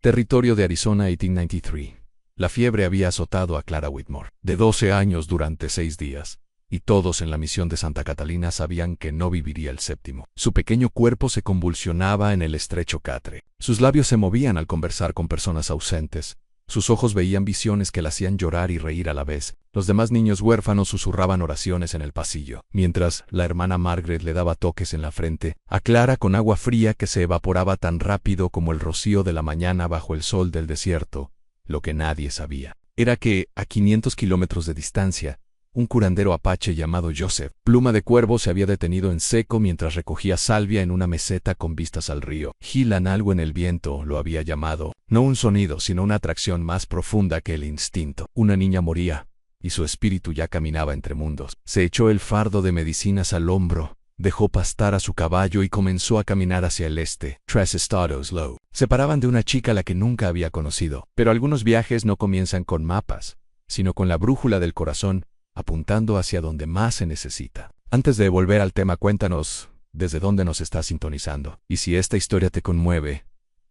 Territorio de Arizona 1893. La fiebre había azotado a Clara Whitmore, de 12 años durante 6 días, y todos en la misión de Santa Catalina sabían que no viviría el séptimo. Su pequeño cuerpo se convulsionaba en el estrecho catre. Sus labios se movían al conversar con personas ausentes. Sus ojos veían visiones que la hacían llorar y reír a la vez. Los demás niños huérfanos susurraban oraciones en el pasillo, mientras la hermana Margaret le daba toques en la frente a Clara con agua fría que se evaporaba tan rápido como el rocío de la mañana bajo el sol del desierto. Lo que nadie sabía era que, a 500 kilómetros de distancia, un curandero apache llamado Joseph Pluma de Cuervo se había detenido en seco mientras recogía salvia en una meseta con vistas al río. Gilan algo en el viento lo había llamado, no un sonido, sino una atracción más profunda que el instinto. Una niña moría, y su espíritu ya caminaba entre mundos. Se echó el fardo de medicinas al hombro, dejó pastar a su caballo y comenzó a caminar hacia el este. 3 estados low separaban de una chica a la que nunca había conocido. Pero algunos viajes no comienzan con mapas, sino con la brújula del corazón, apuntando hacia donde más se necesita. Antes de volver al tema, cuéntanos desde dónde nos estás sintonizando. Y si esta historia te conmueve,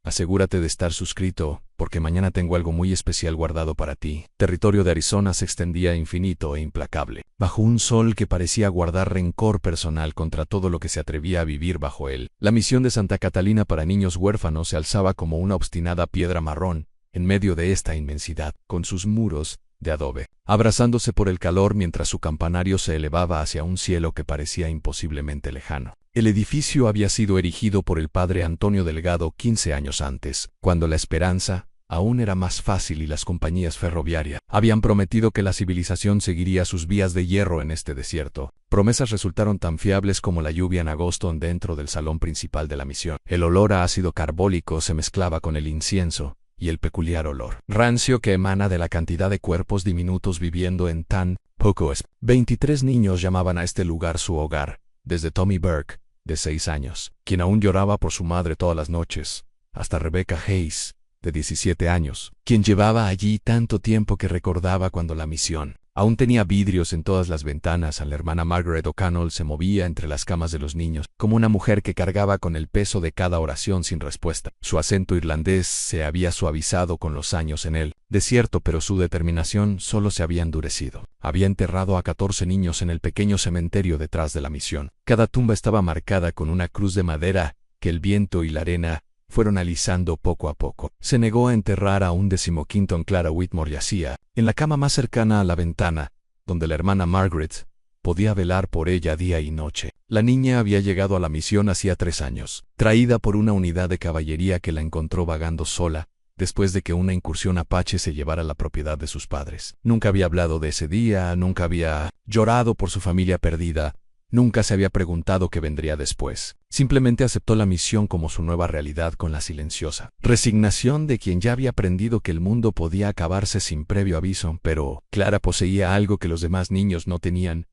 asegúrate de estar suscrito, porque mañana tengo algo muy especial guardado para ti. Territorio de Arizona se extendía infinito e implacable, bajo un sol que parecía guardar rencor personal contra todo lo que se atrevía a vivir bajo él. La misión de Santa Catalina para niños huérfanos se alzaba como una obstinada piedra marrón en medio de esta inmensidad, con sus muros de adobe, abrazándose por el calor mientras su campanario se elevaba hacia un cielo que parecía imposiblemente lejano. El edificio había sido erigido por el padre Antonio Delgado 15 años antes, cuando la esperanza aún era más fácil y las compañías ferroviarias habían prometido que la civilización seguiría sus vías de hierro en este desierto. Promesas resultaron tan fiables como la lluvia en agosto dentro del salón principal de la misión. El olor a ácido carbólico se mezclaba con el incienso y el peculiar olor rancio que emana de la cantidad de cuerpos diminutos viviendo en tan poco espacio. 23 niños llamaban a este lugar su hogar, desde Tommy Burke, de 6 años, quien aún lloraba por su madre todas las noches, hasta Rebecca Hayes, de 17 años, quien llevaba allí tanto tiempo que recordaba cuando la misión aún tenía vidrios en todas las ventanas. A la hermana Margaret O'Connell se movía entre las camas de los niños, como una mujer que cargaba con el peso de cada oración sin respuesta. Su acento irlandés se había suavizado con los años en el desierto, pero su determinación solo se había endurecido. Había enterrado a 14 niños en el pequeño cementerio detrás de la misión. Cada tumba estaba marcada con una cruz de madera que el viento y la arena fueron alisando poco a poco. Se negó a enterrar a un 15º. Clara Whitmore yacía en la cama más cercana a la ventana, donde la hermana Margaret podía velar por ella día y noche. La niña había llegado a la misión hacía 3 años, traída por una unidad de caballería que la encontró vagando sola, después de que una incursión apache se llevara la propiedad de sus padres. Nunca había hablado de ese día, nunca había llorado por su familia perdida, nunca se había preguntado qué vendría después. Simplemente aceptó la misión como su nueva realidad con la silenciosa resignación de quien ya había aprendido que el mundo podía acabarse sin previo aviso. Pero Clara poseía algo que los demás niños no tenían,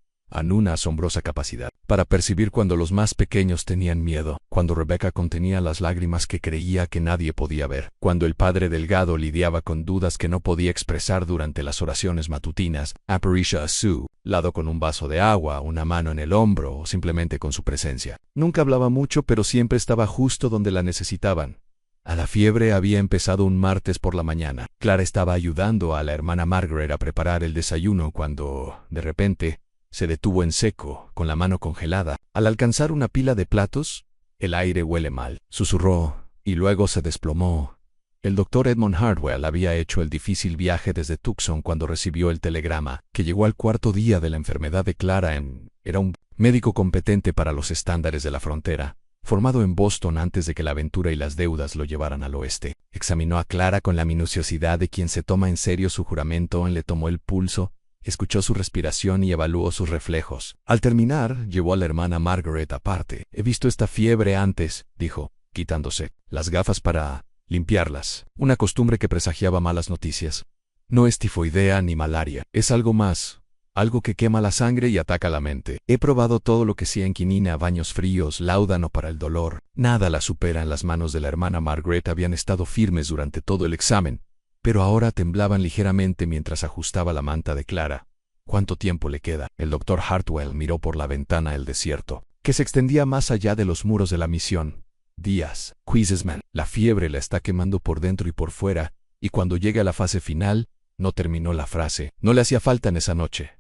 una asombrosa capacidad para percibir cuando los más pequeños tenían miedo, cuando Rebecca contenía las lágrimas que creía que nadie podía ver, cuando el padre Delgado lidiaba con dudas que no podía expresar durante las oraciones matutinas, Apparition a su lado con un vaso de agua, una mano en el hombro o simplemente con su presencia. Nunca hablaba mucho, pero siempre estaba justo donde la necesitaban. A la fiebre había empezado un martes por la mañana. Clara estaba ayudando a la hermana Margaret a preparar el desayuno cuando, de repente, se detuvo en seco, con la mano congelada. Al alcanzar una pila de platos, «El aire huele mal», susurró, y luego se desplomó. El doctor Edmund Hartwell había hecho el difícil viaje desde Tucson cuando recibió el telegrama, que llegó al 4.º día de la enfermedad de Clara. Era un médico competente para los estándares de la frontera, formado en Boston antes de que la aventura y las deudas lo llevaran al oeste. Examinó a Clara con la minuciosidad de quien se toma en serio su juramento. Le tomó el pulso, escuchó su respiración y evaluó sus reflejos. Al terminar, llevó a la hermana Margaret aparte. «He visto esta fiebre antes», dijo, quitándose las gafas para limpiarlas, una costumbre que presagiaba malas noticias. «No es tifoidea ni malaria, es algo más, algo que quema la sangre y ataca la mente. He probado todo lo que sea en quinina, baños fríos, láudano para el dolor. Nada la supera». Las manos de la hermana Margaret habían estado firmes durante todo el examen, pero ahora temblaban ligeramente mientras ajustaba la manta de Clara. «¿Cuánto tiempo le queda?». El doctor Hartwell miró por la ventana el desierto, que se extendía más allá de los muros de la misión. días. Quizesman, la fiebre la está quemando por dentro y por fuera, y cuando llega a la fase final, no terminó la frase. No le hacía falta en esa noche.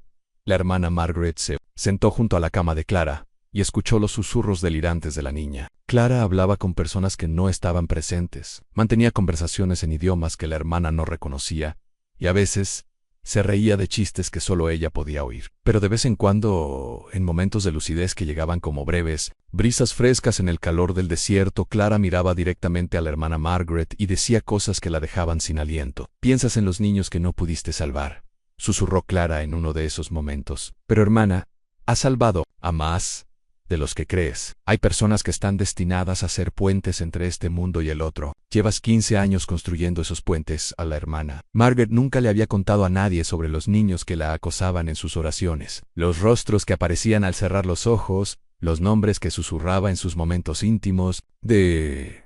La hermana Margaret se sentó junto a la cama de Clara y escuchó los susurros delirantes de la niña. Clara hablaba con personas que no estaban presentes, mantenía conversaciones en idiomas que la hermana no reconocía, y a veces se reía de chistes que solo ella podía oír. Pero de vez en cuando, en momentos de lucidez que llegaban como breves, brisas frescas en el calor del desierto, Clara miraba directamente a la hermana Margaret y decía cosas que la dejaban sin aliento. «Piensas en los niños que no pudiste salvar», susurró Clara en uno de esos momentos. «Pero hermana, has salvado a más de los que crees. Hay personas que están destinadas a ser puentes entre este mundo y el otro. Llevas 15 años construyendo esos puentes», a la hermana Margaret nunca le había contado a nadie sobre los niños que la acosaban en sus oraciones, los rostros que aparecían al cerrar los ojos, los nombres que susurraba en sus momentos íntimos de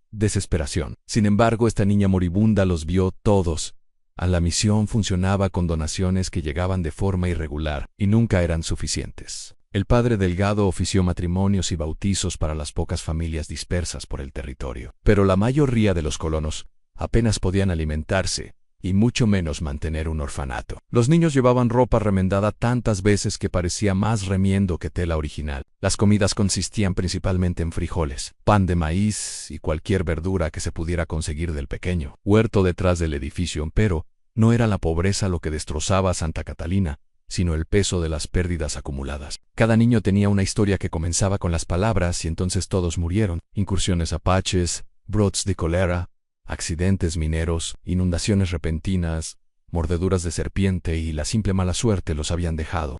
desesperación. Sin embargo, esta niña moribunda los vio todos. La misión funcionaba con donaciones que llegaban de forma irregular y nunca eran suficientes. El padre Delgado ofició matrimonios y bautizos para las pocas familias dispersas por el territorio, pero la mayoría de los colonos apenas podían alimentarse y mucho menos mantener un orfanato. Los niños llevaban ropa remendada tantas veces que parecía más remiendo que tela original. Las comidas consistían principalmente en frijoles, pan de maíz y cualquier verdura que se pudiera conseguir del pequeño huerto detrás del edificio, pero no era la pobreza lo que destrozaba a Santa Catalina, sino el peso de las pérdidas acumuladas. Cada niño tenía una historia que comenzaba con las palabras y entonces todos murieron. Incursiones apaches, brotes de cólera, accidentes mineros, inundaciones repentinas, mordeduras de serpiente y la simple mala suerte los habían dejado.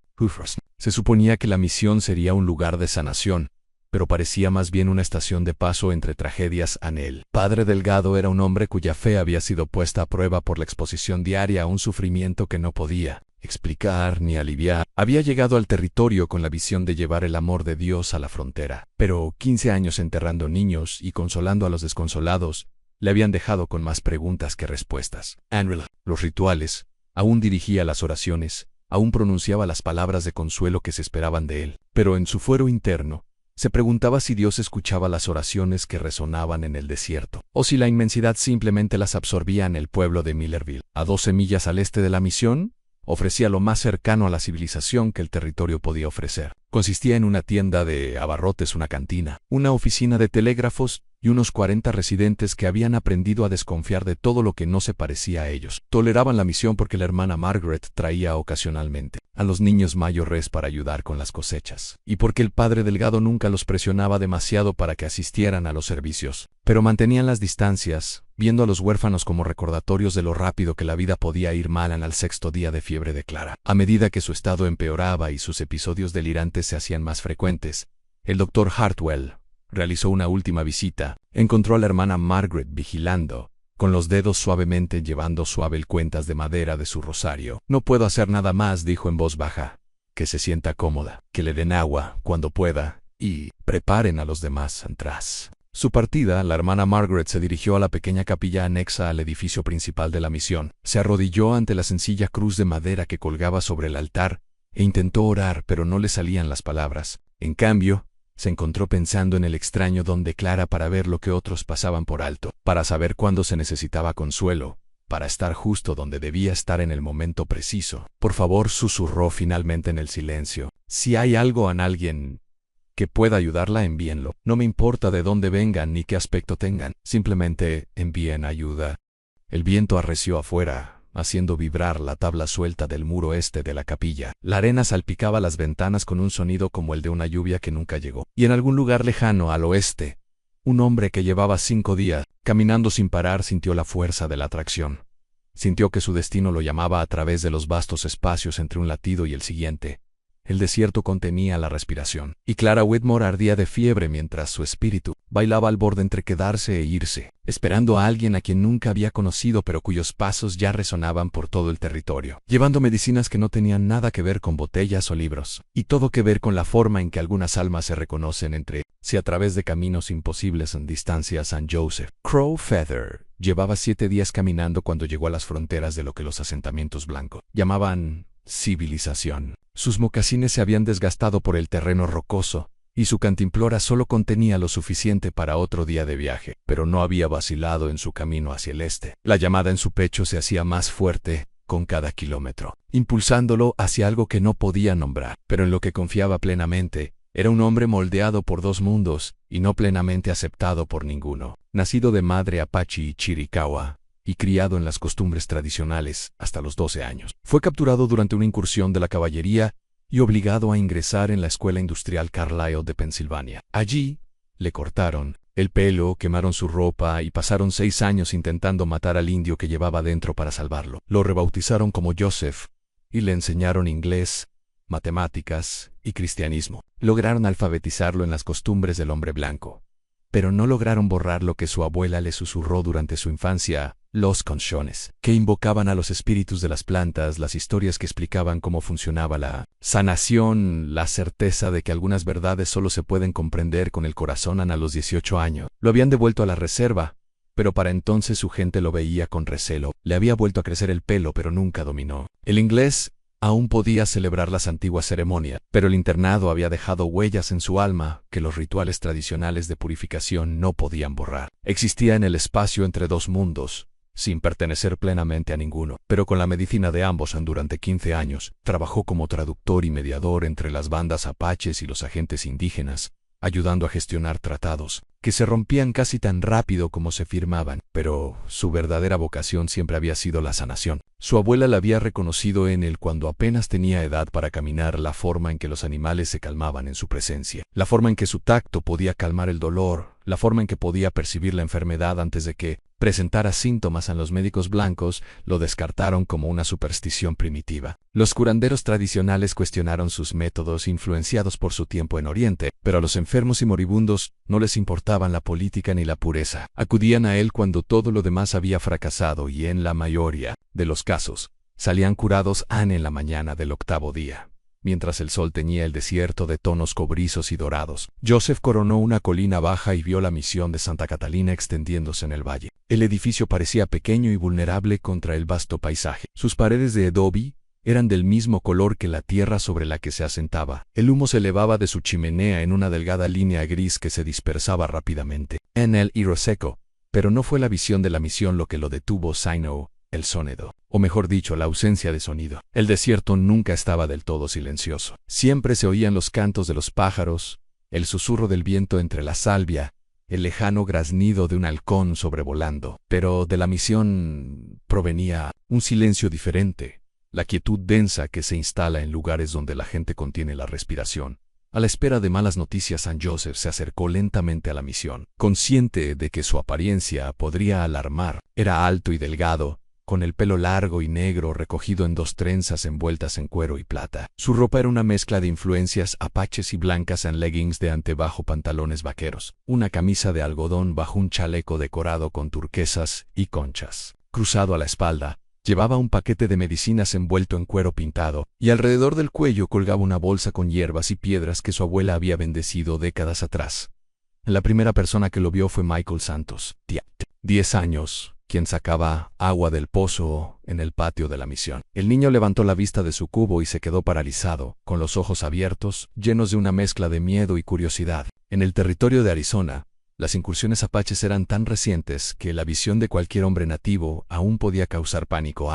Se suponía que la misión sería un lugar de sanación, pero parecía más bien una estación de paso entre tragedias. El padre Delgado era un hombre cuya fe había sido puesta a prueba por la exposición diaria a un sufrimiento que no podía explicar ni aliviar. Había llegado al territorio con la visión de llevar el amor de Dios a la frontera, pero 15 años enterrando niños y consolando a los desconsolados le habían dejado con más preguntas que respuestas. Los rituales, aún dirigía las oraciones, aún pronunciaba las palabras de consuelo que se esperaban de él, pero en su fuero interno se preguntaba si Dios escuchaba las oraciones que resonaban en el desierto, o si la inmensidad simplemente las absorbía en el pueblo de Millerville. A 12 millas al este de la misión, ofrecía lo más cercano a la civilización que el territorio podía ofrecer. Consistía en una tienda de abarrotes, una cantina, una oficina de telégrafos y unos 40 residentes que habían aprendido a desconfiar de todo lo que no se parecía a ellos. Toleraban la misión porque la hermana Margaret traía ocasionalmente a los niños mayores para ayudar con las cosechas, y porque el padre Delgado nunca los presionaba demasiado para que asistieran a los servicios. Pero mantenían las distancias, viendo a los huérfanos como recordatorios de lo rápido que la vida podía ir mal al 6º día de fiebre de Clara. A medida que su estado empeoraba y sus episodios delirantes se hacían más frecuentes, el doctor Hartwell realizó una última visita. Encontró a la hermana Margaret vigilando, con los dedos suavemente llevando suave el cuentas de madera de su rosario. «No puedo hacer nada más», dijo en voz baja. «Que se sienta cómoda, que le den agua cuando pueda y preparen a los demás atrás». Su partida, la hermana Margaret se dirigió a la pequeña capilla anexa al edificio principal de la misión. Se arrodilló ante la sencilla cruz de madera que colgaba sobre el altar e intentó orar, pero no le salían las palabras. En cambio, se encontró pensando en el extraño don de Clara para ver lo que otros pasaban por alto, para saber cuándo se necesitaba consuelo, para estar justo donde debía estar en el momento preciso. «Por favor», susurró finalmente en el silencio, «si hay algo en alguien que pueda ayudarla, envíenlo. No me importa de dónde vengan ni qué aspecto tengan, simplemente envíen ayuda». El viento arreció afuera, haciendo vibrar la tabla suelta del muro este de la capilla. La arena salpicaba las ventanas con un sonido como el de una lluvia que nunca llegó. Y en algún lugar lejano al oeste, un hombre que llevaba 5 días caminando sin parar sintió la fuerza de la atracción. Sintió que su destino lo llamaba a través de los vastos espacios entre un latido y el siguiente. El desierto contenía la respiración, y Clara Whitmore ardía de fiebre mientras su espíritu bailaba al borde entre quedarse e irse, esperando a alguien a quien nunca había conocido pero cuyos pasos ya resonaban por todo el territorio, llevando medicinas que no tenían nada que ver con botellas o libros, y todo que ver con la forma en que algunas almas se reconocen entre sí a través de caminos imposibles en distancia. San Joseph Crow Feather llevaba 7 días caminando cuando llegó a las fronteras de lo que los asentamientos blancos llamaban civilización. Sus mocasines se habían desgastado por el terreno rocoso, y su cantimplora solo contenía lo suficiente para otro día de viaje, pero no había vacilado en su camino hacia el este. La llamada en su pecho se hacía más fuerte con cada kilómetro, impulsándolo hacia algo que no podía nombrar, pero en lo que confiaba plenamente. Era un hombre moldeado por dos mundos y no plenamente aceptado por ninguno, nacido de madre apache y chiricahua, y criado en las costumbres tradicionales hasta los 12 años. Fue capturado durante una incursión de la caballería y obligado a ingresar en la Escuela Industrial Carlisle de Pensilvania. Allí, le cortaron el pelo, quemaron su ropa y pasaron 6 años intentando matar al indio que llevaba dentro para salvarlo. Lo rebautizaron como Joseph y le enseñaron inglés, matemáticas y cristianismo. Lograron alfabetizarlo en las costumbres del hombre blanco, pero no lograron borrar lo que su abuela le susurró durante su infancia, los conchones, que invocaban a los espíritus de las plantas, las historias que explicaban cómo funcionaba la sanación, la certeza de que algunas verdades solo se pueden comprender con el corazón a los 18 años. Lo habían devuelto a la reserva, pero para entonces su gente lo veía con recelo. Le había vuelto a crecer el pelo, pero nunca dominó el inglés. Aún podía celebrar las antiguas ceremonias, pero el internado había dejado huellas en su alma que los rituales tradicionales de purificación no podían borrar. Existía en el espacio entre dos mundos, sin pertenecer plenamente a ninguno, pero con la medicina de ambos durante 15 años, trabajó como traductor y mediador entre las bandas apaches y los agentes indígenas, ayudando a gestionar tratados que se rompían casi tan rápido como se firmaban, pero su verdadera vocación siempre había sido la sanación. Su abuela la había reconocido en él cuando apenas tenía edad para caminar, la forma en que los animales se calmaban en su presencia, la forma en que su tacto podía calmar el dolor, la forma en que podía percibir la enfermedad antes de que presentara síntomas. En los médicos blancos lo descartaron como una superstición primitiva. Los curanderos tradicionales cuestionaron sus métodos influenciados por su tiempo en Oriente, pero a los enfermos y moribundos no les importaban la política ni la pureza. Acudían a él cuando todo lo demás había fracasado y en la mayoría de los casos salían curados en la mañana del 8º día. Mientras el sol teñía el desierto de tonos cobrizos y dorados, Joseph coronó una colina baja y vio la misión de Santa Catalina extendiéndose en el valle. El edificio parecía pequeño y vulnerable contra el vasto paisaje. Sus paredes de adobe eran del mismo color que la tierra sobre la que se asentaba. El humo se elevaba de su chimenea en una delgada línea gris que se dispersaba rápidamente en el aire seco, pero no fue la visión de la misión lo que lo detuvo, sino el sonido, o mejor dicho, la ausencia de sonido. El desierto nunca estaba del todo silencioso. Siempre se oían los cantos de los pájaros, el susurro del viento entre la salvia, el lejano graznido de un halcón sobrevolando. Pero de la misión provenía un silencio diferente, la quietud densa que se instala en lugares donde la gente contiene la respiración. A la espera de malas noticias, San Joseph se acercó lentamente a la misión, consciente de que su apariencia podría alarmar. Era alto y delgado, con el pelo largo y negro recogido en 2 trenzas envueltas en cuero y plata. Su ropa era una mezcla de influencias apaches y blancas en leggings de antebajo, pantalones vaqueros, una camisa de algodón bajo un chaleco decorado con turquesas y conchas. Cruzado a la espalda, llevaba un paquete de medicinas envuelto en cuero pintado, y alrededor del cuello colgaba una bolsa con hierbas y piedras que su abuela había bendecido décadas atrás. La primera persona que lo vio fue Michael Santos, 10 años, quien sacaba agua del pozo en el patio de la misión. El niño levantó la vista de su cubo y se quedó paralizado, con los ojos abiertos, llenos de una mezcla de miedo y curiosidad. En el territorio de Arizona, las incursiones apaches eran tan recientes que la visión de cualquier hombre nativo aún podía causar pánico,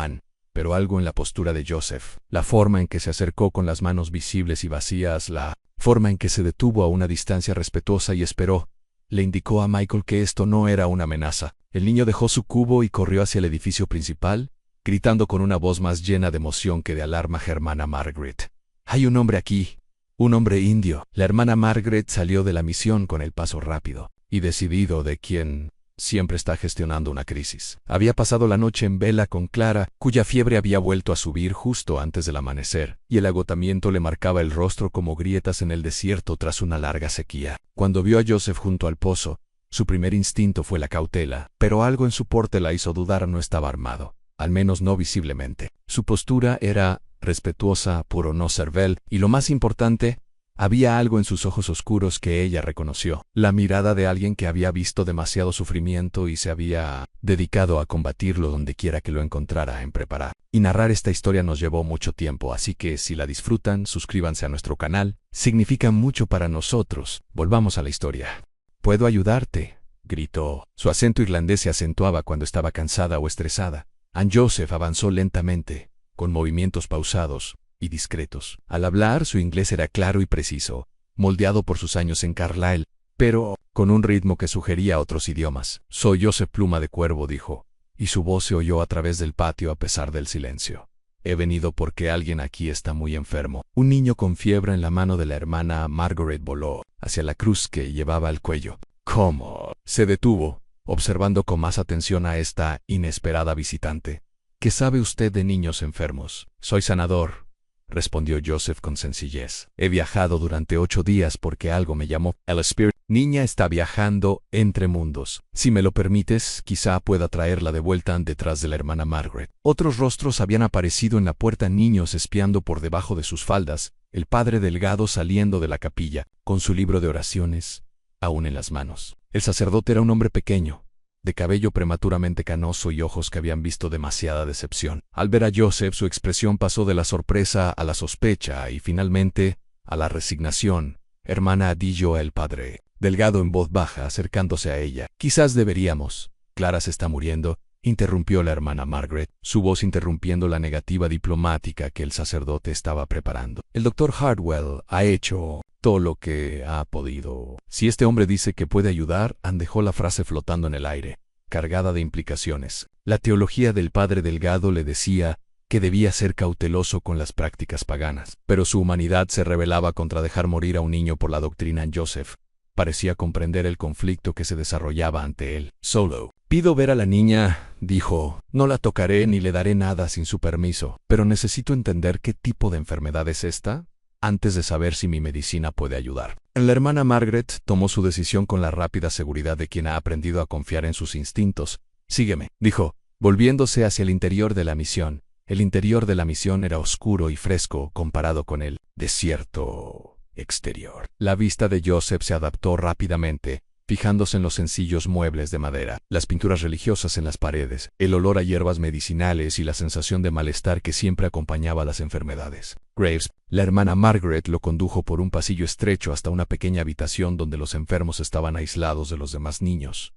pero algo en la postura de Joseph, la forma en que se acercó con las manos visibles y vacías, la forma en que se detuvo a una distancia respetuosa y esperó, le indicó a Michael que esto no era una amenaza. El niño dejó su cubo y corrió hacia el edificio principal, gritando con una voz más llena de emoción que de alarma: «Hermana Margaret, hay un hombre aquí, un hombre indio». La hermana Margaret salió de la misión con el paso rápido y decidido de quien siempre está gestionando una crisis. Había pasado la noche en vela con Clara, cuya fiebre había vuelto a subir justo antes del amanecer, y el agotamiento le marcaba el rostro como grietas en el desierto tras una larga sequía. Cuando vio a Joseph junto al pozo, su primer instinto fue la cautela, pero algo en su porte la hizo dudar. No estaba armado, al menos no visiblemente. Su postura era respetuosa, puro no servil, y lo más importante, Había algo en sus ojos oscuros que ella reconoció, la mirada de alguien que había visto demasiado sufrimiento y se había dedicado a combatirlo donde quiera que lo encontrara en preparar. Y narrar esta historia nos llevó mucho tiempo, así que si la disfrutan, suscríbanse a nuestro canal, significa mucho para nosotros. Volvamos a la historia. «¿Puedo ayudarte?», gritó. Su acento irlandés se acentuaba cuando estaba cansada o estresada. Anne Joseph avanzó lentamente, con movimientos pausados y discretos. Al hablar, su inglés era claro y preciso, moldeado por sus años en Carlisle, pero con un ritmo que sugería otros idiomas. «Soy Joseph Pluma de Cuervo», dijo, y su voz se oyó a través del patio a pesar del silencio. «He venido porque alguien aquí está muy enfermo». Un niño con fiebre en la mano de la hermana Margaret voló hacia la cruz que llevaba al cuello. «¿Cómo?». Se detuvo, observando con más atención a esta inesperada visitante. «¿Qué sabe usted de niños enfermos?». «Soy sanador», respondió Joseph con sencillez. «He viajado durante 8 días porque algo me llamó. El Spirit». «Niña está viajando entre mundos. Si me lo permites, quizá pueda traerla de vuelta detrás de la hermana Margaret». Otros rostros habían aparecido en la puerta, niños espiando por debajo de sus faldas, el padre Delgado saliendo de la capilla, con su libro de oraciones aún en las manos. El sacerdote era un hombre pequeño, de cabello prematuramente canoso y ojos que habían visto demasiada decepción. Al ver a Joseph, su expresión pasó de la sorpresa a la sospecha y finalmente a la resignación. «Hermana», dijo el padre Delgado en voz baja, acercándose a ella. «Quizás deberíamos». «Clara se está muriendo», interrumpió la hermana Margaret, su voz interrumpiendo la negativa diplomática que el sacerdote estaba preparando. «El doctor Hartwell ha hecho todo lo que ha podido». «Si este hombre dice que puede ayudar», Anne dejó la frase flotando en el aire, cargada de implicaciones. La teología del padre Delgado le decía que debía ser cauteloso con las prácticas paganas, pero su humanidad se rebelaba contra dejar morir a un niño por la doctrina. Joseph parecía comprender el conflicto que se desarrollaba ante él. «Solo pido ver a la niña», dijo. «No la tocaré ni le daré nada sin su permiso, pero necesito entender qué tipo de enfermedad es esta antes de saber si mi medicina puede ayudar». La hermana Margaret tomó su decisión con la rápida seguridad de quien ha aprendido a confiar en sus instintos. «Sígueme», dijo, volviéndose hacia el interior de la misión. El interior de la misión era oscuro y fresco comparado con el desierto exterior. La vista de Joseph se adaptó rápidamente, fijándose en los sencillos muebles de madera, las pinturas religiosas en las paredes, el olor a hierbas medicinales y la sensación de malestar que siempre acompañaba a las enfermedades. Graves, la hermana Margaret, lo condujo por un pasillo estrecho hasta una pequeña habitación donde los enfermos estaban aislados de los demás niños.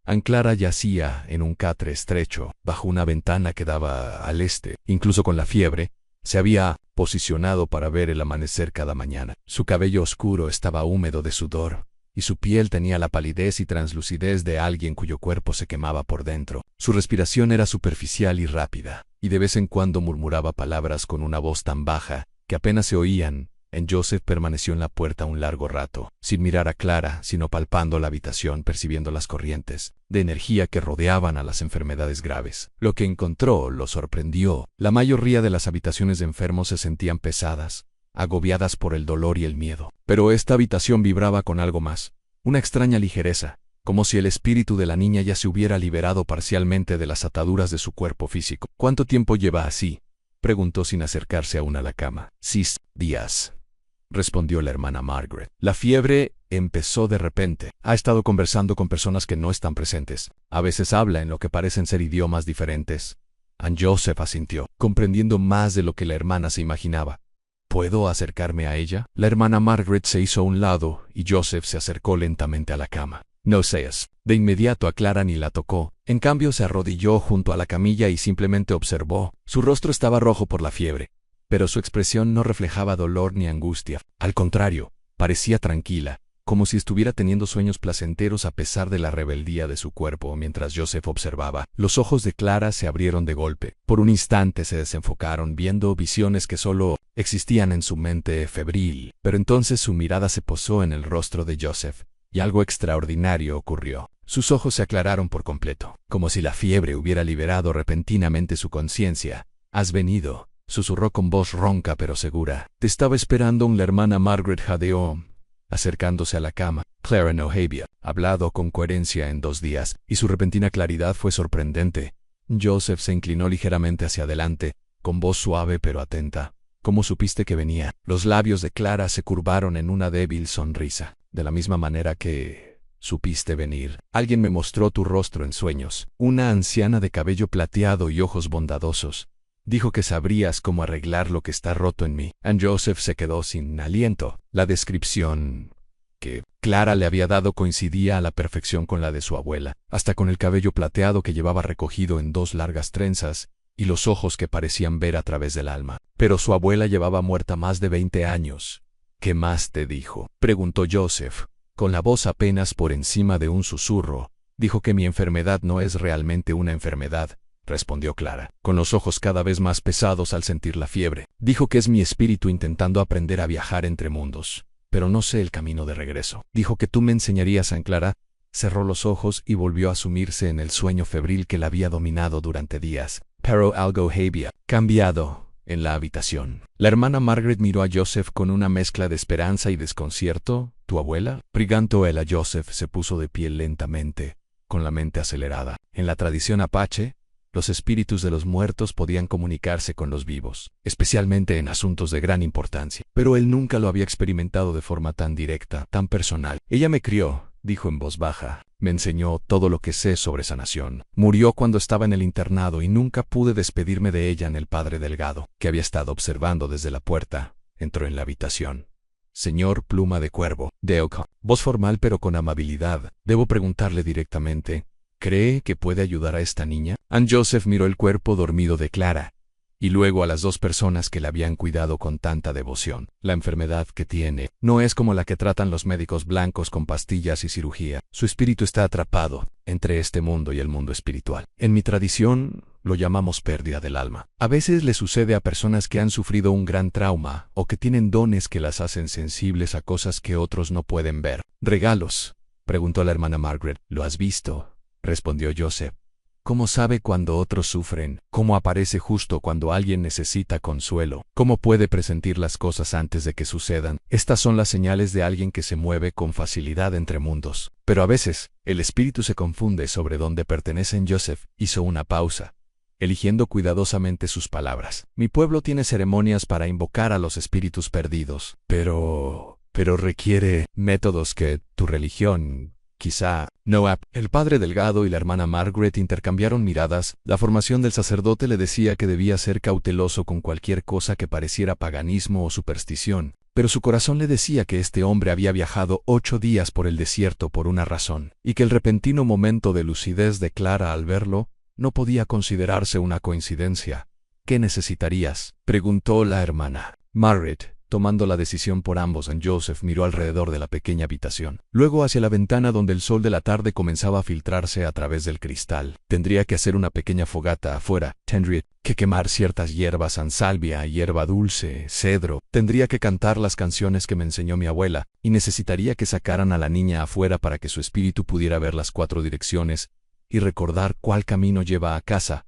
Anne Clara yacía en un catre estrecho, bajo una ventana que daba al este. Incluso con la fiebre, se había posicionado para ver el amanecer cada mañana. Su cabello oscuro estaba húmedo de sudor, y su piel tenía la palidez y translucidez de alguien cuyo cuerpo se quemaba por dentro. Su respiración era superficial y rápida, y de vez en cuando murmuraba palabras con una voz tan baja que apenas se oían. Joseph permaneció en la puerta un largo rato, sin mirar a Clara, sino palpando la habitación, percibiendo las corrientes de energía que rodeaban a las enfermedades graves. Lo que encontró lo sorprendió. La mayoría de las habitaciones de enfermos se sentían pesadas, agobiadas por el dolor y el miedo. Pero esta habitación vibraba con algo más, una extraña ligereza, como si el espíritu de la niña ya se hubiera liberado parcialmente de las ataduras de su cuerpo físico. «¿Cuánto tiempo lleva así?», preguntó sin acercarse aún a la cama. «6 días», respondió la hermana Margaret. «La fiebre empezó de repente. Ha estado conversando con personas que no están presentes. A veces habla en lo que parecen ser idiomas diferentes». Anne Joseph asintió, comprendiendo más de lo que la hermana se imaginaba. «¿Puedo acercarme a ella?». La hermana Margaret se hizo a un lado y Joseph se acercó lentamente a la cama. «No seas». De inmediato a Clara ni la tocó. En cambio se arrodilló junto a la camilla y simplemente observó. Su rostro estaba rojo por la fiebre, pero su expresión no reflejaba dolor ni angustia. Al contrario, parecía tranquila, como si estuviera teniendo sueños placenteros a pesar de la rebeldía de su cuerpo. Mientras Joseph observaba, los ojos de Clara se abrieron de golpe. Por un instante se desenfocaron, viendo visiones que solo existían en su mente febril. Pero entonces su mirada se posó en el rostro de Joseph, y algo extraordinario ocurrió. Sus ojos se aclararon por completo, como si la fiebre hubiera liberado repentinamente su conciencia. «Has venido», susurró con voz ronca pero segura. «Te estaba esperando». La hermana Margaret jadeó, acercándose a la cama. Clara no había hablado con coherencia en 2 días, y su repentina claridad fue sorprendente. Joseph se inclinó ligeramente hacia adelante, con voz suave pero atenta. ¿Cómo supiste que venía? Los labios de Clara se curvaron en una débil sonrisa. De la misma manera que supiste venir. Alguien me mostró tu rostro en sueños. Una anciana de cabello plateado y ojos bondadosos. Dijo que sabrías cómo arreglar lo que está roto en mí. And Joseph se quedó sin aliento. La descripción que Clara le había dado coincidía a la perfección con la de su abuela, hasta con el cabello plateado que llevaba recogido en 2 largas trenzas, y los ojos que parecían ver a través del alma. Pero su abuela llevaba muerta más de 20 años. ¿Qué más te dijo?, preguntó Joseph, con la voz apenas por encima de un susurro. Dijo que mi enfermedad no es realmente una enfermedad, respondió Clara, con los ojos cada vez más pesados al sentir la fiebre. Dijo que es mi espíritu intentando aprender a viajar entre mundos, pero no sé el camino de regreso. Dijo que tú me enseñarías a Clara. Cerró los ojos y volvió a sumirse en el sueño febril que la había dominado durante días. Pero algo había cambiado en la habitación. La hermana Margaret miró a Joseph con una mezcla de esperanza y desconcierto. ¿Tu abuela? Preguntó él a Joseph. Se puso de pie lentamente, con la mente acelerada. En la tradición apache, los espíritus de los muertos podían comunicarse con los vivos, especialmente en asuntos de gran importancia. Pero él nunca lo había experimentado de forma tan directa, tan personal. Ella me crió, dijo en voz baja. Me enseñó todo lo que sé sobre sanación. Murió cuando estaba en el internado y nunca pude despedirme de ella. En el padre Delgado, que había estado observando desde la puerta, entró en la habitación. Señor Pluma de Cuervo, Deoka, voz formal pero con amabilidad. Debo preguntarle directamente, ¿cree que puede ayudar a esta niña? And Joseph miró el cuerpo dormido de Clara, y luego a las 2 personas que la habían cuidado con tanta devoción. La enfermedad que tiene no es como la que tratan los médicos blancos con pastillas y cirugía. Su espíritu está atrapado entre este mundo y el mundo espiritual. En mi tradición, lo llamamos pérdida del alma. A veces le sucede a personas que han sufrido un gran trauma o que tienen dones que las hacen sensibles a cosas que otros no pueden ver. ¿Regalos?, preguntó la hermana Margaret. ¿Lo has visto?, respondió Joseph. ¿Cómo sabe cuando otros sufren? ¿Cómo aparece justo cuando alguien necesita consuelo? ¿Cómo puede presentir las cosas antes de que sucedan? Estas son las señales de alguien que se mueve con facilidad entre mundos. Pero a veces, el espíritu se confunde sobre dónde pertenecen. Joseph hizo una pausa, eligiendo cuidadosamente sus palabras. Mi pueblo tiene ceremonias para invocar a los espíritus perdidos, pero requiere métodos que tu religión quizá no. El padre Delgado y la hermana Margaret intercambiaron miradas. La formación del sacerdote le decía que debía ser cauteloso con cualquier cosa que pareciera paganismo o superstición, pero su corazón le decía que este hombre había viajado 8 días por el desierto por una razón, y que el repentino momento de lucidez de Clara al verlo no podía considerarse una coincidencia. ¿Qué necesitarías?, preguntó la hermana Margaret, tomando la decisión por ambos. And Joseph miró alrededor de la pequeña habitación, luego hacia la ventana donde el sol de la tarde comenzaba a filtrarse a través del cristal. Tendría que hacer una pequeña fogata afuera. Tendría que quemar ciertas hierbas, salvia, hierba dulce, cedro. Tendría que cantar las canciones que me enseñó mi abuela, y necesitaría que sacaran a la niña afuera para que su espíritu pudiera ver las 4 direcciones y recordar cuál camino lleva a casa.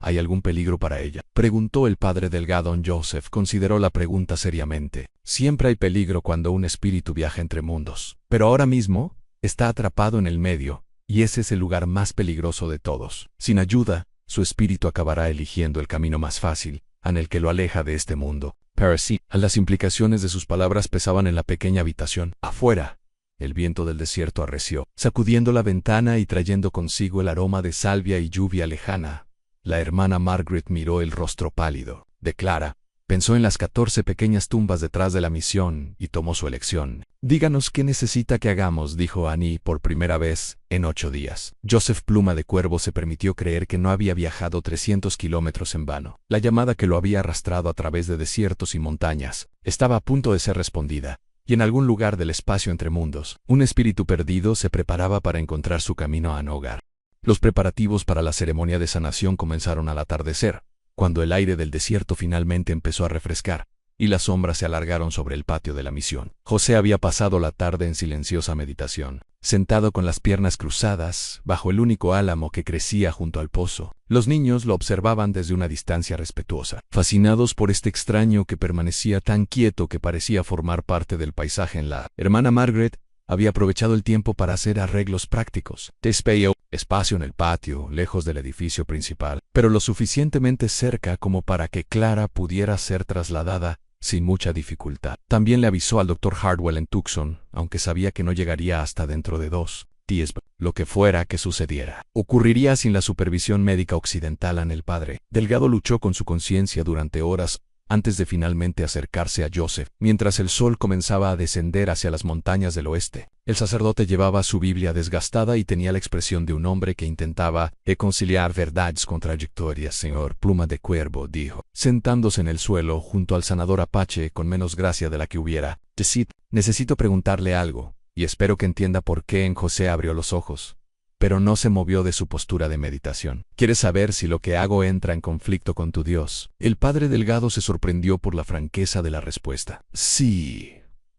¿Hay algún peligro para ella?, preguntó el padre Delgado. Joseph consideró la pregunta seriamente. Siempre hay peligro cuando un espíritu viaja entre mundos, pero ahora mismo está atrapado en el medio, y ese es el lugar más peligroso de todos. Sin ayuda, su espíritu acabará eligiendo el camino más fácil, en el que lo aleja de este mundo. Pero sí, las implicaciones de sus palabras pesaban en la pequeña habitación. Afuera, el viento del desierto arreció, sacudiendo la ventana y trayendo consigo el aroma de salvia y lluvia lejana. La hermana Margaret miró el rostro pálido de Clara, pensó en las 14 pequeñas tumbas detrás de la misión y tomó su elección. Díganos qué necesita que hagamos, dijo Annie por primera vez en 8 días. Joseph Pluma de Cuervo se permitió creer que no había viajado 300 kilómetros en vano. La llamada que lo había arrastrado a través de desiertos y montañas estaba a punto de ser respondida, y en algún lugar del espacio entre mundos, un espíritu perdido se preparaba para encontrar su camino a Nogar. Los preparativos para la ceremonia de sanación comenzaron al atardecer, cuando el aire del desierto finalmente empezó a refrescar, y las sombras se alargaron sobre el patio de la misión. José había pasado la tarde en silenciosa meditación, sentado con las piernas cruzadas, bajo el único álamo que crecía junto al pozo. Los niños lo observaban desde una distancia respetuosa, fascinados por este extraño que permanecía tan quieto que parecía formar parte del paisaje. La hermana Margaret había aprovechado el tiempo para hacer arreglos prácticos. Despejó espacio en el patio, lejos del edificio principal, pero lo suficientemente cerca como para que Clara pudiera ser trasladada sin mucha dificultad. También le avisó al Dr. Hardwell en Tucson, aunque sabía que no llegaría hasta dentro de 2 días. Lo que fuera que sucediera, ocurriría sin la supervisión médica occidental en el padre. Delgado luchó con su conciencia durante horas antes de finalmente acercarse a Joseph, mientras el sol comenzaba a descender hacia las montañas del oeste. El sacerdote llevaba su Biblia desgastada y tenía la expresión de un hombre que intentaba conciliar verdades contradictorias. Señor Pluma de Cuervo, dijo, sentándose en el suelo junto al sanador apache con menos gracia de la que hubiera. Decid, necesito preguntarle algo, y espero que entienda por qué en José abrió los ojos. Pero no se movió de su postura de meditación. ¿Quieres saber si lo que hago entra en conflicto con tu Dios? El padre Delgado se sorprendió por la franqueza de la respuesta. Sí,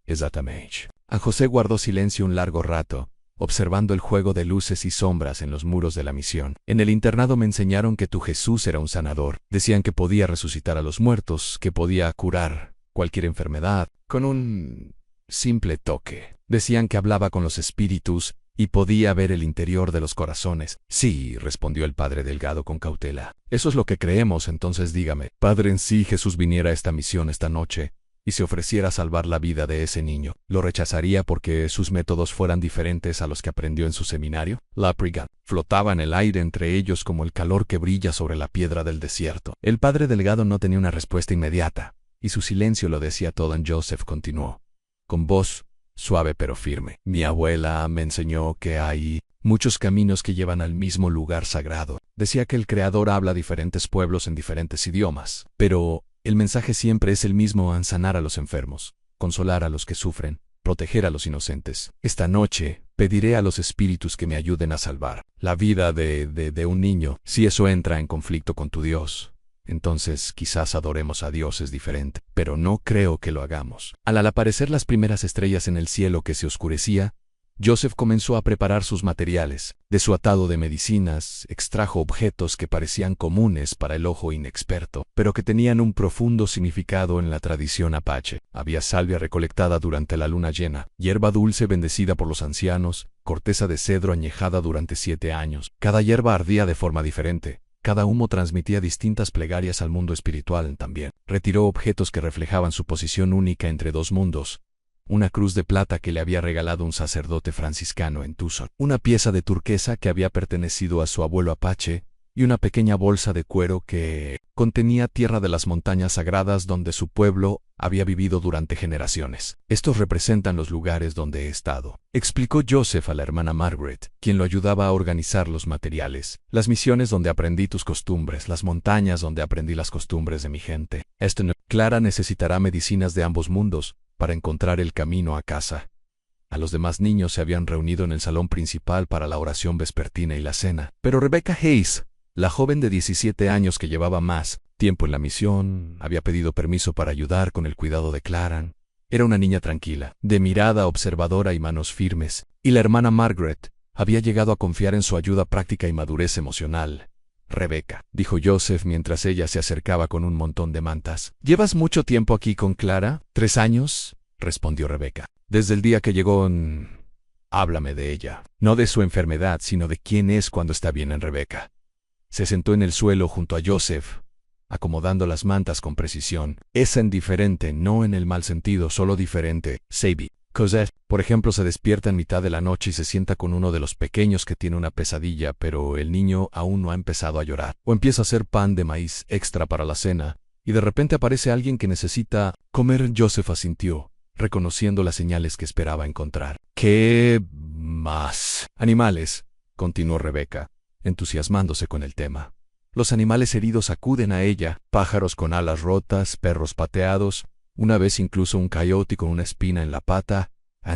exactamente. A José guardó silencio un largo rato, observando el juego de luces y sombras en los muros de la misión. En el internado me enseñaron que tu Jesús era un sanador. Decían que podía resucitar a los muertos, que podía curar cualquier enfermedad con un simple toque. Decían que hablaba con los espíritus y podía ver el interior de los corazones. Sí, respondió el padre Delgado con cautela. Eso es lo que creemos, entonces dígame. Padre, en sí Jesús viniera a esta misión esta noche y se ofreciera a salvar la vida de ese niño, ¿lo rechazaría porque sus métodos fueran diferentes a los que aprendió en su seminario? Laprigan flotaba en el aire entre ellos como el calor que brilla sobre la piedra del desierto. El padre Delgado no tenía una respuesta inmediata, y su silencio lo decía todo. En Joseph continuó, con voz suave pero firme. Mi abuela me enseñó que hay muchos caminos que llevan al mismo lugar sagrado. Decía que el Creador habla a diferentes pueblos en diferentes idiomas, pero el mensaje siempre es el mismo: sanar a los enfermos, consolar a los que sufren, proteger a los inocentes. Esta noche pediré a los espíritus que me ayuden a salvar la vida de un niño. Si eso entra en conflicto con tu Dios, entonces quizás adoremos a dioses diferentes, pero no creo que lo hagamos. Al aparecer las primeras estrellas en el cielo que se oscurecía, Joseph comenzó a preparar sus materiales. De su atado de medicinas, extrajo objetos que parecían comunes para el ojo inexperto, pero que tenían un profundo significado en la tradición apache. Había salvia recolectada durante la luna llena, hierba dulce bendecida por los ancianos, corteza de cedro añejada durante 7 años. Cada hierba ardía de forma diferente. Cada humo transmitía distintas plegarias al mundo espiritual también. Retiró objetos que reflejaban su posición única entre 2 mundos. Una cruz de plata que le había regalado un sacerdote franciscano en Tucson, una pieza de turquesa que había pertenecido a su abuelo apache, y una pequeña bolsa de cuero que contenía tierra de las montañas sagradas donde su pueblo había vivido durante generaciones. Estos representan los lugares donde he estado, explicó Joseph a la hermana Margaret, quien lo ayudaba a organizar los materiales. Las misiones donde aprendí tus costumbres, las montañas donde aprendí las costumbres de mi gente. Clara necesitará medicinas de ambos mundos para encontrar el camino a casa. A los demás niños se habían reunido en el salón principal para la oración vespertina y la cena, pero Rebecca Hayes, la joven de 17 años que llevaba más tiempo en la misión, había pedido permiso para ayudar con el cuidado de Clara. Era una niña tranquila, de mirada observadora y manos firmes, y la hermana Margaret había llegado a confiar en su ayuda práctica y madurez emocional. Rebecca, dijo Joseph mientras ella se acercaba con un montón de mantas. ¿Llevas mucho tiempo aquí con Clara? 3 años, respondió Rebecca. Desde el día que llegó. Háblame de ella. No de su enfermedad, sino de quién es cuando está bien. En Rebecca se sentó en el suelo junto a Joseph, acomodando las mantas con precisión. Es indiferente, no en el mal sentido, solo diferente. Sadie. Cosette, por ejemplo, se despierta en mitad de la noche y se sienta con uno de los pequeños que tiene una pesadilla, pero el niño aún no ha empezado a llorar. O empieza a hacer pan de maíz extra para la cena, y de repente aparece alguien que necesita comer. Joseph asintió, reconociendo las señales que esperaba encontrar. ¿Qué más? Animales, continuó Rebecca, entusiasmándose con el tema. Los animales heridos acuden a ella, pájaros con alas rotas, perros pateados, una vez incluso un coyote con una espina en la pata.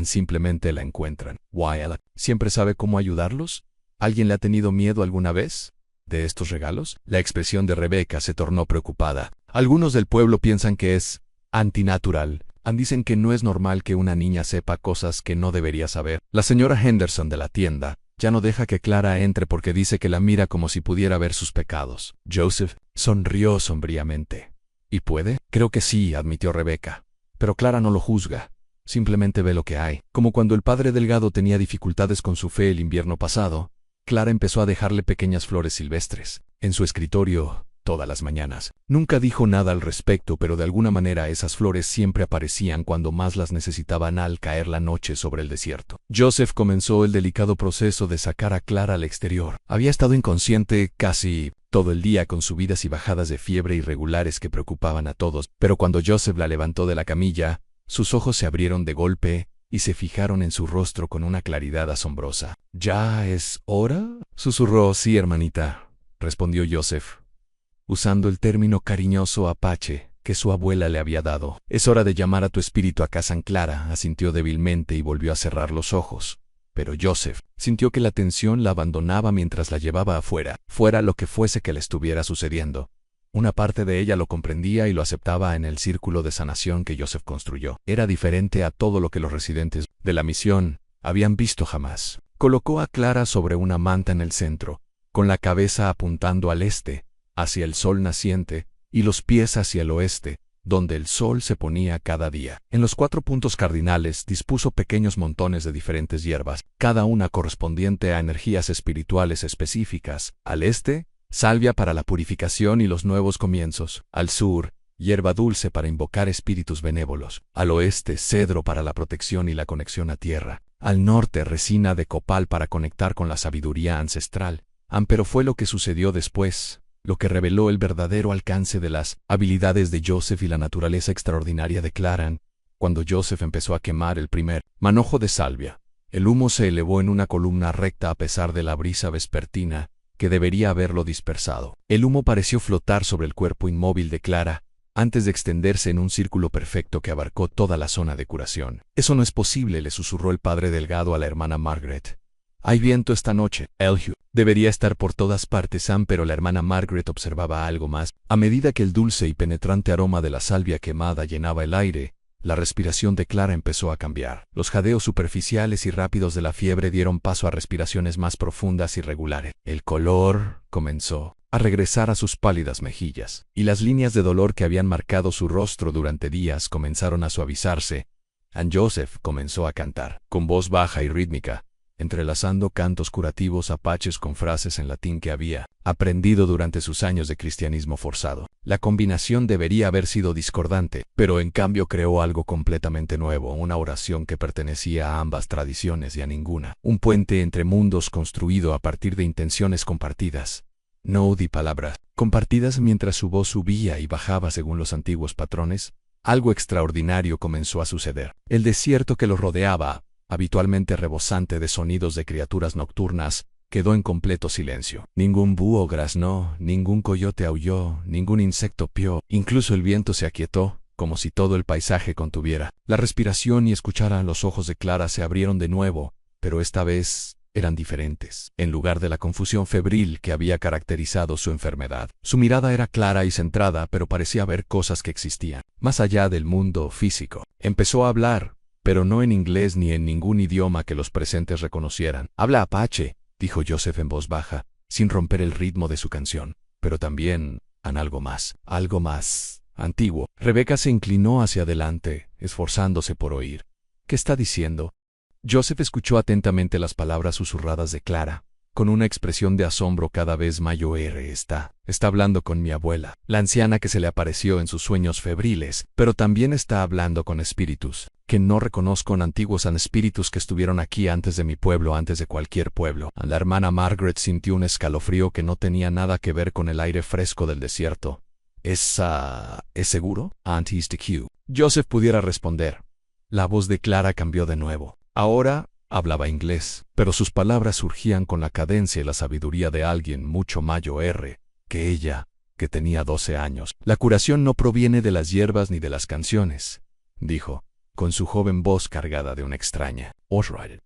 Simplemente la encuentran. Wyatt, ¿siempre sabe cómo ayudarlos? ¿Alguien le ha tenido miedo alguna vez de estos regalos? La expresión de Rebecca se tornó preocupada. Algunos del pueblo piensan que es antinatural. Dicen que no es normal que una niña sepa cosas que no debería saber. La señora Henderson de la tienda ya no deja que Clara entre porque dice que la mira como si pudiera ver sus pecados. Joseph sonrió sombríamente. ¿Y puede? Creo que sí, admitió Rebecca. Pero Clara no lo juzga. simplemente ve lo que hay. Como cuando el padre Delgado tenía dificultades con su fe el invierno pasado, Clara empezó a dejarle pequeñas flores silvestres en su escritorio todas las mañanas. Nunca dijo nada al respecto, pero de alguna manera esas flores siempre aparecían cuando más las necesitaban al caer la noche sobre el desierto. Joseph comenzó el delicado proceso de sacar a Clara al exterior. Había estado inconsciente casi todo el día con subidas y bajadas de fiebre irregulares que preocupaban a todos, pero cuando Joseph la levantó de la camilla, sus ojos se abrieron de golpe y se fijaron en su rostro con una claridad asombrosa. ¿Ya es hora?, susurró. Sí, hermanita, respondió Joseph, usando el término cariñoso apache que su abuela le había dado. Es hora de llamar a tu espíritu a casa. Clara asintió débilmente y volvió a cerrar los ojos. Pero Joseph sintió que la tensión la abandonaba mientras la llevaba afuera, fuera lo que fuese que le estuviera sucediendo. Una parte de ella lo comprendía y lo aceptaba en el círculo de sanación que Joseph construyó. Era diferente a todo lo que los residentes de la misión habían visto jamás. Colocó a Clara sobre una manta en el centro, con la cabeza apuntando al este, hacia el sol naciente, y los pies hacia el oeste, donde el sol se ponía cada día. En los 4 puntos cardinales dispuso pequeños montones de diferentes hierbas, cada una correspondiente a energías espirituales específicas. Al este, salvia para la purificación y los nuevos comienzos. Al sur, hierba dulce para invocar espíritus benévolos. Al oeste, cedro para la protección y la conexión a tierra. Al norte, resina de copal para conectar con la sabiduría ancestral. Pero fue lo que sucedió después lo que reveló el verdadero alcance de las habilidades de Joseph y la naturaleza extraordinaria de Clara. Cuando Joseph empezó a quemar el primer manojo de salvia, el humo se elevó en una columna recta a pesar de la brisa vespertina que debería haberlo dispersado. El humo pareció flotar sobre el cuerpo inmóvil de Clara, antes de extenderse en un círculo perfecto que abarcó toda la zona de curación. Eso no es posible, le susurró el padre Delgado a la hermana Margaret. Hay viento esta noche, Elihu. Debería estar por todas partes, pero la hermana Margaret observaba algo más. A medida que el dulce y penetrante aroma de la salvia quemada llenaba el aire, la respiración de Clara empezó a cambiar. Los jadeos superficiales y rápidos de la fiebre dieron paso a respiraciones más profundas y regulares. El color comenzó a regresar a sus pálidas mejillas, y las líneas de dolor que habían marcado su rostro durante días comenzaron a suavizarse. Joseph comenzó a cantar, con voz baja y rítmica, entrelazando cantos curativos apaches con frases en latín que había aprendido durante sus años de cristianismo forzado. La combinación debería haber sido discordante, pero en cambio creó algo completamente nuevo, una oración que pertenecía a ambas tradiciones y a ninguna. Un puente entre mundos construido a partir de intenciones compartidas. No di palabras compartidas mientras su voz subía y bajaba según los antiguos patrones. Algo extraordinario comenzó a suceder. El desierto que los rodeaba, habitualmente rebosante de sonidos de criaturas nocturnas, quedó en completo silencio. Ningún búho graznó, ningún coyote aulló, ningún insecto pió. Incluso el viento se aquietó, como si todo el paisaje contuviera la respiración, y escucharan. Los ojos de Clara se abrieron de nuevo, pero esta vez eran diferentes. En lugar de la confusión febril que había caracterizado su enfermedad, su mirada era clara y centrada, pero parecía ver cosas que existían más allá del mundo físico. Empezó a hablar, pero no en inglés ni en ningún idioma que los presentes reconocieran. Habla apache, dijo Joseph en voz baja, sin romper el ritmo de su canción, pero también en algo más antiguo. Rebeca se inclinó hacia adelante, esforzándose por oír. ¿Qué está diciendo? Joseph escuchó atentamente las palabras susurradas de Clara, con una expresión de asombro cada vez mayor. Está hablando con mi abuela, la anciana que se le apareció en sus sueños febriles, pero también está hablando con espíritus que no reconozco, antiguos espíritus que estuvieron aquí antes de mi pueblo, antes de cualquier pueblo. La hermana Margaret sintió un escalofrío que no tenía nada que ver con el aire fresco del desierto. ¿Es seguro? Aunt Q. Joseph pudiera responder. La voz de Clara cambió de nuevo. Ahora hablaba inglés, pero sus palabras surgían con la cadencia y la sabiduría de alguien mucho mayor que ella, que tenía 12 años. La curación no proviene de las hierbas ni de las canciones, dijo, con su joven voz cargada de una extraña.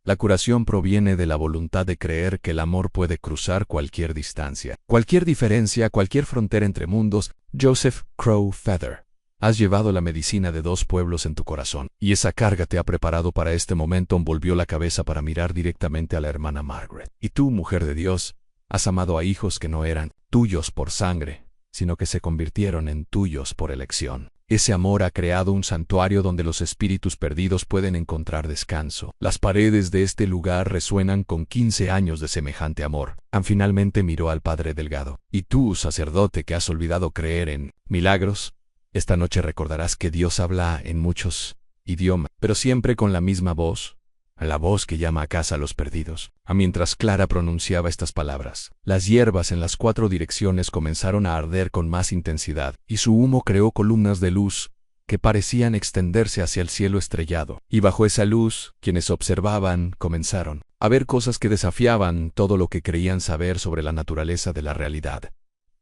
La curación proviene de la voluntad de creer que el amor puede cruzar cualquier distancia, cualquier diferencia, cualquier frontera entre mundos. Joseph Crow Feather. Has llevado la medicina de 2 pueblos en tu corazón, y esa carga te ha preparado para este momento. Volvió la cabeza para mirar directamente a la hermana Margaret. Y tú, mujer de Dios, has amado a hijos que no eran tuyos por sangre, sino que se convirtieron en tuyos por elección. Ese amor ha creado un santuario donde los espíritus perdidos pueden encontrar descanso. Las paredes de este lugar resuenan con 15 años de semejante amor. Ann finalmente miró al padre Delgado. ¿Y tú, sacerdote, que has olvidado creer en milagros? Esta noche recordarás que Dios habla en muchos idiomas, pero siempre con la misma voz, la voz que llama a casa a los perdidos. Mientras Clara pronunciaba estas palabras, las hierbas en las 4 direcciones comenzaron a arder con más intensidad, y su humo creó columnas de luz que parecían extenderse hacia el cielo estrellado. Y bajo esa luz, quienes observaban comenzaron a ver cosas que desafiaban todo lo que creían saber sobre la naturaleza de la realidad.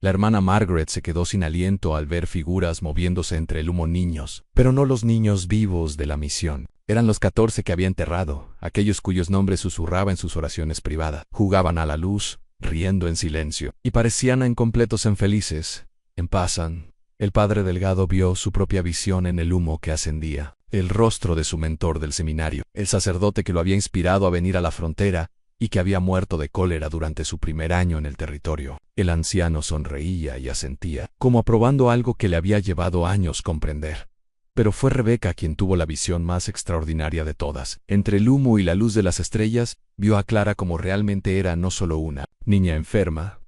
La hermana Margaret se quedó sin aliento al ver figuras moviéndose entre el humo. Niños, pero no los niños vivos de la misión. Eran los 14 que había enterrado, aquellos cuyos nombres susurraba en sus oraciones privadas. Jugaban a la luz, riendo en silencio, y parecían incompletos infelices. En paz. El padre Delgado vio su propia visión en el humo que ascendía, el rostro de su mentor del seminario, el sacerdote que lo había inspirado a venir a la frontera, y que había muerto de cólera durante su primer año en el territorio. El anciano sonreía y asentía, como aprobando algo que le había llevado años comprender. Pero fue Rebeca quien tuvo la visión más extraordinaria de todas. Entre el humo y la luz de las estrellas, vio a Clara como realmente era, no solo una niña enferma,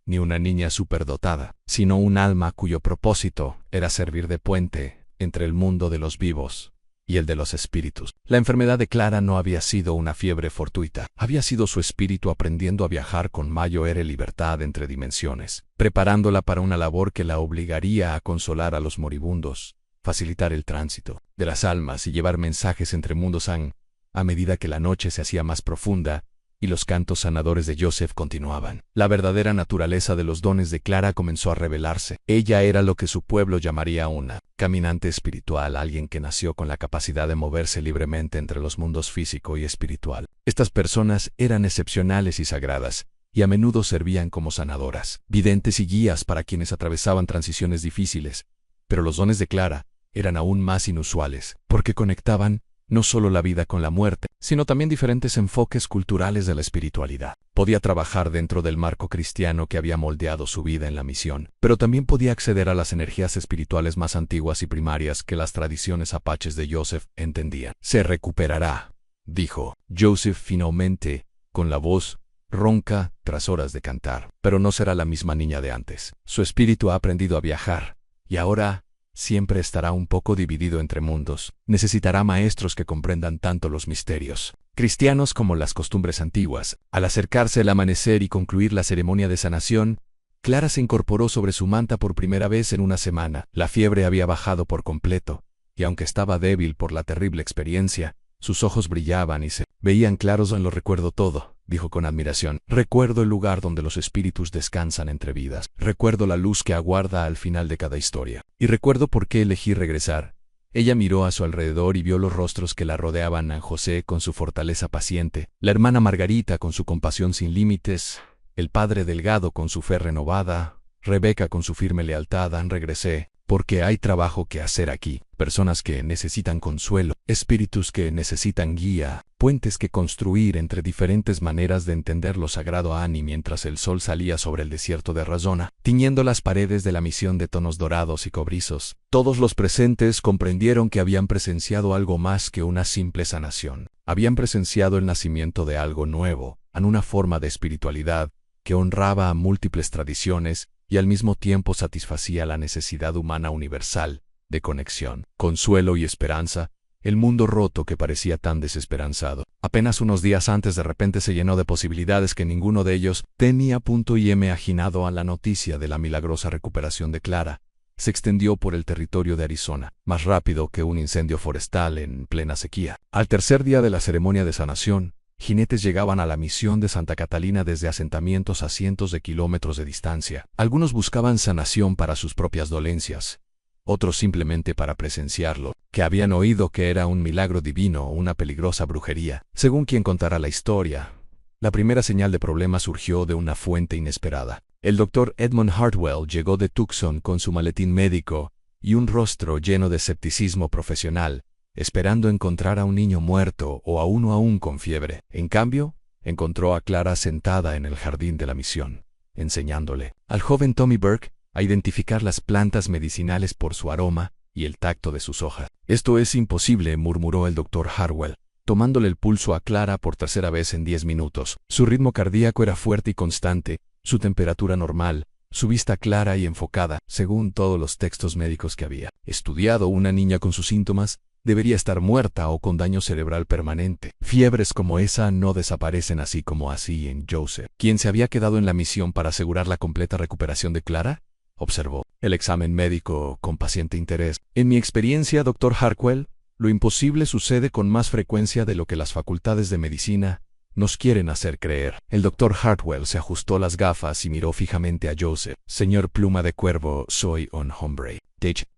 ni una niña superdotada, sino un alma cuyo propósito era servir de puente entre el mundo de los vivos y el de los espíritus. La enfermedad de Clara no había sido una fiebre fortuita, había sido su espíritu aprendiendo a viajar con mayor libertad entre dimensiones, preparándola para una labor que la obligaría a consolar a los moribundos, facilitar el tránsito de las almas y llevar mensajes entre mundos. A medida que la noche se hacía más profunda y los cantos sanadores de Joseph continuaban, la verdadera naturaleza de los dones de Clara comenzó a revelarse. Ella era lo que su pueblo llamaría una caminante espiritual, alguien que nació con la capacidad de moverse libremente entre los mundos físico y espiritual. Estas personas eran excepcionales y sagradas, y a menudo servían como sanadoras, videntes y guías para quienes atravesaban transiciones difíciles. Pero los dones de Clara eran aún más inusuales, porque conectaban no solo la vida con la muerte, sino también diferentes enfoques culturales de la espiritualidad. Podía trabajar dentro del marco cristiano que había moldeado su vida en la misión, pero también podía acceder a las energías espirituales más antiguas y primarias que las tradiciones apaches de Joseph entendían. «Se recuperará», dijo Joseph finalmente, con la voz ronca tras horas de cantar. «Pero no será la misma niña de antes. Su espíritu ha aprendido a viajar, y ahora siempre estará un poco dividido entre mundos. Necesitará maestros que comprendan tanto los misterios cristianos como las costumbres antiguas». Al acercarse el amanecer y concluir la ceremonia de sanación, Clara se incorporó sobre su manta por primera vez en una semana. La fiebre había bajado por completo, y aunque estaba débil por la terrible experiencia, sus ojos brillaban y se veían claros. «Lo recuerdo todo», dijo con admiración. «Recuerdo el lugar donde los espíritus descansan entre vidas. Recuerdo la luz que aguarda al final de cada historia. Y recuerdo por qué elegí regresar». Ella miró a su alrededor y vio los rostros que la rodeaban: a José con su fortaleza paciente, la hermana Margarita con su compasión sin límites, el padre Delgado con su fe renovada, Rebeca con su firme lealtad. «Regresé porque hay trabajo que hacer aquí, personas que necesitan consuelo, espíritus que necesitan guía, puentes que construir entre diferentes maneras de entender lo sagrado». Y mientras el sol salía sobre el desierto de Arizona, tiñendo las paredes de la misión de tonos dorados y cobrizos, todos los presentes comprendieron que habían presenciado algo más que una simple sanación. Habían presenciado el nacimiento de algo nuevo, en una forma de espiritualidad que honraba a múltiples tradiciones y al mismo tiempo satisfacía la necesidad humana universal de conexión, consuelo y esperanza. El mundo roto que parecía tan desesperanzado, apenas unos días antes, de repente se llenó de posibilidades que ninguno de ellos tenía. Y imaginado a la noticia de la milagrosa recuperación de Clara, se extendió por el territorio de Arizona, más rápido que un incendio forestal en plena sequía. Al tercer día de la ceremonia de sanación, jinetes llegaban a la misión de Santa Catalina desde asentamientos a cientos de kilómetros de distancia. Algunos buscaban sanación para sus propias dolencias, otros simplemente para presenciarlo, que habían oído que era un milagro divino o una peligrosa brujería. Según quien contara la historia, la primera señal de problema surgió de una fuente inesperada. El doctor Edmund Hartwell llegó de Tucson con su maletín médico y un rostro lleno de escepticismo profesional, esperando encontrar a un niño muerto o a uno aún con fiebre. En cambio, encontró a Clara sentada en el jardín de la misión, enseñándole al joven Tommy Burke a identificar las plantas medicinales por su aroma y el tacto de sus hojas. «Esto es imposible», murmuró el doctor Hartwell, tomándole el pulso a Clara por tercera vez en 10 minutos. Su ritmo cardíaco era fuerte y constante, su temperatura normal, su vista clara y enfocada, según todos los textos médicos que había estudiado. Una niña con sus síntomas debería estar muerta o con daño cerebral permanente. Fiebres como esa no desaparecen así como así en Joseph, quien se había quedado en la misión para asegurar la completa recuperación de Clara, observó el examen médico con paciente interés. «En mi experiencia, doctor Hartwell, lo imposible sucede con más frecuencia de lo que las facultades de medicina nos quieren hacer creer». El doctor Hartwell se ajustó las gafas y miró fijamente a Joseph. «Señor Pluma de Cuervo, soy un hombre.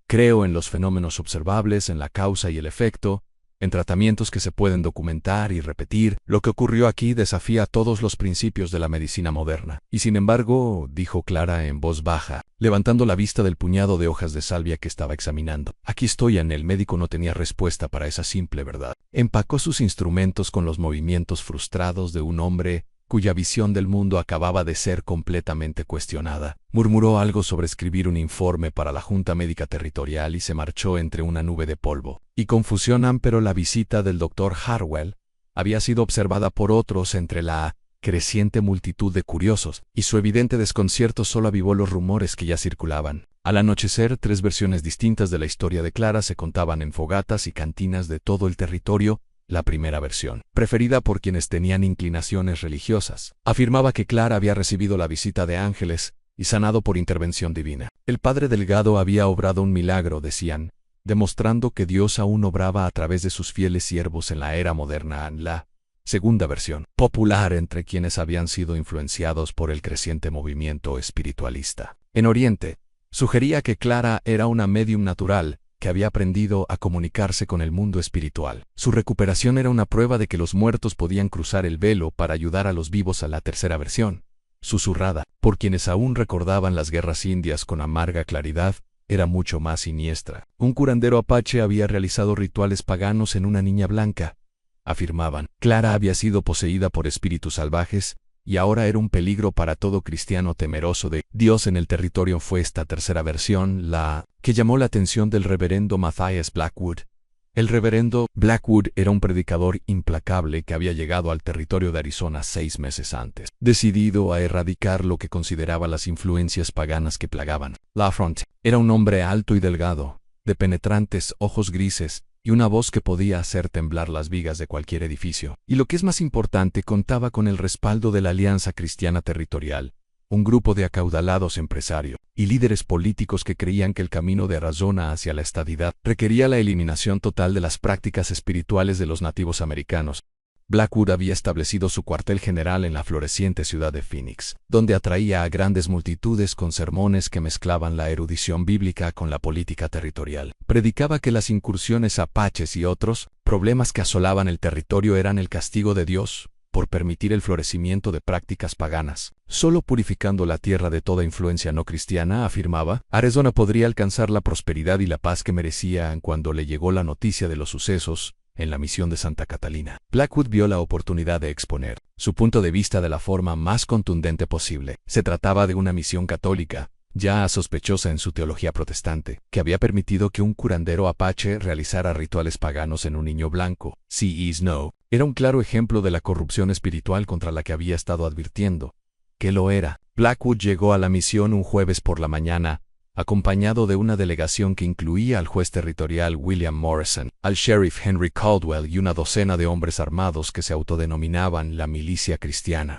Creo en los fenómenos observables, en la causa y el efecto, en tratamientos que se pueden documentar y repetir. Lo que ocurrió aquí desafía todos los principios de la medicina moderna. Y sin embargo», dijo Clara en voz baja, levantando la vista del puñado de hojas de salvia que estaba examinando. «Aquí estoy». El médico no tenía respuesta para esa simple verdad. Empacó sus instrumentos con los movimientos frustrados de un hombre cuya visión del mundo acababa de ser completamente cuestionada. Murmuró algo sobre escribir un informe para la Junta Médica Territorial y se marchó entre una nube de polvo y confusión. Pero la visita del doctor Hartwell había sido observada por otros entre la creciente multitud de curiosos, y su evidente desconcierto solo avivó los rumores que ya circulaban. Al anochecer, 3 versiones distintas de la historia de Clara se contaban en fogatas y cantinas de todo el territorio. La primera versión, preferida por quienes tenían inclinaciones religiosas, afirmaba que Clara había recibido la visita de ángeles y sanado por intervención divina. El padre Delgado había obrado un milagro, decían, demostrando que Dios aún obraba a través de sus fieles siervos en la era moderna. La segunda versión, popular entre quienes habían sido influenciados por el creciente movimiento espiritualista en Oriente, sugería que Clara era una medium natural que había aprendido a comunicarse con el mundo espiritual. Su recuperación era una prueba de que los muertos podían cruzar el velo para ayudar a los vivos. A la tercera versión, susurrada por quienes aún recordaban las guerras indias con amarga claridad, era mucho más siniestra. Un curandero apache había realizado rituales paganos en una niña blanca, afirmaban. Clara había sido poseída por espíritus salvajes, y ahora era un peligro para todo cristiano temeroso de Dios en el territorio. Fue esta tercera versión la que llamó la atención del reverendo Matthias Blackwood. El reverendo Blackwood era un predicador implacable que había llegado al territorio de Arizona 6 meses antes, decidido a erradicar lo que consideraba las influencias paganas que plagaban la frontera. Era un hombre alto y delgado, de penetrantes ojos grises, y una voz que podía hacer temblar las vigas de cualquier edificio. Y lo que es más importante, contaba con el respaldo de la Alianza Cristiana Territorial, un grupo de acaudalados empresarios y líderes políticos que creían que el camino de Arizona hacia la estadidad requería la eliminación total de las prácticas espirituales de los nativos americanos. Blackwood había establecido su cuartel general en la floreciente ciudad de Phoenix, donde atraía a grandes multitudes con sermones que mezclaban la erudición bíblica con la política territorial. Predicaba que las incursiones apaches y otros problemas que asolaban el territorio eran el castigo de Dios por permitir el florecimiento de prácticas paganas. Solo purificando la tierra de toda influencia no cristiana, afirmaba, Arizona podría alcanzar la prosperidad y la paz que merecía. Cuando le llegó la noticia de los sucesos en la misión de Santa Catalina, Blackwood vio la oportunidad de exponer su punto de vista de la forma más contundente posible. Se trataba de una misión católica, ya sospechosa en su teología protestante, que había permitido que un curandero apache realizara rituales paganos en un niño blanco. C.E. Snow era un claro ejemplo de la corrupción espiritual contra la que había estado advirtiendo que lo era. Blackwood llegó a la misión un jueves por la mañana, acompañado de una delegación que incluía al juez territorial William Morrison, al sheriff Henry Caldwell y una docena de hombres armados que se autodenominaban la milicia cristiana.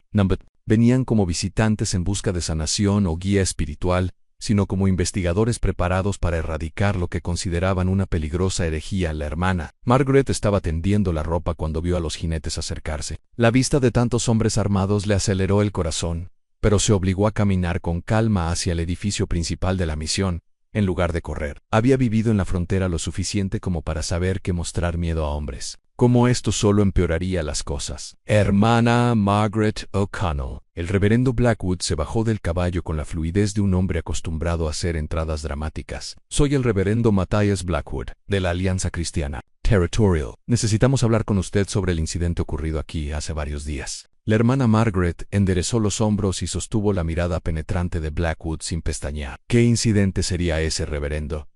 Venían como visitantes en busca de sanación o guía espiritual, sino como investigadores preparados para erradicar lo que consideraban una peligrosa herejía. La hermana Margaret estaba tendiendo la ropa cuando vio a los jinetes acercarse. La vista de tantos hombres armados le aceleró el corazón, pero se obligó a caminar con calma hacia el edificio principal de la misión, en lugar de correr. Había vivido en la frontera lo suficiente como para saber que mostrar miedo a hombres como esto solo empeoraría las cosas. Hermana Margaret O'Connell. El reverendo Blackwood se bajó del caballo con la fluidez de un hombre acostumbrado a hacer entradas dramáticas. Soy el reverendo Matthias Blackwood, de la Alianza Cristiana Territorial. Necesitamos hablar con usted sobre el incidente ocurrido aquí hace varios días. La hermana Margaret enderezó los hombros y sostuvo la mirada penetrante de Blackwood sin pestañear. ¿Qué incidente sería ese, reverendo?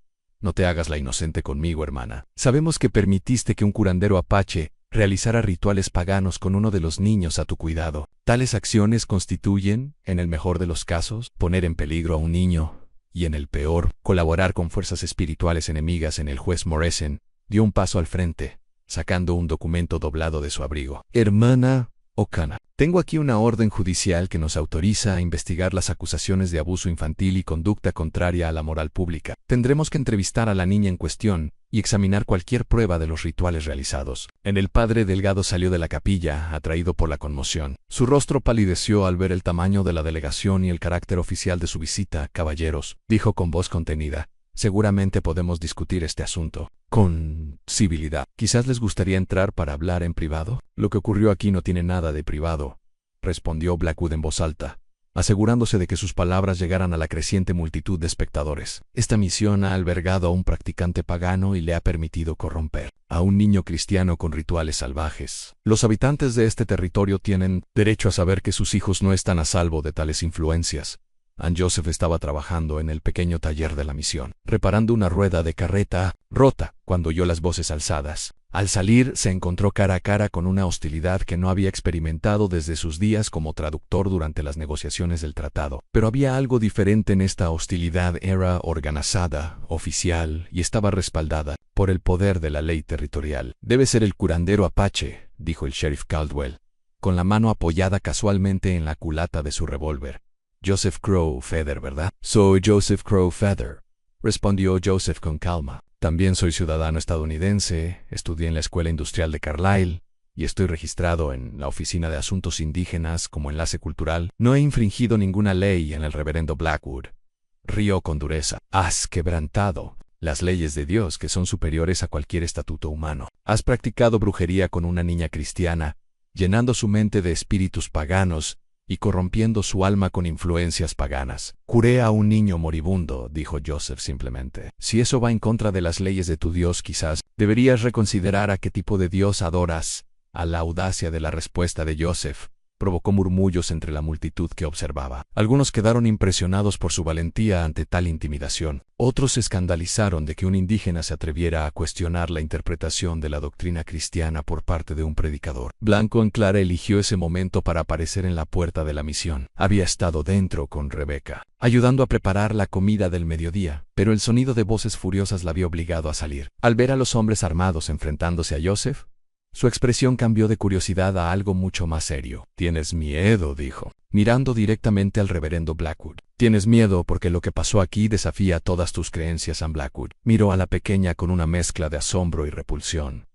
No te hagas la inocente conmigo, hermana. Sabemos que permitiste que un curandero apache realizara rituales paganos con uno de los niños a tu cuidado. Tales acciones constituyen, en el mejor de los casos, poner en peligro a un niño, y en el peor, colaborar con fuerzas espirituales enemigas. El juez Morrison dio un paso al frente, sacando un documento doblado de su abrigo. Hermana O'Connor, tengo aquí una orden judicial que nos autoriza a investigar las acusaciones de abuso infantil y conducta contraria a la moral pública. Tendremos que entrevistar a la niña en cuestión y examinar cualquier prueba de los rituales realizados. El padre Delgado salió de la capilla, atraído por la conmoción. Su rostro palideció al ver el tamaño de la delegación y el carácter oficial de su visita. Caballeros, dijo con voz contenida, seguramente podemos discutir este asunto con civilidad. Quizás les gustaría entrar para hablar en privado. Lo que ocurrió aquí no tiene nada de privado, respondió Blackwood en voz alta, asegurándose de que sus palabras llegaran a la creciente multitud de espectadores. Esta misión ha albergado a un practicante pagano y le ha permitido corromper a un niño cristiano con rituales salvajes. Los habitantes de este territorio tienen derecho a saber que sus hijos no están a salvo de tales influencias. Ann Joseph estaba trabajando en el pequeño taller de la misión, reparando una rueda de carreta rota, cuando oyó las voces alzadas. Al salir, se encontró cara a cara con una hostilidad que no había experimentado desde sus días como traductor durante las negociaciones del tratado. Pero había algo diferente en esta hostilidad. Era organizada, oficial, y estaba respaldada por el poder de la ley territorial. Debe ser el curandero apache, dijo el sheriff Caldwell, con la mano apoyada casualmente en la culata de su revólver. Joseph Crow Feather, ¿verdad? Soy Joseph Crow Feather, respondió Joseph con calma. También soy ciudadano estadounidense, estudié en la Escuela Industrial de Carlisle y estoy registrado en la Oficina de Asuntos Indígenas como enlace cultural. No he infringido ninguna ley. En el reverendo Blackwood rió con dureza. Has quebrantado las leyes de Dios, que son superiores a cualquier estatuto humano. Has practicado brujería con una niña cristiana, llenando su mente de espíritus paganos y corrompiendo su alma con influencias paganas. Curé a un niño moribundo, dijo Joseph simplemente. Si eso va en contra de las leyes de tu Dios, quizás deberías reconsiderar a qué tipo de Dios adoras. A la audacia de la respuesta de Joseph provocó murmullos entre la multitud que observaba. Algunos quedaron impresionados por su valentía ante tal intimidación. Otros se escandalizaron de que un indígena se atreviera a cuestionar la interpretación de la doctrina cristiana por parte de un predicador. Blanco en Clara eligió ese momento para aparecer en la puerta de la misión. Había estado dentro con Rebecca, ayudando a preparar la comida del mediodía, pero el sonido de voces furiosas la había obligado a salir. Al ver a los hombres armados enfrentándose a Joseph, su expresión cambió de curiosidad a algo mucho más serio. «Tienes miedo», dijo, mirando directamente al reverendo Blackwood. «Tienes miedo porque lo que pasó aquí desafía todas tus creencias, Ann Blackwood». Miró a la pequeña con una mezcla de asombro y repulsión.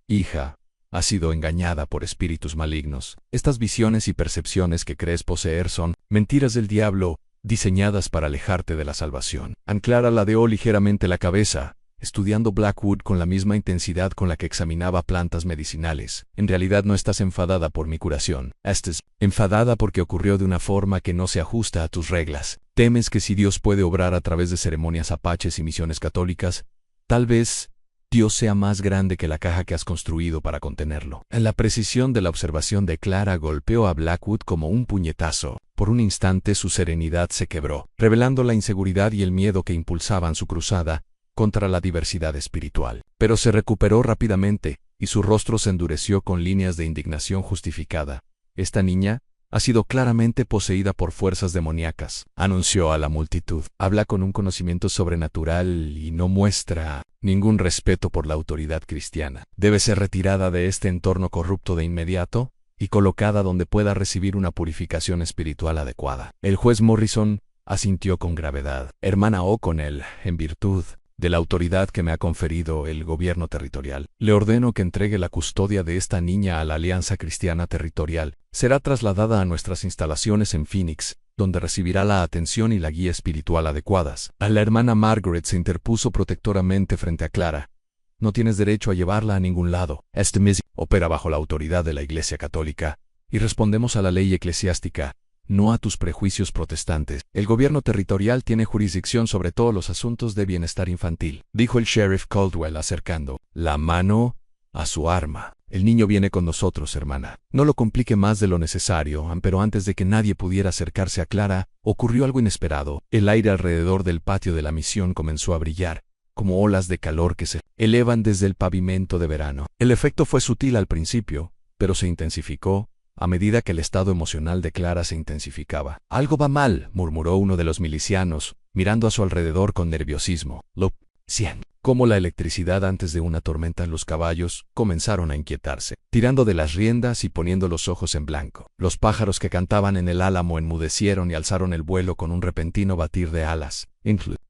«Hija, has sido engañada por espíritus malignos. Estas visiones y percepciones que crees poseer son mentiras del diablo, diseñadas para alejarte de la salvación». Ann Clara ladeó ligeramente la cabeza, estudiando Blackwood con la misma intensidad con la que examinaba plantas medicinales. «En realidad no estás enfadada por mi curación. Estás enfadada porque ocurrió de una forma que no se ajusta a tus reglas. Temes que si Dios puede obrar a través de ceremonias apaches y misiones católicas, tal vez Dios sea más grande que la caja que has construido para contenerlo». La precisión de la observación de Clara golpeó a Blackwood como un puñetazo. Por un instante su serenidad se quebró, revelando la inseguridad y el miedo que impulsaban su cruzada contra la diversidad espiritual. Pero se recuperó rápidamente, y su rostro se endureció con líneas de indignación justificada. «Esta niña ha sido claramente poseída por fuerzas demoníacas», anunció a la multitud. «Habla con un conocimiento sobrenatural y no muestra ningún respeto por la autoridad cristiana. Debe ser retirada de este entorno corrupto de inmediato y colocada donde pueda recibir una purificación espiritual adecuada». El juez Morrison asintió con gravedad. «Hermana O'Connell, en virtud de la autoridad que me ha conferido el gobierno territorial, le ordeno que entregue la custodia de esta niña a la Alianza Cristiana Territorial. Será trasladada a nuestras instalaciones en Phoenix, donde recibirá la atención y la guía espiritual adecuadas». A la hermana Margaret se interpuso protectoramente frente a Clara. «No tienes derecho a llevarla a ningún lado. Este misión opera bajo la autoridad de la Iglesia Católica, y respondemos a la ley eclesiástica, no a tus prejuicios protestantes. El gobierno territorial tiene jurisdicción sobre todos los asuntos de bienestar infantil», dijo el sheriff Caldwell acercando la mano a su arma. «El niño viene con nosotros, hermana. No lo complique más de lo necesario». Pero antes de que nadie pudiera acercarse a Clara, ocurrió algo inesperado. El aire alrededor del patio de la misión comenzó a brillar, como olas de calor que se elevan desde el pavimento de verano. El efecto fue sutil al principio, pero se intensificó a medida que el estado emocional de Clara se intensificaba. «Algo va mal», murmuró uno de los milicianos, mirando a su alrededor con nerviosismo. Lo siento. Como la electricidad antes de una tormenta, los caballos comenzaron a inquietarse, tirando de las riendas y poniendo los ojos en blanco. Los pájaros que cantaban en el álamo enmudecieron y alzaron el vuelo con un repentino batir de alas.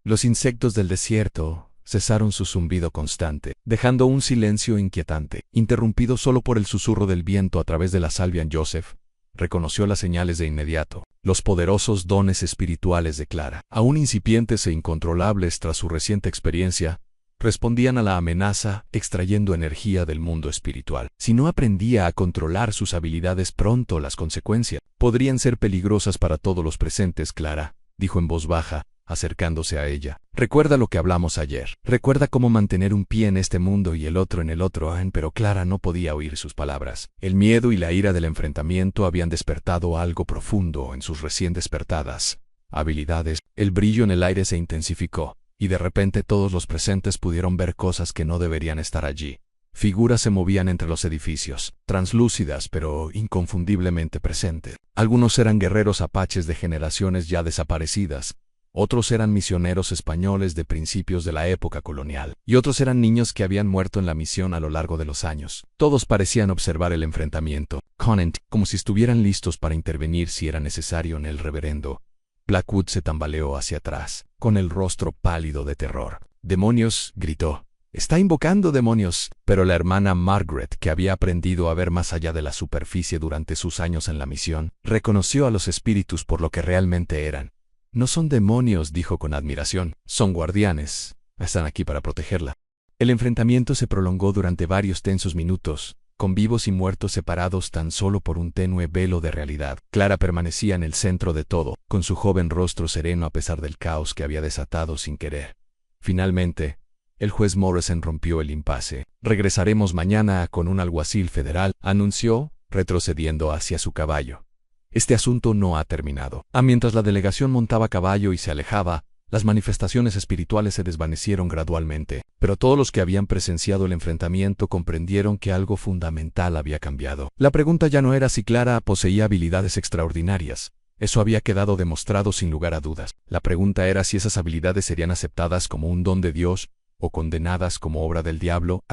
Los insectos del desierto cesaron su zumbido constante, dejando un silencio inquietante, interrumpido solo por el susurro del viento a través de la salvia. Joseph reconoció las señales de inmediato, los poderosos dones espirituales de Clara, aún incipientes e incontrolables tras su reciente experiencia, respondían a la amenaza extrayendo energía del mundo espiritual. Si no aprendía a controlar sus habilidades pronto, las consecuencias podrían ser peligrosas para todos los presentes. «Clara», dijo en voz baja, acercándose a ella, «recuerda lo que hablamos ayer. Recuerda cómo mantener un pie en este mundo y el otro en el otro». Pero Clara no podía oír sus palabras. El miedo y la ira del enfrentamiento habían despertado algo profundo en sus recién despertadas habilidades. El brillo en el aire se intensificó, y de repente todos los presentes pudieron ver cosas que no deberían estar allí. Figuras se movían entre los edificios, translúcidas pero inconfundiblemente presentes. Algunos eran guerreros apaches de generaciones ya desaparecidas, otros eran misioneros españoles de principios de la época colonial, y otros eran niños que habían muerto en la misión a lo largo de los años. Todos parecían observar el enfrentamiento, como si estuvieran listos para intervenir si era necesario. En el reverendo Blackwood se tambaleó hacia atrás, con el rostro pálido de terror. «¡Demonios!», gritó. «¡Está invocando demonios!». Pero la hermana Margaret, que había aprendido a ver más allá de la superficie durante sus años en la misión, reconoció a los espíritus por lo que realmente eran. «No son demonios», dijo con admiración. «Son guardianes. Están aquí para protegerla». El enfrentamiento se prolongó durante varios tensos minutos, con vivos y muertos separados tan solo por un tenue velo de realidad. Clara permanecía en el centro de todo, con su joven rostro sereno a pesar del caos que había desatado sin querer. Finalmente, el juez Morrison rompió el impasse. «Regresaremos mañana con un alguacil federal», anunció, retrocediendo hacia su caballo. «Este asunto no ha terminado». Mientras la delegación montaba a caballo y se alejaba, las manifestaciones espirituales se desvanecieron gradualmente, pero todos los que habían presenciado el enfrentamiento comprendieron que algo fundamental había cambiado. La pregunta ya no era si Clara poseía habilidades extraordinarias. Eso había quedado demostrado sin lugar a dudas. La pregunta era si esas habilidades serían aceptadas como un don de Dios o condenadas como obra del diablo.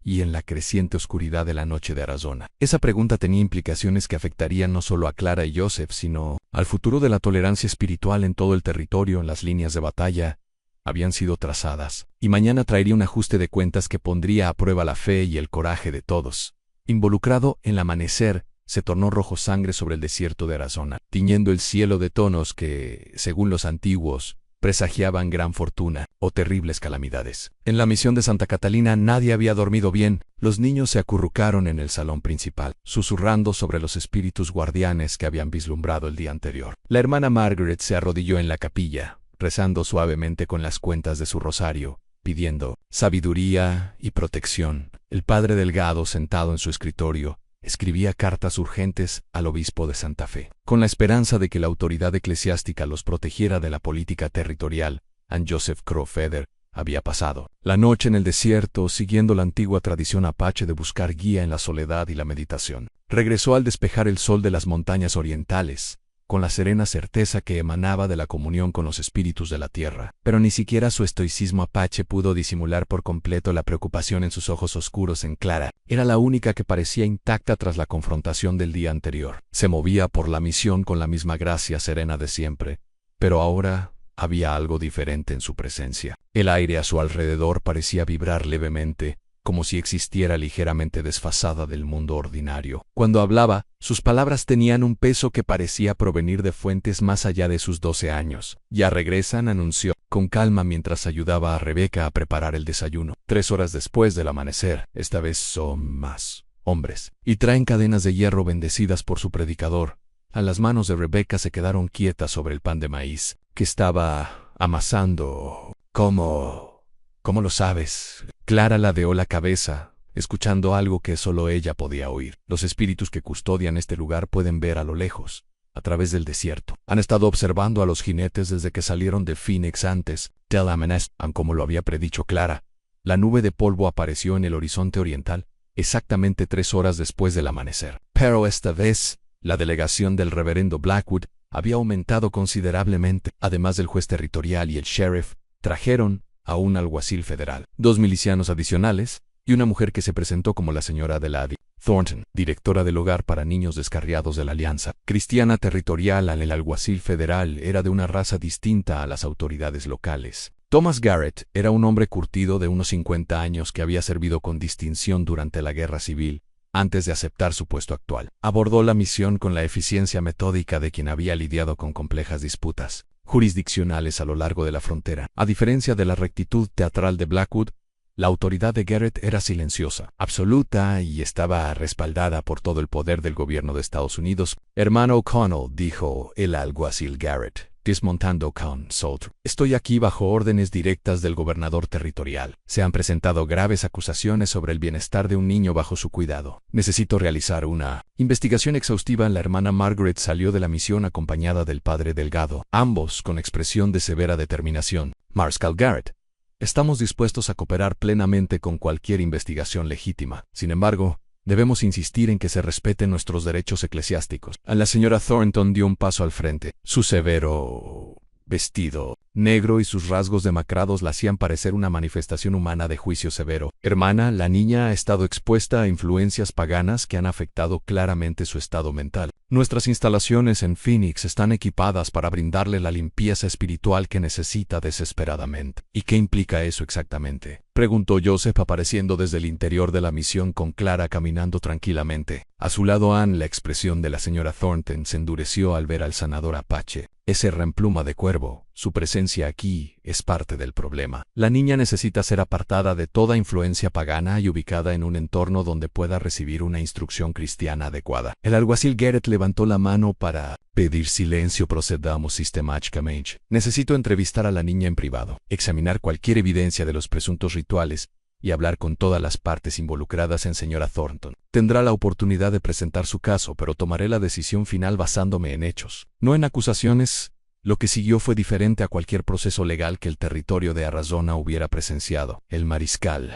Y en la creciente oscuridad de la noche de Arizona, esa pregunta tenía implicaciones que afectarían no solo a Clara y Joseph, sino al futuro de la tolerancia espiritual en todo el territorio. Las líneas de batalla habían sido trazadas, y mañana traería un ajuste de cuentas que pondría a prueba la fe y el coraje de todos. Involucrado en el amanecer, se tornó rojo sangre sobre el desierto de Arizona, tiñendo el cielo de tonos que, según los antiguos, presagiaban gran fortuna o terribles calamidades. En la misión de Santa Catalina nadie había dormido bien. Los niños se acurrucaron en el salón principal, susurrando sobre los espíritus guardianes que habían vislumbrado el día anterior. La hermana Margaret se arrodilló en la capilla, rezando suavemente con las cuentas de su rosario, pidiendo sabiduría y protección. El padre Delgado, sentado en su escritorio, escribía cartas urgentes al obispo de Santa Fe, con la esperanza de que la autoridad eclesiástica los protegiera de la política territorial. Joseph Crowfeather había pasado la noche en el desierto siguiendo la antigua tradición apache de buscar guía en la soledad y la meditación. Regresó al despejar el sol de las montañas orientales, con la serena certeza que emanaba de la comunión con los espíritus de la tierra. Pero ni siquiera su estoicismo apache pudo disimular por completo la preocupación en sus ojos oscuros. En Clara era la única que parecía intacta tras la confrontación del día anterior. Se movía por la misión con la misma gracia serena de siempre, pero ahora había algo diferente en su presencia. El aire a su alrededor parecía vibrar levemente, como si existiera ligeramente desfasada del mundo ordinario. Cuando hablaba, sus palabras tenían un peso que parecía provenir de fuentes más allá de sus 12 años. «Ya regresan», anunció, con calma mientras ayudaba a Rebecca a preparar el desayuno. 3 horas después del amanecer, esta vez son más hombres, y traen cadenas de hierro bendecidas por su predicador. Las manos de Rebecca se quedaron quietas sobre el pan de maíz, que estaba amasando. ¿Cómo lo sabes?» Clara ladeó la cabeza, escuchando algo que solo ella podía oír. «Los espíritus que custodian este lugar pueden ver a lo lejos. a través del desierto. Han estado observando a los jinetes desde que salieron de Phoenix antes del amanecer, como lo había predicho Clara. La nube de polvo apareció en el horizonte oriental exactamente 3 horas después del amanecer. Pero esta vez, la delegación del reverendo Blackwood había aumentado considerablemente. Además del juez territorial y el sheriff, trajeron a un alguacil federal, 2 milicianos adicionales y una mujer que se presentó como la señora Adelaide Thornton, directora del hogar para niños descarriados de la Alianza Cristiana Territorial. El alguacil federal era de una raza distinta a las autoridades locales. Thomas Garrett era un hombre curtido de unos 50 años que había servido con distinción durante la Guerra Civil antes de aceptar su puesto actual. Abordó la misión con la eficiencia metódica de quien había lidiado con complejas disputas jurisdiccionales a lo largo de la frontera. A diferencia de la rectitud teatral de Blackwood, la autoridad de Garrett era silenciosa, absoluta y estaba respaldada por todo el poder del gobierno de Estados Unidos. Hermano O'Connell, dijo el alguacil Garrett, desmontando con Salter. Estoy aquí bajo órdenes directas del gobernador territorial. Se han presentado graves acusaciones sobre el bienestar de un niño bajo su cuidado. Necesito realizar una investigación exhaustiva. La hermana Margaret salió de la misión acompañada del padre Delgado, ambos con expresión de severa determinación. Mariscal Garrett, estamos dispuestos a cooperar plenamente con cualquier investigación legítima. Sin embargo, debemos insistir en que se respeten nuestros derechos eclesiásticos. La señora Thornton dio un paso al frente. Su severo vestido negro y sus rasgos demacrados la hacían parecer una manifestación humana de juicio severo. Hermana, la niña ha estado expuesta a influencias paganas que han afectado claramente su estado mental. Nuestras instalaciones en Phoenix están equipadas para brindarle la limpieza espiritual que necesita desesperadamente. ¿Y qué implica eso exactamente?, preguntó Joseph apareciendo desde el interior de la misión con Clara caminando tranquilamente. A su lado Anne, la expresión de la señora Thornton se endureció al ver al sanador Apache. Ese reempluma de cuervo, su presencia aquí es parte del problema. La niña necesita ser apartada de toda influencia pagana y ubicada en un entorno donde pueda recibir una instrucción cristiana adecuada. El alguacil Garrett levantó la mano para pedir silencio. Procedamos sistemáticamente. Necesito entrevistar a la niña en privado, examinar cualquier evidencia de los presuntos rituales y hablar con todas las partes involucradas en señora Thornton. Tendrá la oportunidad de presentar su caso, pero tomaré la decisión final basándome en hechos, no en acusaciones. Lo que siguió fue diferente a cualquier proceso legal que el territorio de Arizona hubiera presenciado. El mariscal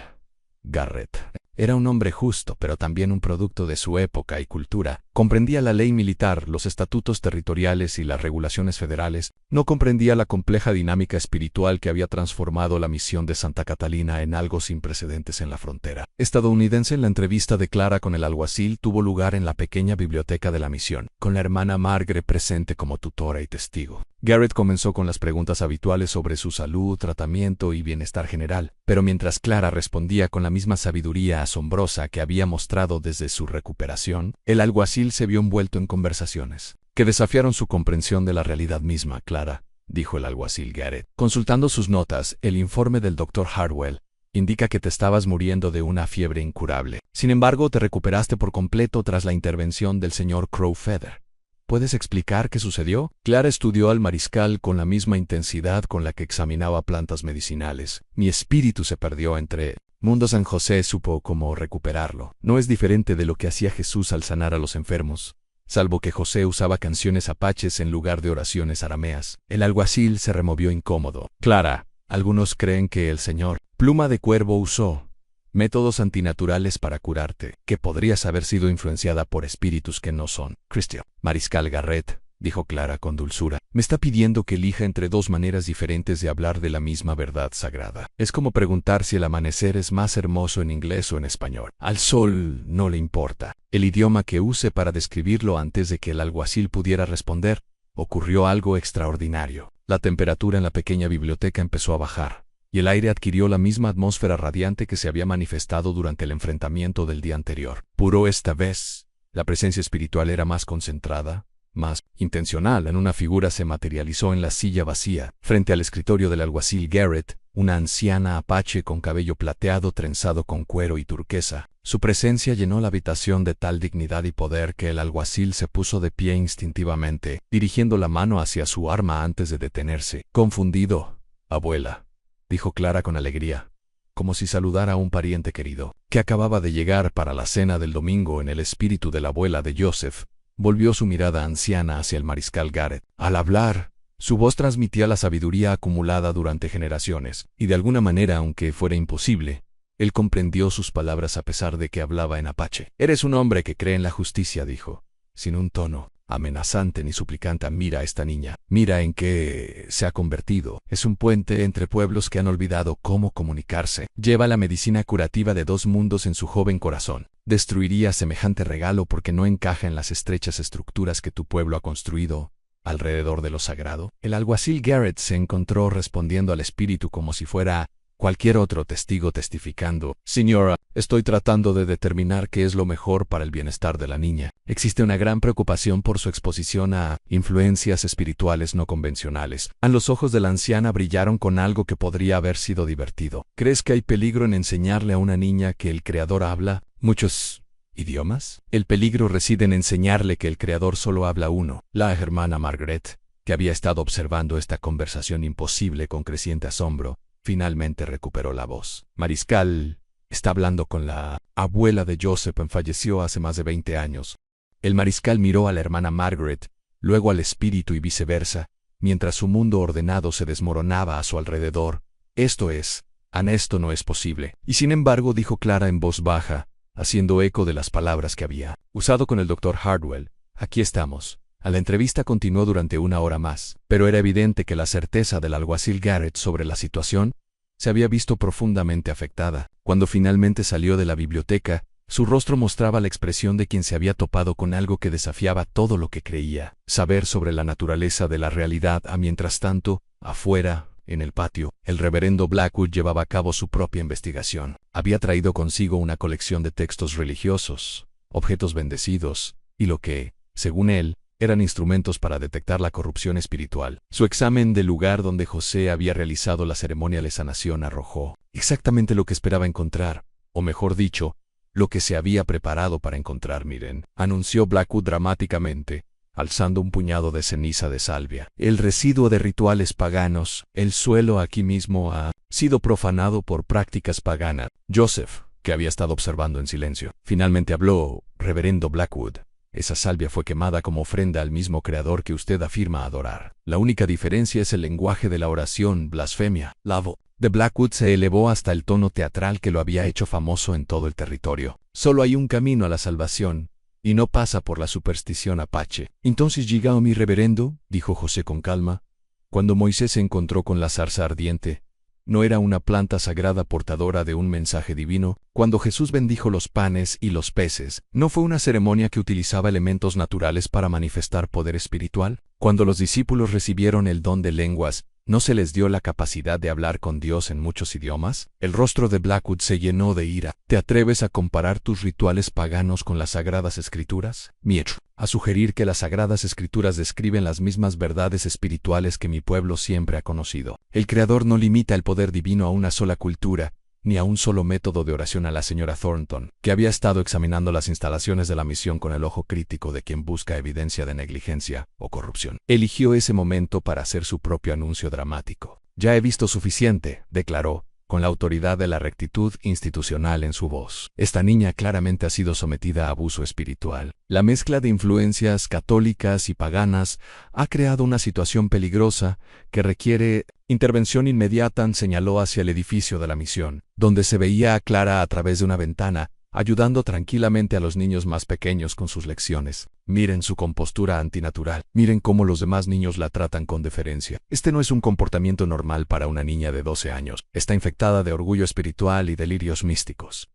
Garrett era un hombre justo, pero también un producto de su época y cultura. Comprendía la ley militar, los estatutos territoriales y las regulaciones federales. No comprendía la compleja dinámica espiritual que había transformado la misión de Santa Catalina en algo sin precedentes en la frontera estadounidense. La entrevista de Clara con el alguacil tuvo lugar en la pequeña biblioteca de la misión, con la hermana Margaret presente como tutora y testigo. Garrett comenzó con las preguntas habituales sobre su salud, tratamiento y bienestar general, pero mientras Clara respondía con la misma sabiduría asombrosa que había mostrado desde su recuperación, el alguacil se vio envuelto en conversaciones que desafiaron su comprensión de la realidad misma. Clara, dijo el alguacil Garrett, consultando sus notas, el informe del Dr. Hardwell indica que te estabas muriendo de una fiebre incurable. Sin embargo, te recuperaste por completo tras la intervención del señor Crowfeather. ¿Puedes explicar qué sucedió? Clara estudió al mariscal con la misma intensidad con la que examinaba plantas medicinales. Mi espíritu se perdió entre mundos. San José supo cómo recuperarlo. No es diferente de lo que hacía Jesús al sanar a los enfermos, salvo que José usaba canciones apaches en lugar de oraciones arameas. El alguacil se removió incómodo. Clara, algunos creen que el señor Pluma de Cuervo usó métodos antinaturales para curarte, que podrías haber sido influenciada por espíritus que no son cristianos. Mariscal Garrett, dijo Clara con dulzura, me está pidiendo que elija entre 2 maneras diferentes de hablar de la misma verdad sagrada. Es como preguntar si el amanecer es más hermoso en inglés o en español. Al sol no le importa el idioma que use para describirlo. Antes de que el alguacil pudiera responder, ocurrió algo extraordinario. La temperatura en la pequeña biblioteca empezó a bajar, y el aire adquirió la misma atmósfera radiante que se había manifestado durante el enfrentamiento del día anterior. Puro esta vez, la presencia espiritual era más concentrada, más intencional. En una figura se materializó en la silla vacía, frente al escritorio del alguacil Garrett, una anciana apache con cabello plateado trenzado con cuero y turquesa. Su presencia llenó la habitación de tal dignidad y poder que el alguacil se puso de pie instintivamente, dirigiendo la mano hacia su arma antes de detenerse. Confundido, abuela, dijo Clara con alegría, como si saludara a un pariente querido, que acababa de llegar para la cena del domingo. En el espíritu de la abuela de Joseph Volvió su mirada anciana hacia el mariscal Garrett. Al hablar, su voz transmitía la sabiduría acumulada durante generaciones, y de alguna manera, aunque fuera imposible, él comprendió sus palabras a pesar de que hablaba en apache. «Eres un hombre que cree en la justicia», dijo, sin un tono amenazante ni suplicante. «Mira a esta niña. Mira en qué se ha convertido. Es un puente entre pueblos que han olvidado cómo comunicarse. Lleva la medicina curativa de 2 mundos en su joven corazón. Destruiría semejante regalo porque no encaja en las estrechas estructuras que tu pueblo ha construido alrededor de lo sagrado». El alguacil Garrett se encontró respondiendo al espíritu como si fuera cualquier otro testigo testificando: «Señora, estoy tratando de determinar qué es lo mejor para el bienestar de la niña. Existe una gran preocupación por su exposición a influencias espirituales no convencionales». Los ojos de la anciana brillaron con algo que podría haber sido divertido. «¿Crees que hay peligro en enseñarle a una niña que el Creador habla muchos idiomas? El peligro reside en enseñarle que el Creador solo habla uno». La hermana Margaret, que había estado observando esta conversación imposible con creciente asombro, finalmente recuperó la voz. «Mariscal, está hablando con la abuela de Joseph. Falleció hace más de 20 años». El mariscal miró a la hermana Margaret, luego al espíritu y viceversa, mientras su mundo ordenado se desmoronaba a su alrededor. «Esto es, Ana, esto no es posible». Y sin embargo, dijo Clara en voz baja, haciendo eco de las palabras que había usado con el Dr. Hardwell: «Aquí estamos». La entrevista continuó durante 1 hora más, pero era evidente que la certeza del alguacil Garrett sobre la situación se había visto profundamente afectada. Cuando finalmente salió de la biblioteca, su rostro mostraba la expresión de quien se había topado con algo que desafiaba todo lo que creía saber sobre la naturaleza de la realidad. Mientras tanto, afuera, en el patio, el reverendo Blackwood llevaba a cabo su propia investigación. Había traído consigo una colección de textos religiosos, objetos bendecidos, y lo que, según él, eran instrumentos para detectar la corrupción espiritual. Su examen del lugar donde José había realizado la ceremonia de sanación arrojó exactamente lo que esperaba encontrar, o mejor dicho, lo que se había preparado para encontrar. «Miren», anunció Blackwood dramáticamente, alzando un puñado de ceniza de salvia. «El residuo de rituales paganos. El suelo aquí mismo ha sido profanado por prácticas paganas». Joseph, que había estado observando en silencio, finalmente habló: «Reverendo Blackwood, esa salvia fue quemada como ofrenda al mismo Creador que usted afirma adorar. La única diferencia es el lenguaje de la oración, blasfemia». La voz de Blackwood se elevó hasta el tono teatral que lo había hecho famoso en todo el territorio. «Solo hay un camino a la salvación, y no pasa por la superstición apache». «Entonces llegado mi reverendo», dijo José con calma, «cuando Moisés se encontró con la zarza ardiente, no era una planta sagrada portadora de un mensaje divino. Cuando Jesús bendijo los panes y los peces, ¿no fue una ceremonia que utilizaba elementos naturales para manifestar poder espiritual? Cuando los discípulos recibieron el don de lenguas, ¿no se les dio la capacidad de hablar con Dios en muchos idiomas?» El rostro de Blackwood se llenó de ira. «¿Te atreves a comparar tus rituales paganos con las Sagradas Escrituras? Mietro, a sugerir que las Sagradas Escrituras describen las mismas verdades espirituales que mi pueblo siempre ha conocido. El Creador no limita el poder divino a una sola cultura, ni a un solo método de oración». A la señora Thornton, que había estado examinando las instalaciones de la misión con el ojo crítico de quien busca evidencia de negligencia o corrupción, eligió ese momento para hacer su propio anuncio dramático. «Ya he visto suficiente», declaró, con la autoridad de la rectitud institucional en su voz. «Esta niña claramente ha sido sometida a abuso espiritual. La mezcla de influencias católicas y paganas ha creado una situación peligrosa que requiere intervención inmediata». Señaló hacia el edificio de la misión, donde se veía a Clara a través de una ventana, ayudando tranquilamente a los niños más pequeños con sus lecciones. «Miren su compostura antinatural. Miren cómo los demás niños la tratan con deferencia. Este no es un comportamiento normal para una niña de 12 años. Está infectada de orgullo espiritual y delirios místicos».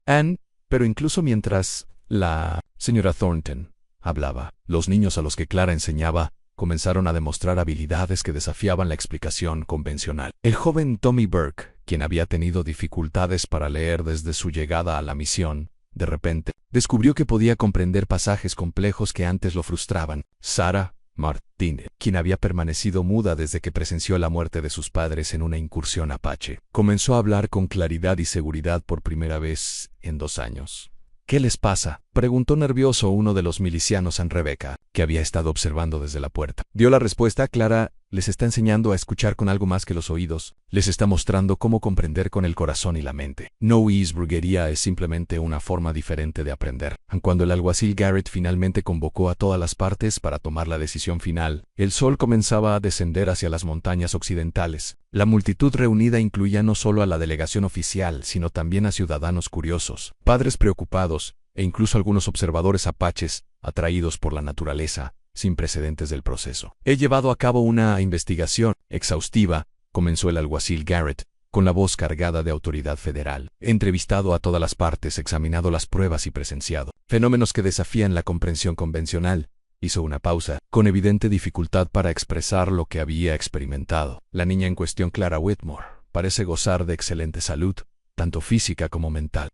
Pero incluso mientras la señora Thornton hablaba, los niños a los que Clara enseñaba comenzaron a demostrar habilidades que desafiaban la explicación convencional. El joven Tommy Burke, quien había tenido dificultades para leer desde su llegada a la misión, de repente descubrió que podía comprender pasajes complejos que antes lo frustraban. Sarah Martínez, quien había permanecido muda desde que presenció la muerte de sus padres en una incursión apache, comenzó a hablar con claridad y seguridad por primera vez en 2 años. «¿Qué les pasa?», preguntó nervioso uno de los milicianos a Rebecca, que había estado observando desde la puerta. Dio la respuesta. Clara Les está enseñando a escuchar con algo más que los oídos. Les está mostrando cómo comprender con el corazón y la mente. No es brujería, es simplemente una forma diferente de aprender. Cuando el alguacil Garrett finalmente convocó a todas las partes para tomar la decisión final, el sol comenzaba a descender hacia las montañas occidentales. La multitud reunida incluía no solo a la delegación oficial, sino también a ciudadanos curiosos, padres preocupados, e incluso algunos observadores apaches, atraídos por la naturaleza, sin precedentes del proceso. He llevado a cabo una investigación exhaustiva, comenzó el alguacil Garrett, con la voz cargada de autoridad federal. He entrevistado a todas las partes, examinado las pruebas y presenciado fenómenos que desafían la comprensión convencional. Hizo una pausa, con evidente dificultad para expresar lo que había experimentado. La niña en cuestión, Clara Whitmore, parece gozar de excelente salud, tanto física como mental.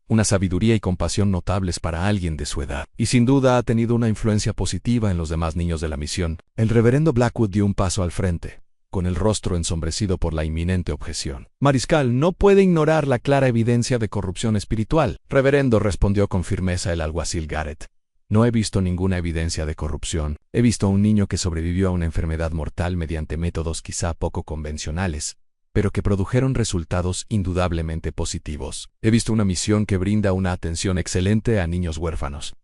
Una sabiduría y compasión notables para alguien de su edad, y sin duda ha tenido una influencia positiva en los demás niños de la misión. El reverendo Blackwood dio un paso al frente, con el rostro ensombrecido por la inminente objeción. Mariscal, no puede ignorar la clara evidencia de corrupción espiritual. Reverendo, respondió con firmeza el alguacil Garrett. No he visto ninguna evidencia de corrupción. He visto a un niño que sobrevivió a una enfermedad mortal mediante métodos quizá poco convencionales, pero que produjeron resultados indudablemente positivos. He visto una misión que brinda una atención excelente a niños huérfanos.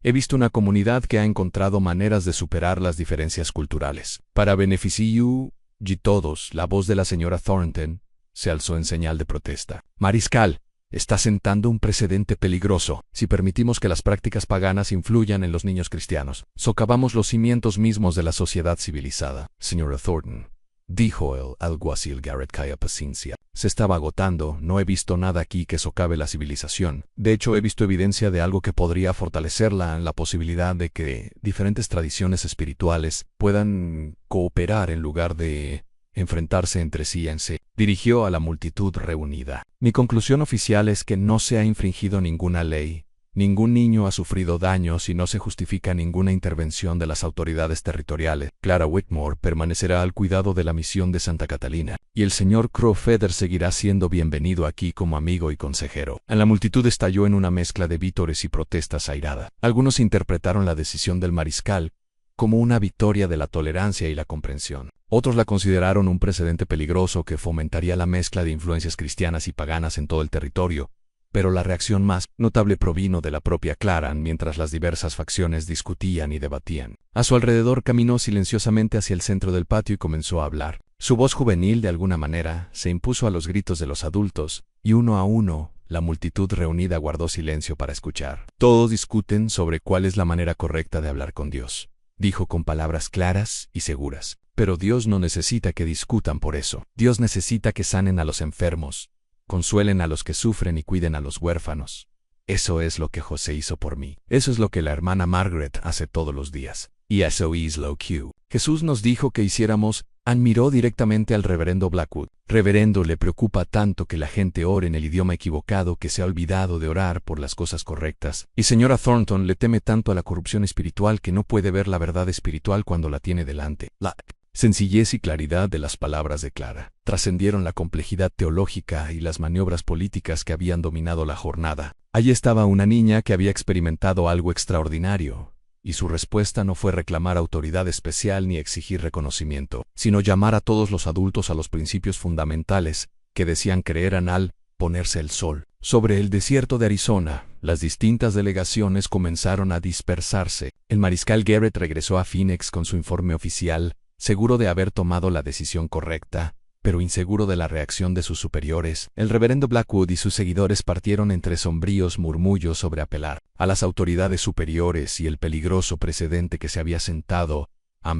He visto una comunidad que ha encontrado maneras de superar las diferencias culturales. Para beneficio de todos, la voz de la señora Thornton se alzó en señal de protesta. Mariscal, está sentando un precedente peligroso. Si permitimos que las prácticas paganas influyan en los niños cristianos, socavamos los cimientos mismos de la sociedad civilizada. Señora Thornton, dijo el alguacil Garrett con paciencia. Se estaba agotando, no he visto nada aquí que socave la civilización. De hecho, he visto evidencia de algo que podría fortalecerla, en la posibilidad de que diferentes tradiciones espirituales puedan cooperar en lugar de enfrentarse entre sí en sí. Dirigió a la multitud reunida. Mi conclusión oficial es que no se ha infringido ninguna ley. Ningún niño ha sufrido daños y no se justifica ninguna intervención de las autoridades territoriales. Clara Whitmore permanecerá al cuidado de la misión de Santa Catalina, y el señor Crowfeather seguirá siendo bienvenido aquí como amigo y consejero. La multitud estalló en una mezcla de vítores y protestas airada. Algunos interpretaron la decisión del mariscal como una victoria de la tolerancia y la comprensión. Otros la consideraron un precedente peligroso que fomentaría la mezcla de influencias cristianas y paganas en todo el territorio. Pero la reacción más notable provino de la propia Clara mientras las diversas facciones discutían y debatían. A su alrededor caminó silenciosamente hacia el centro del patio y comenzó a hablar. Su voz juvenil, de alguna manera, se impuso a los gritos de los adultos, y uno a uno, la multitud reunida guardó silencio para escuchar. Todos discuten sobre cuál es la manera correcta de hablar con Dios, dijo con palabras claras y seguras. Pero Dios no necesita que discutan por eso. Dios necesita que sanen a los enfermos, consuelen a los que sufren y cuiden a los huérfanos. Eso es lo que José hizo por mí. Eso es lo que la hermana Margaret hace todos los días. Y eso es lo que Jesús nos dijo que hiciéramos. Miró directamente al reverendo Blackwood. Reverendo, le preocupa tanto que la gente ore en el idioma equivocado que se ha olvidado de orar por las cosas correctas. Y señora Thornton le teme tanto a la corrupción espiritual que no puede ver la verdad espiritual cuando la tiene delante. La sencillez y claridad de las palabras de Clara trascendieron la complejidad teológica y las maniobras políticas que habían dominado la jornada. Allí estaba una niña que había experimentado algo extraordinario, y su respuesta no fue reclamar autoridad especial ni exigir reconocimiento, sino llamar a todos los adultos a los principios fundamentales que decían creer al ponerse el sol. Sobre el desierto de Arizona, las distintas delegaciones comenzaron a dispersarse. El mariscal Garrett regresó a Phoenix con su informe oficial, seguro de haber tomado la decisión correcta, pero inseguro de la reacción de sus superiores. El reverendo Blackwood y sus seguidores partieron entre sombríos murmullos sobre apelar a las autoridades superiores y el peligroso precedente que se había sentado.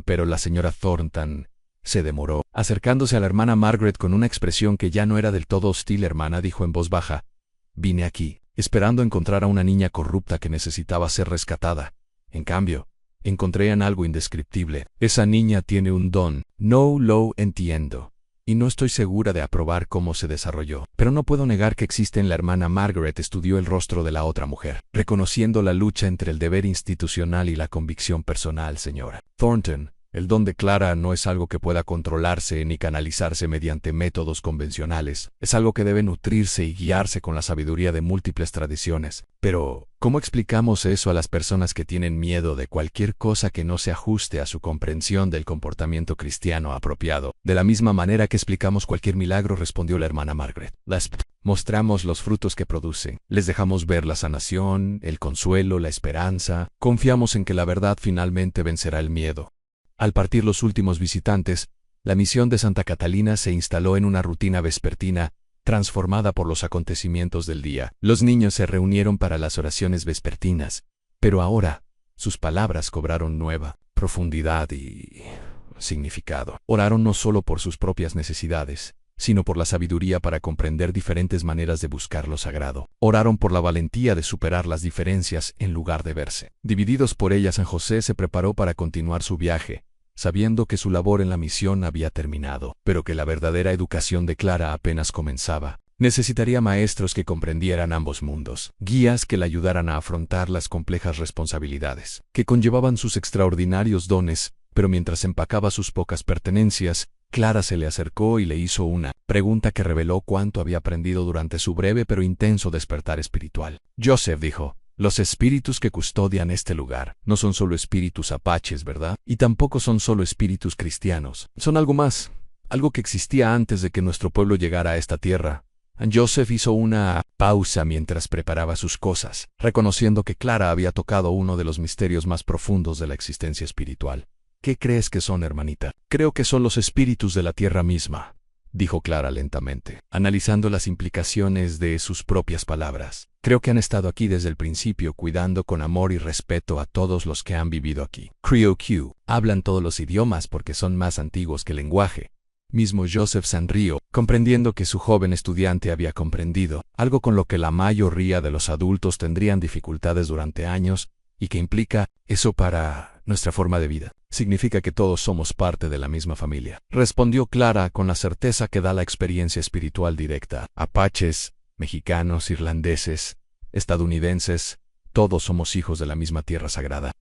Pero la señora Thornton se demoró, acercándose a la hermana Margaret con una expresión que ya no era del todo hostil. Hermana, dijo en voz baja, vine aquí, esperando encontrar a una niña corrupta que necesitaba ser rescatada. En cambio, encontré en algo indescriptible. Esa niña tiene un don. No lo entiendo, y no estoy segura de aprobar cómo se desarrolló. Pero no puedo negar que existe en la hermana Margaret. Estudió el rostro de la otra mujer, reconociendo la lucha entre el deber institucional y la convicción personal. Señora Thornton, El don de Clara no es algo que pueda controlarse ni canalizarse mediante métodos convencionales. Es algo que debe nutrirse y guiarse con la sabiduría de múltiples tradiciones. Pero, ¿cómo explicamos eso a las personas que tienen miedo de cualquier cosa que no se ajuste a su comprensión del comportamiento cristiano apropiado? De la misma manera que explicamos cualquier milagro, respondió la hermana Margaret. Mostramos los frutos que produce. Les dejamos ver la sanación, el consuelo, la esperanza. Confiamos en que la verdad finalmente vencerá el miedo. Al partir los últimos visitantes, la misión de Santa Catalina se instaló en una rutina vespertina, transformada por los acontecimientos del día. Los niños se reunieron para las oraciones vespertinas, pero ahora sus palabras cobraron nueva profundidad y significado. Oraron no solo por sus propias necesidades, sino por la sabiduría para comprender diferentes maneras de buscar lo sagrado. Oraron por la valentía de superar las diferencias en lugar de verse. Divididos por ella, San José se preparó para continuar su viaje, sabiendo que su labor en la misión había terminado, pero que la verdadera educación de Clara apenas comenzaba. Necesitaría maestros que comprendieran ambos mundos, guías que la ayudaran a afrontar las complejas responsabilidades que conllevaban sus extraordinarios dones, pero mientras empacaba sus pocas pertenencias, Clara se le acercó y le hizo una pregunta que reveló cuánto había aprendido durante su breve pero intenso despertar espiritual. Joseph dijo, los espíritus que custodian este lugar no son solo espíritus apaches, ¿verdad? Y tampoco son solo espíritus cristianos. Son algo más, algo que existía antes de que nuestro pueblo llegara a esta tierra. Joseph hizo una pausa mientras preparaba sus cosas, reconociendo que Clara había tocado uno de los misterios más profundos de la existencia espiritual. ¿Qué crees que son, hermanita? Creo que son los espíritus de la tierra misma, dijo Clara lentamente, analizando las implicaciones de sus propias palabras. Creo que han estado aquí desde el principio, cuidando con amor y respeto a todos los que han vivido aquí. Creoq hablan todos los idiomas porque son más antiguos que el lenguaje. Mismo Joseph sonrió, comprendiendo que su joven estudiante había comprendido, algo con lo que la mayoría de los adultos tendrían dificultades durante años, y que implica eso para nuestra forma de vida. Significa que todos somos parte de la misma familia, respondió Clara con la certeza que da la experiencia espiritual directa. Apaches, mexicanos, irlandeses, estadounidenses, todos somos hijos de la misma tierra sagrada.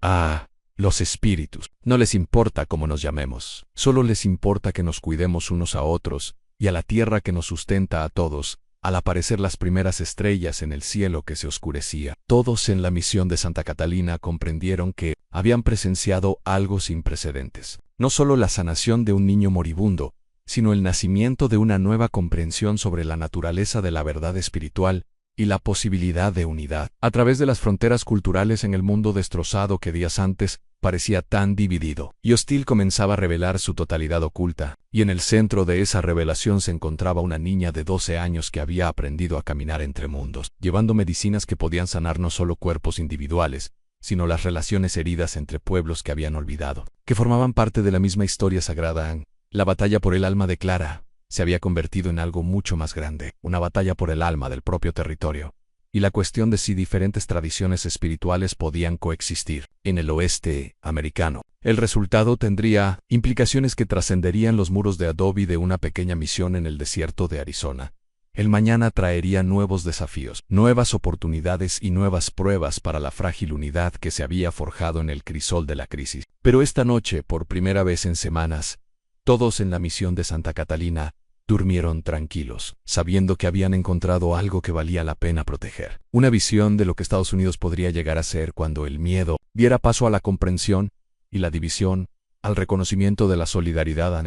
Los espíritus. No les importa cómo nos llamemos, solo les importa que nos cuidemos unos a otros y a la tierra que nos sustenta a todos. Al aparecer las primeras estrellas en el cielo que se oscurecía, todos en la misión de Santa Catalina comprendieron que habían presenciado algo sin precedentes. No solo la sanación de un niño moribundo, sino el nacimiento de una nueva comprensión sobre la naturaleza de la verdad espiritual y la posibilidad de unidad. A través de las fronteras culturales en el mundo destrozado que días antes parecía tan dividido y hostil comenzaba a revelar su totalidad oculta, y en el centro de esa revelación se encontraba una niña de 12 años que había aprendido a caminar entre mundos, llevando medicinas que podían sanar no solo cuerpos individuales, sino las relaciones heridas entre pueblos que habían olvidado, que formaban parte de la misma historia sagrada. La batalla por el alma de Clara se había convertido en algo mucho más grande, una batalla por el alma del propio territorio, y la cuestión de si diferentes tradiciones espirituales podían coexistir en el oeste americano. El resultado tendría implicaciones que trascenderían los muros de adobe de una pequeña misión en el desierto de Arizona. El mañana traería nuevos desafíos, nuevas oportunidades y nuevas pruebas para la frágil unidad que se había forjado en el crisol de la crisis. Pero esta noche, por primera vez en semanas, todos en la misión de Santa Catalina durmieron tranquilos, sabiendo que habían encontrado algo que valía la pena proteger. Una visión de lo que Estados Unidos podría llegar a ser cuando el miedo diera paso a la comprensión y la división, al reconocimiento de la solidaridad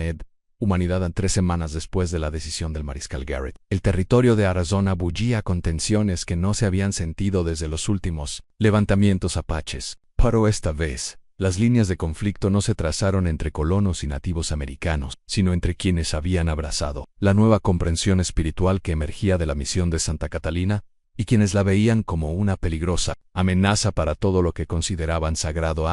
humanidad 3 semanas después de la decisión del mariscal Garrett. El territorio de Arizona bullía con tensiones que no se habían sentido desde los últimos levantamientos apaches. Pero esta vez, las líneas de conflicto no se trazaron entre colonos y nativos americanos, sino entre quienes habían abrazado la nueva comprensión espiritual que emergía de la misión de Santa Catalina, y quienes la veían como una peligrosa amenaza para todo lo que consideraban sagrado.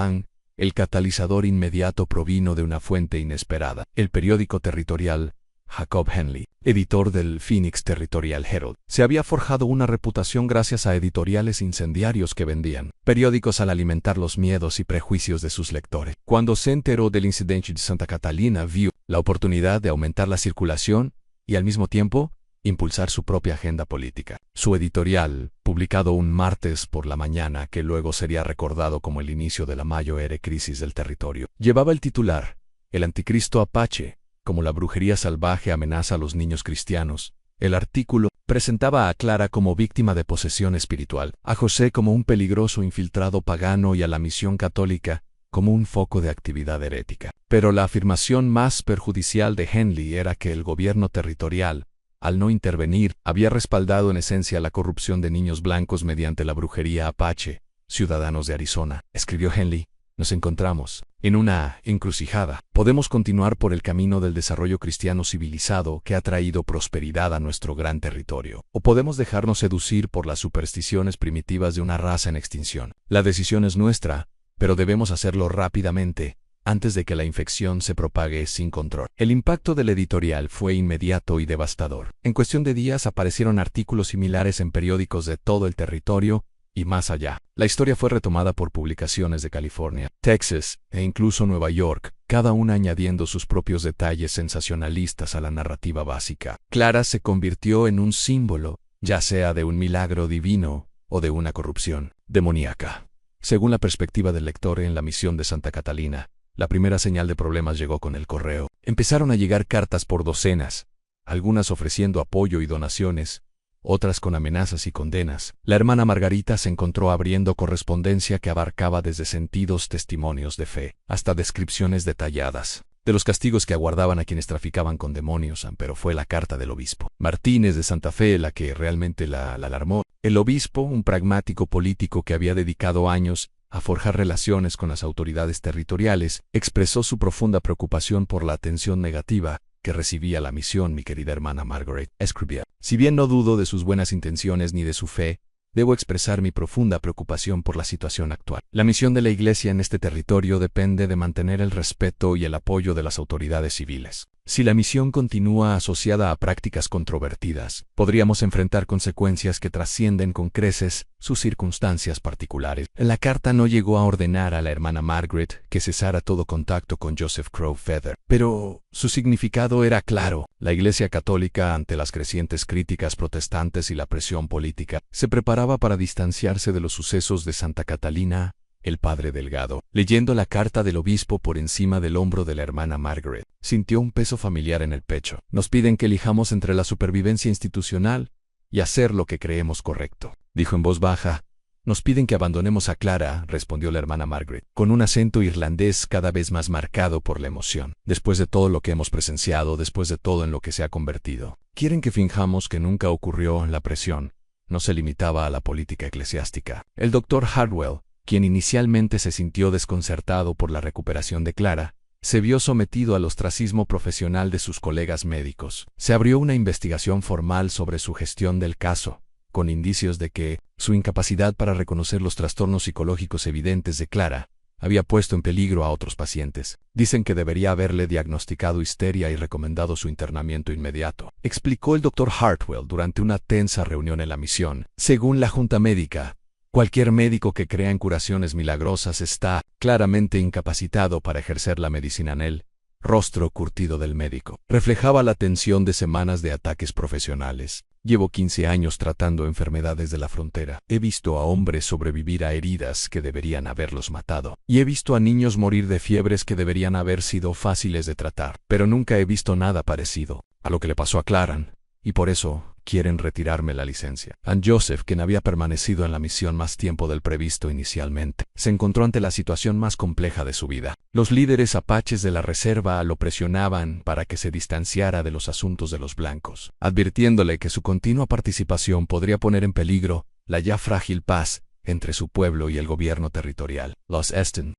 El catalizador inmediato provino de una fuente inesperada. El periódico territorial, Jacob Henley, editor del Phoenix Territorial Herald, se había forjado una reputación gracias a editoriales incendiarios que vendían periódicos al alimentar los miedos y prejuicios de sus lectores. Cuando se enteró del incidente de Santa Catalina, vio la oportunidad de aumentar la circulación y al mismo tiempo impulsar su propia agenda política. Su editorial, publicado un martes por la mañana que luego sería recordado como el inicio de la mayor crisis del territorio, llevaba el titular: el anticristo apache, como la brujería salvaje amenaza a los niños cristianos. El artículo presentaba a Clara como víctima de posesión espiritual, a José como un peligroso infiltrado pagano y a la misión católica como un foco de actividad herética. Pero la afirmación más perjudicial de Henley era que el gobierno territorial, al no intervenir, había respaldado en esencia la corrupción de niños blancos mediante la brujería apache, ciudadanos de Arizona. Escribió Henley: nos encontramos en una encrucijada. Podemos continuar por el camino del desarrollo cristiano civilizado que ha traído prosperidad a nuestro gran territorio, o podemos dejarnos seducir por las supersticiones primitivas de una raza en extinción. La decisión es nuestra, pero debemos hacerlo rápidamente, antes de que la infección se propague sin control. El impacto del editorial fue inmediato y devastador. En cuestión de días aparecieron artículos similares en periódicos de todo el territorio y más allá. La historia fue retomada por publicaciones de California, Texas e incluso Nueva York, cada una añadiendo sus propios detalles sensacionalistas a la narrativa básica. Clara se convirtió en un símbolo, ya sea de un milagro divino o de una corrupción demoníaca. Según la perspectiva del lector en la misión de Santa Catalina, la primera señal de problemas llegó con el correo. Empezaron a llegar cartas por docenas, algunas ofreciendo apoyo y donaciones, otras con amenazas y condenas. La hermana Margarita se encontró abriendo correspondencia que abarcaba desde sentidos testimonios de fe hasta descripciones detalladas de los castigos que aguardaban a quienes traficaban con demonios, pero fue la carta del obispo Martínez de Santa Fe la que realmente la alarmó. El obispo, un pragmático político que había dedicado años a forjar relaciones con las autoridades territoriales, expresó su profunda preocupación por la atención negativa que recibía la misión. Mi querida hermana Margaret, escribía: si bien no dudo de sus buenas intenciones ni de su fe, debo expresar mi profunda preocupación por la situación actual. La misión de la Iglesia en este territorio depende de mantener el respeto y el apoyo de las autoridades civiles. Si la misión continúa asociada a prácticas controvertidas, podríamos enfrentar consecuencias que trascienden con creces sus circunstancias particulares. La carta no llegó a ordenar a la hermana Margaret que cesara todo contacto con Joseph Crow Feather, pero su significado era claro. La Iglesia Católica, ante las crecientes críticas protestantes y la presión política, se preparaba para distanciarse de los sucesos de Santa Catalina. El padre Delgado, leyendo la carta del obispo por encima del hombro de la hermana Margaret, sintió un peso familiar en el pecho. Nos piden que elijamos entre la supervivencia institucional y hacer lo que creemos correcto, dijo en voz baja. Nos piden que abandonemos a Clara, respondió la hermana Margaret, con un acento irlandés cada vez más marcado por la emoción. Después de todo lo que hemos presenciado, después de todo en lo que se ha convertido, quieren que finjamos que nunca ocurrió. La presión no se limitaba a la política eclesiástica. El doctor Hardwell, quien inicialmente se sintió desconcertado por la recuperación de Clara, se vio sometido al ostracismo profesional de sus colegas médicos. Se abrió una investigación formal sobre su gestión del caso, con indicios de que su incapacidad para reconocer los trastornos psicológicos evidentes de Clara había puesto en peligro a otros pacientes. Dicen que debería haberle diagnosticado histeria y recomendado su internamiento inmediato, explicó el doctor Hartwell durante una tensa reunión en la misión. Según la Junta Médica, cualquier médico que crea en curaciones milagrosas está claramente incapacitado para ejercer la medicina. En el rostro curtido del médico reflejaba la tensión de semanas de ataques profesionales. Llevo 15 años tratando enfermedades de la frontera. He visto a hombres sobrevivir a heridas que deberían haberlos matado. Y he visto a niños morir de fiebres que deberían haber sido fáciles de tratar. Pero nunca he visto nada parecido a lo que le pasó a Clara. Y por eso quieren retirarme la licencia. Joseph, quien había permanecido en la misión más tiempo del previsto inicialmente, se encontró ante la situación más compleja de su vida. Los líderes apaches de la reserva lo presionaban para que se distanciara de los asuntos de los blancos, advirtiéndole que su continua participación podría poner en peligro la ya frágil paz entre su pueblo y el gobierno territorial. Los Esten,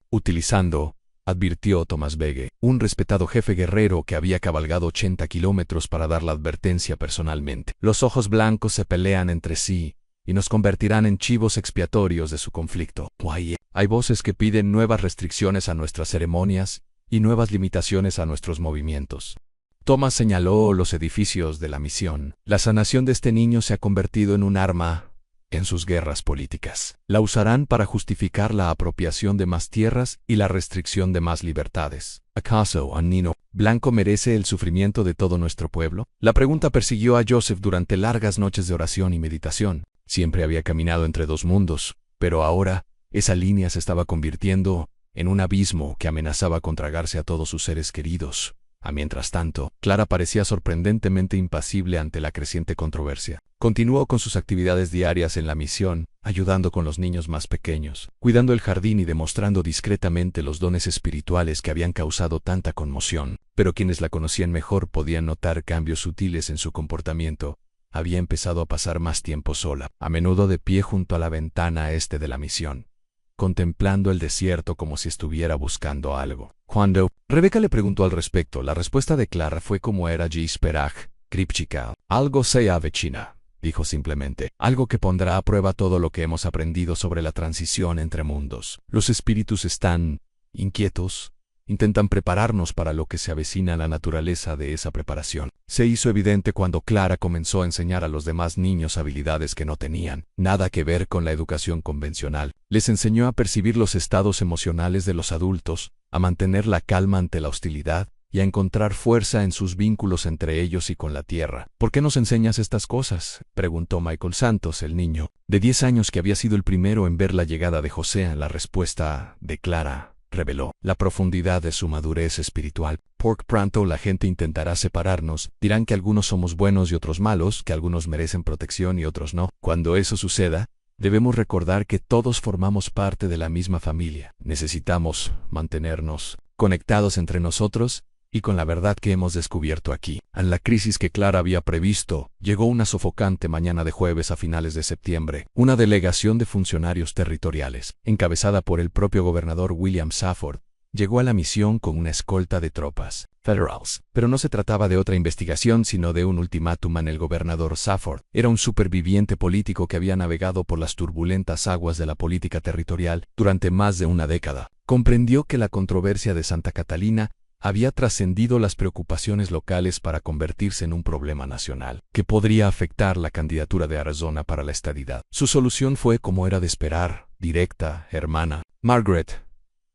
advirtió Thomas Begge, un respetado jefe guerrero que había cabalgado 80 kilómetros para dar la advertencia personalmente. Los ojos blancos se pelean entre sí y nos convertirán en chivos expiatorios de su conflicto. Hay voces que piden nuevas restricciones a nuestras ceremonias y nuevas limitaciones a nuestros movimientos. Thomas señaló los edificios de la misión. La sanación de este niño se ha convertido en un arma en sus guerras políticas. La usarán para justificar la apropiación de más tierras y la restricción de más libertades. ¿Acaso un niño blanco merece el sufrimiento de todo nuestro pueblo? La pregunta persiguió a Joseph durante largas noches de oración y meditación. Siempre había caminado entre dos mundos, pero ahora esa línea se estaba convirtiendo en un abismo que amenazaba con tragarse a todos sus seres queridos. Mientras tanto, Clara parecía sorprendentemente impasible ante la creciente controversia. Continuó con sus actividades diarias en la misión, ayudando con los niños más pequeños, cuidando el jardín y demostrando discretamente los dones espirituales que habían causado tanta conmoción. Pero quienes la conocían mejor podían notar cambios sutiles en su comportamiento. Había empezado a pasar más tiempo sola, a menudo de pie junto a la ventana este de la misión, contemplando el desierto como si estuviera buscando algo. Cuando Rebeca le preguntó al respecto, la respuesta de Clara fue como era Gisperach, Kripchika. Algo se avecina, dijo simplemente. Algo que pondrá a prueba todo lo que hemos aprendido sobre la transición entre mundos. Los espíritus están inquietos. Intentan prepararnos para lo que se avecina. La naturaleza de esa preparación se hizo evidente cuando Clara comenzó a enseñar a los demás niños habilidades que no tenían nada que ver con la educación convencional. Les enseñó a percibir los estados emocionales de los adultos, a mantener la calma ante la hostilidad y a encontrar fuerza en sus vínculos entre ellos y con la tierra. ¿Por qué nos enseñas estas cosas?, preguntó Michael Santos, el niño de 10 años que había sido el primero en ver la llegada de José. La respuesta de Clara reveló la profundidad de su madurez espiritual. Por pronto la gente intentará separarnos, dirán que algunos somos buenos y otros malos, que algunos merecen protección y otros no. Cuando eso suceda, debemos recordar que todos formamos parte de la misma familia. Necesitamos mantenernos conectados entre nosotros y con la verdad que hemos descubierto aquí. A la crisis que Clara había previsto, llegó una sofocante mañana de jueves a finales de septiembre. Una delegación de funcionarios territoriales, encabezada por el propio gobernador William Safford, llegó a la misión con una escolta de tropas federales. Pero no se trataba de otra investigación, sino de un ultimátum. El gobernador Safford era un superviviente político que había navegado por las turbulentas aguas de la política territorial durante más de una década. Comprendió que la controversia de Santa Catalina había trascendido las preocupaciones locales para convertirse en un problema nacional, que podría afectar la candidatura de Arizona para la estadidad. Su solución fue, como era de esperar, directa. Hermana Margaret,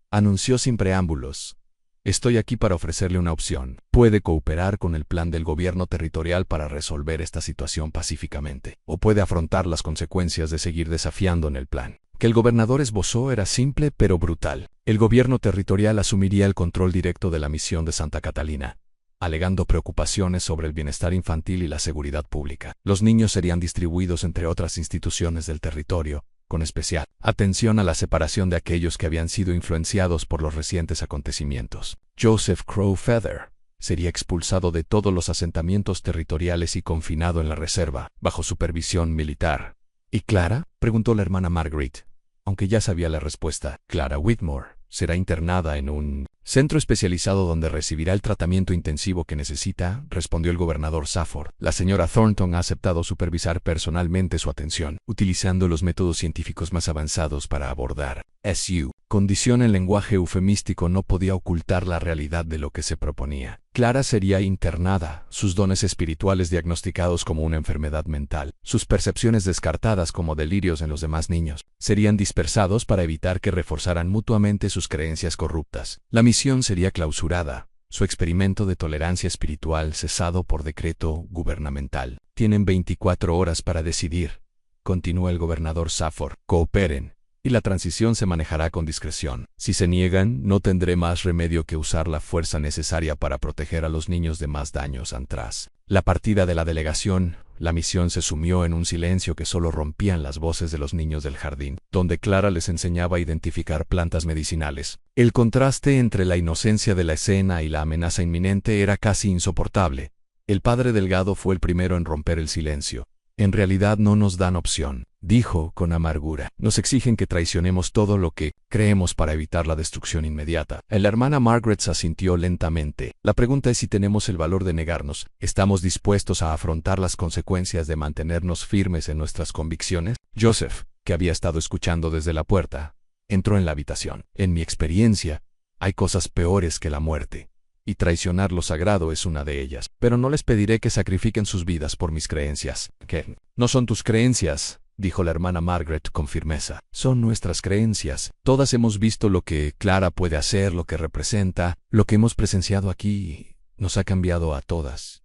anunció sin preámbulos, estoy aquí para ofrecerle una opción. Puede cooperar con el plan del gobierno territorial para resolver esta situación pacíficamente, o puede afrontar las consecuencias de seguir desafiando en el plan que el gobernador esbozó era simple pero brutal. El gobierno territorial asumiría el control directo de la misión de Santa Catalina, alegando preocupaciones sobre el bienestar infantil y la seguridad pública. Los niños serían distribuidos entre otras instituciones del territorio, con especial atención a la separación de aquellos que habían sido influenciados por los recientes acontecimientos. Joseph Crow Feather sería expulsado de todos los asentamientos territoriales y confinado en la reserva, bajo supervisión militar. ¿Y Clara?, preguntó la hermana Margaret, aunque ya sabía la respuesta. Clara Whitmore será internada en un centro especializado donde recibirá el tratamiento intensivo que necesita, respondió el gobernador Safford. La señora Thornton ha aceptado supervisar personalmente su atención, utilizando los métodos científicos más avanzados para abordar su condición. El lenguaje eufemístico no podía ocultar la realidad de lo que se proponía. Clara sería internada, sus dones espirituales diagnosticados como una enfermedad mental, sus percepciones descartadas como delirios en los demás niños, serían dispersados para evitar que reforzaran mutuamente sus creencias corruptas. La misión sería clausurada, su experimento de tolerancia espiritual cesado por decreto gubernamental. Tienen 24 horas para decidir, continuó el gobernador Safford. Cooperen, y la transición se manejará con discreción. Si se niegan, no tendré más remedio que usar la fuerza necesaria para proteger a los niños de más daños. Tras la partida de la delegación, la misión se sumió en un silencio que solo rompían las voces de los niños del jardín, donde Clara les enseñaba a identificar plantas medicinales. El contraste entre la inocencia de la escena y la amenaza inminente era casi insoportable. El padre Delgado fue el primero en romper el silencio. En realidad no nos dan opción, dijo con amargura. Nos exigen que traicionemos todo lo que creemos para evitar la destrucción inmediata. La hermana Margaret se asintió lentamente. La pregunta es si tenemos el valor de negarnos. ¿Estamos dispuestos a afrontar las consecuencias de mantenernos firmes en nuestras convicciones? Joseph, que había estado escuchando desde la puerta, entró en la habitación. En mi experiencia, hay cosas peores que la muerte, y traicionar lo sagrado es una de ellas. Pero no les pediré que sacrifiquen sus vidas por mis creencias. ¿Qué? No son tus creencias, dijo la hermana Margaret con firmeza. Son nuestras creencias. Todas hemos visto lo que Clara puede hacer, lo que representa. Lo que hemos presenciado aquí nos ha cambiado a todas.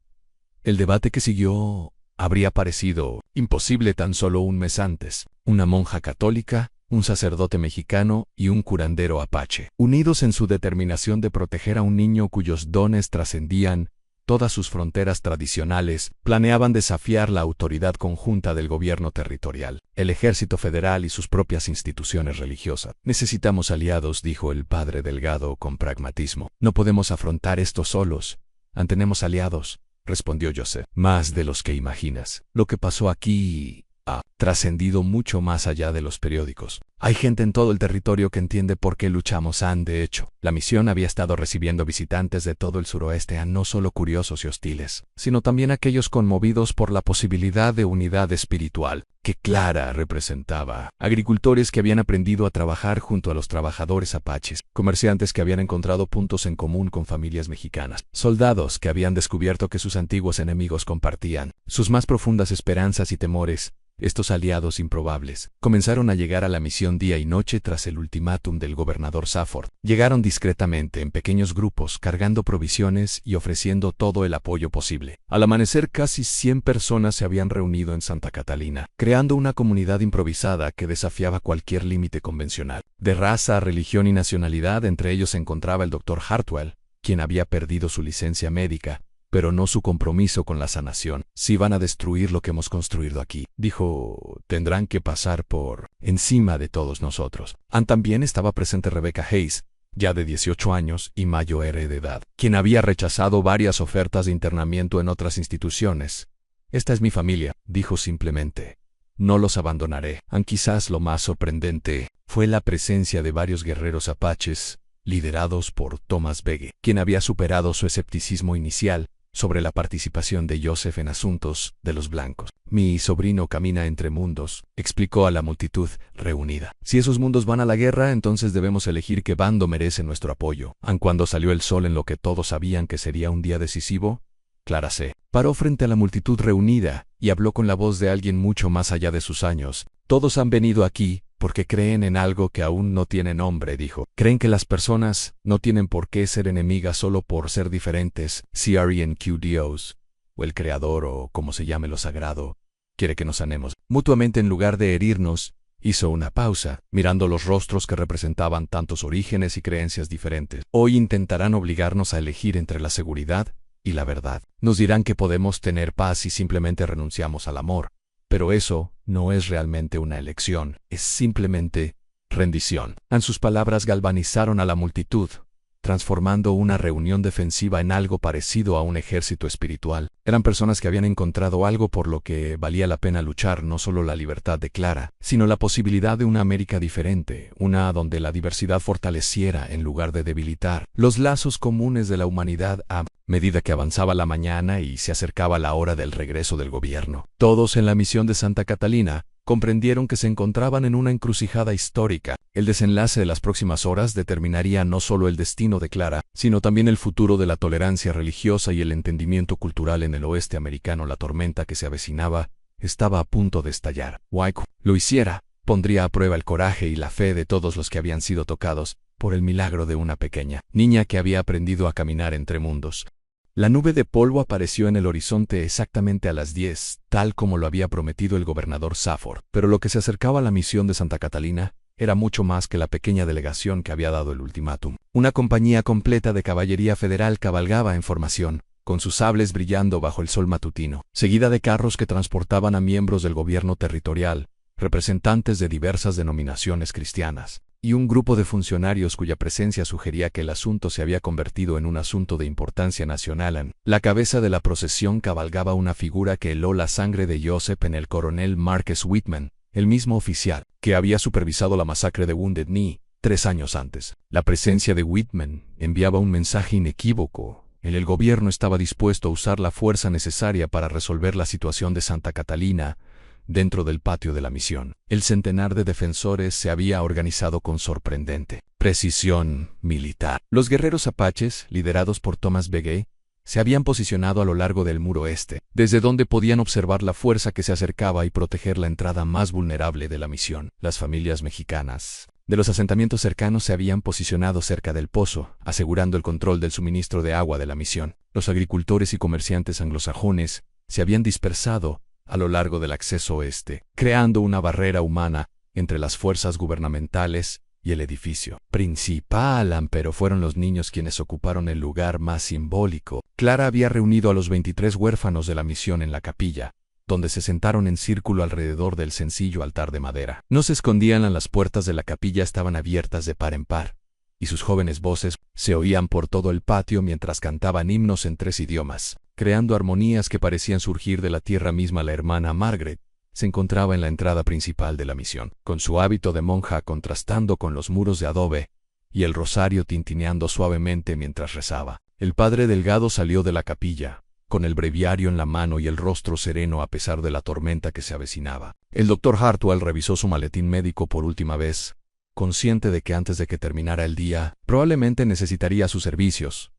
El debate que siguió habría parecido imposible tan solo un mes antes. Una monja católica, un sacerdote mexicano y un curandero apache, unidos en su determinación de proteger a un niño cuyos dones trascendían todas sus fronteras tradicionales, planeaban desafiar la autoridad conjunta del gobierno territorial, el ejército federal y sus propias instituciones religiosas. Necesitamos aliados, dijo el padre Delgado con pragmatismo. No podemos afrontar esto solos. Tenemos aliados, respondió Joseph. Más de los que imaginas. Lo que pasó aquí ha trascendido mucho más allá de los periódicos. Hay gente en todo el territorio que entiende por qué luchamos. De hecho, la misión había estado recibiendo visitantes de todo el suroeste, no solo curiosos y hostiles, sino también aquellos conmovidos por la posibilidad de unidad espiritual que Clara representaba. Agricultores que habían aprendido a trabajar junto a los trabajadores apaches, comerciantes que habían encontrado puntos en común con familias mexicanas, soldados que habían descubierto que sus antiguos enemigos compartían sus más profundas esperanzas y temores. Estos aliados improbables comenzaron a llegar a la misión día y noche tras el ultimátum del gobernador Safford. Llegaron discretamente en pequeños grupos, cargando provisiones y ofreciendo todo el apoyo posible. Al amanecer, casi 100 personas se habían reunido en Santa Catalina, creando una comunidad improvisada que desafiaba cualquier límite convencional. De raza, religión y nacionalidad, entre ellos se encontraba el Dr. Hartwell, quien había perdido su licencia médica, pero no su compromiso con la sanación. Si van a destruir lo que hemos construido aquí, dijo, tendrán que pasar por encima de todos nosotros. También estaba presente Rebecca Hayes, ya de 18 años y mayor de edad, quien había rechazado varias ofertas de internamiento en otras instituciones. Esta es mi familia, dijo simplemente. No los abandonaré. Quizás lo más sorprendente fue la presencia de varios guerreros apaches, liderados por Thomas Begge, quien había superado su escepticismo inicial sobre la participación de Joseph en asuntos de los blancos. Mi sobrino camina entre mundos, explicó a la multitud reunida. Si esos mundos van a la guerra, entonces debemos elegir qué bando merece nuestro apoyo. Cuando salió el sol en lo que todos sabían que sería un día decisivo, Clara se paró frente a la multitud reunida y habló con la voz de alguien mucho más allá de sus años. Todos han venido aquí porque creen en algo que aún no tiene nombre, dijo. Creen que las personas no tienen por qué ser enemigas solo por ser diferentes. CRENQ-Dios, o el Creador, o como se llame lo sagrado, quiere que nos sanemos mutuamente en lugar de herirnos. Hizo una pausa, mirando los rostros que representaban tantos orígenes y creencias diferentes. Hoy intentarán obligarnos a elegir entre la seguridad y la verdad. Nos dirán que podemos tener paz si simplemente renunciamos al amor. Pero eso no es realmente una elección, es simplemente rendición. Sus palabras galvanizaron a la multitud, transformando una reunión defensiva en algo parecido a un ejército espiritual. Eran personas que habían encontrado algo por lo que valía la pena luchar, no solo la libertad de Clara, sino la posibilidad de una América diferente, una donde la diversidad fortaleciera en lugar de debilitar los lazos comunes de la humanidad. A medida que avanzaba la mañana y se acercaba la hora del regreso del gobierno, todos en la misión de Santa Catalina comprendieron que se encontraban en una encrucijada histórica. El desenlace de las próximas horas determinaría no solo el destino de Clara, sino también el futuro de la tolerancia religiosa y el entendimiento cultural en el oeste americano. La tormenta que se avecinaba estaba a punto de estallar. Lo hiciera, pondría a prueba el coraje y la fe de todos los que habían sido tocados por el milagro de una pequeña niña que había aprendido a caminar entre mundos. La nube de polvo apareció en el horizonte exactamente a las 10, tal como lo había prometido el gobernador Safford. Pero lo que se acercaba a la misión de Santa Catalina era mucho más que la pequeña delegación que había dado el ultimátum. Una compañía completa de caballería federal cabalgaba en formación, con sus sables brillando bajo el sol matutino, seguida de carros que transportaban a miembros del gobierno territorial, representantes de diversas denominaciones cristianas, y un grupo de funcionarios cuya presencia sugería que el asunto se había convertido en un asunto de importancia nacional. En la cabeza de la procesión cabalgaba una figura que heló la sangre de Joseph en el coronel Marcus Whitman, el mismo oficial que había supervisado la masacre de Wounded Knee 3 años antes. La presencia de Whitman enviaba un mensaje inequívoco. El gobierno estaba dispuesto a usar la fuerza necesaria para resolver la situación de Santa Catalina. Dentro del patio de la misión, el centenar de defensores se había organizado con sorprendente precisión militar. Los guerreros apaches, liderados por Thomas Begge, se habían posicionado a lo largo del muro este, desde donde podían observar la fuerza que se acercaba y proteger la entrada más vulnerable de la misión. Las familias mexicanas de los asentamientos cercanos se habían posicionado cerca del pozo, asegurando el control del suministro de agua de la misión. Los agricultores y comerciantes anglosajones se habían dispersado a lo largo del acceso oeste, creando una barrera humana entre las fuerzas gubernamentales y el edificio principal, pero fueron los niños quienes ocuparon el lugar más simbólico. Clara había reunido a los 23 huérfanos de la misión en la capilla, donde se sentaron en círculo alrededor del sencillo altar de madera. No se escondían, las puertas de la capilla estaban abiertas de par en par, y sus jóvenes voces se oían por todo el patio mientras cantaban himnos en 3 idiomas, creando armonías que parecían surgir de la tierra misma. La hermana Margaret se encontraba en la entrada principal de la misión, con su hábito de monja contrastando con los muros de adobe y el rosario tintineando suavemente mientras rezaba. El padre Delgado salió de la capilla, con el breviario en la mano y el rostro sereno a pesar de la tormenta que se avecinaba. El doctor Hartwell revisó su maletín médico por última vez, consciente de que antes de que terminara el día, probablemente necesitaría sus servicios.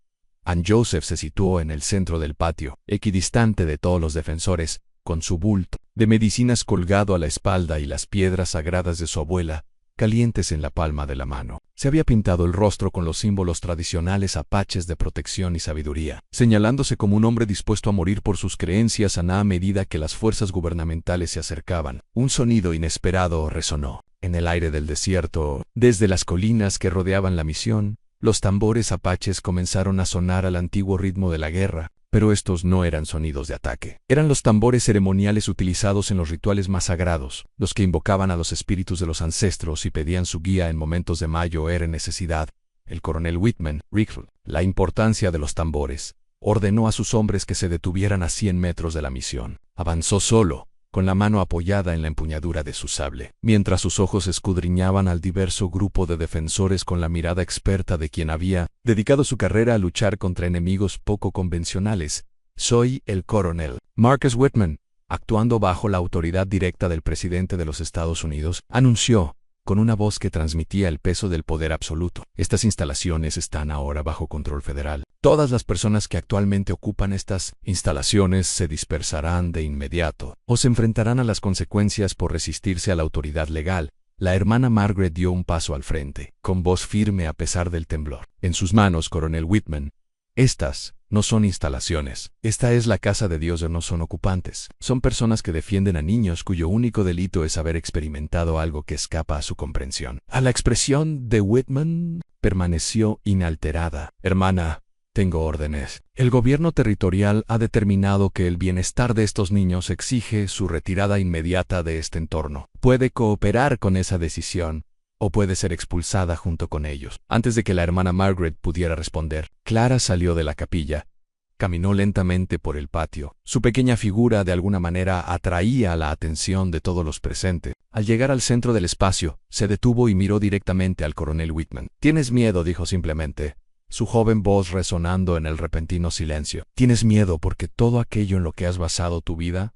Ann Joseph se situó en el centro del patio, equidistante de todos los defensores, con su bulto de medicinas colgado a la espalda y las piedras sagradas de su abuela, calientes en la palma de la mano. Se había pintado el rostro con los símbolos tradicionales apaches de protección y sabiduría, señalándose como un hombre dispuesto a morir por sus creencias. A medida que las fuerzas gubernamentales se acercaban, un sonido inesperado resonó en el aire del desierto. Desde las colinas que rodeaban la misión, los tambores apaches comenzaron a sonar al antiguo ritmo de la guerra. Pero estos no eran sonidos de ataque. Eran los tambores ceremoniales utilizados en los rituales más sagrados, los que invocaban a los espíritus de los ancestros y pedían su guía en momentos de mayor necesidad. El coronel Whitman, Rickle, la importancia de los tambores, ordenó a sus hombres que se detuvieran a 100 metros de la misión. Avanzó solo, con la mano apoyada en la empuñadura de su sable, mientras sus ojos escudriñaban al diverso grupo de defensores con la mirada experta de quien había dedicado su carrera a luchar contra enemigos poco convencionales. Soy el coronel Marcus Whitman, actuando bajo la autoridad directa del presidente de los Estados Unidos, anunció, con una voz que transmitía el peso del poder absoluto. Estas instalaciones están ahora bajo control federal. Todas las personas que actualmente ocupan estas instalaciones se dispersarán de inmediato o se enfrentarán a las consecuencias por resistirse a la autoridad legal. La hermana Margaret dio un paso al frente, con voz firme a pesar del temblor. En sus manos, coronel Whitman, estas no son instalaciones. Esta es la casa de Dios. No son ocupantes. Son personas que defienden a niños cuyo único delito es haber experimentado algo que escapa a su comprensión. A la expresión de Whitman permaneció inalterada. Hermana, tengo órdenes. El gobierno territorial ha determinado que el bienestar de estos niños exige su retirada inmediata de este entorno. Puede cooperar con esa decisión, o puede ser expulsada junto con ellos. Antes de que la hermana Margaret pudiera responder, Clara salió de la capilla. Caminó lentamente por el patio. Su pequeña figura de alguna manera atraía la atención de todos los presentes. Al llegar al centro del espacio, se detuvo y miró directamente al coronel Whitman. «¿Tienes miedo?», dijo simplemente, su joven voz resonando en el repentino silencio. «¿Tienes miedo porque todo aquello en lo que has basado tu vida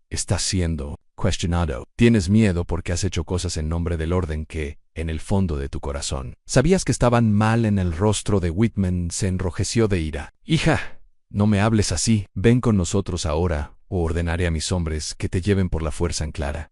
está siendo cuestionado? ¿Tienes miedo porque has hecho cosas en nombre del orden que, en el fondo de tu corazón, sabías que estaban mal?» En el rostro de Whitman se enrojeció de ira. «Hija, no me hables así. Ven con nosotros ahora, o ordenaré a mis hombres que te lleven por la fuerza». En Clara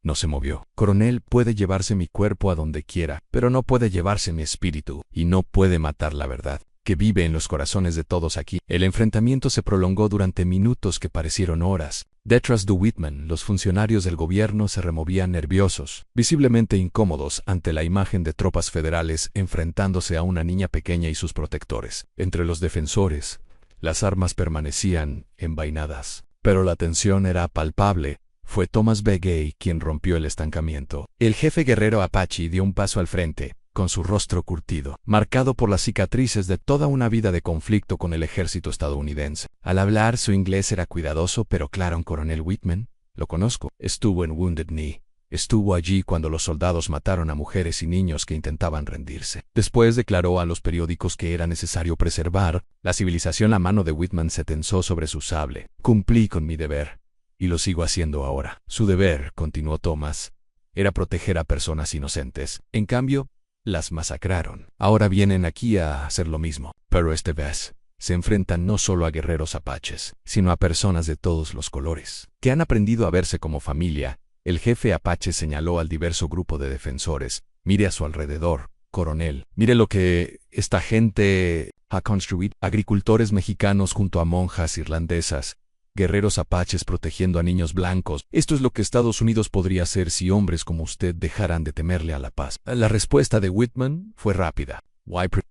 no se movió. «Coronel, puede llevarse mi cuerpo a donde quiera, pero no puede llevarse mi espíritu, y no puede matar la verdad que vive en los corazones de todos aquí». El enfrentamiento se prolongó durante minutos que parecieron horas. Detrás de Whitman, los funcionarios del gobierno se removían nerviosos, visiblemente incómodos ante la imagen de tropas federales enfrentándose a una niña pequeña y sus protectores. Entre los defensores, las armas permanecían envainadas, pero la tensión era palpable. Fue Thomas B. Gay quien rompió el estancamiento. El jefe guerrero apache dio un paso al frente, con su rostro curtido, marcado por las cicatrices de toda una vida de conflicto con el ejército estadounidense. Al hablar, su inglés era cuidadoso pero claro. «Coronel Whitman, lo conozco. Estuvo en Wounded Knee. Estuvo allí cuando los soldados mataron a mujeres y niños que intentaban rendirse». Después declaró a los periódicos que era necesario preservar la civilización. La mano de Whitman se tensó sobre su sable. «Cumplí con mi deber, y lo sigo haciendo ahora». Su deber, continuó Thomas, era proteger a personas inocentes. En cambio, las masacraron. Ahora vienen aquí a hacer lo mismo, pero esta vez se enfrentan no solo a guerreros apaches, sino a personas de todos los colores, que han aprendido a verse como familia. El jefe apache señaló al diverso grupo de defensores. «Mire a su alrededor, coronel. Mire lo que esta gente ha construido». Agricultores mexicanos junto a monjas irlandesas, guerreros apaches protegiendo a niños blancos. Esto es lo que Estados Unidos podría hacer si hombres como usted dejaran de temerle a la paz. La respuesta de Whitman fue rápida.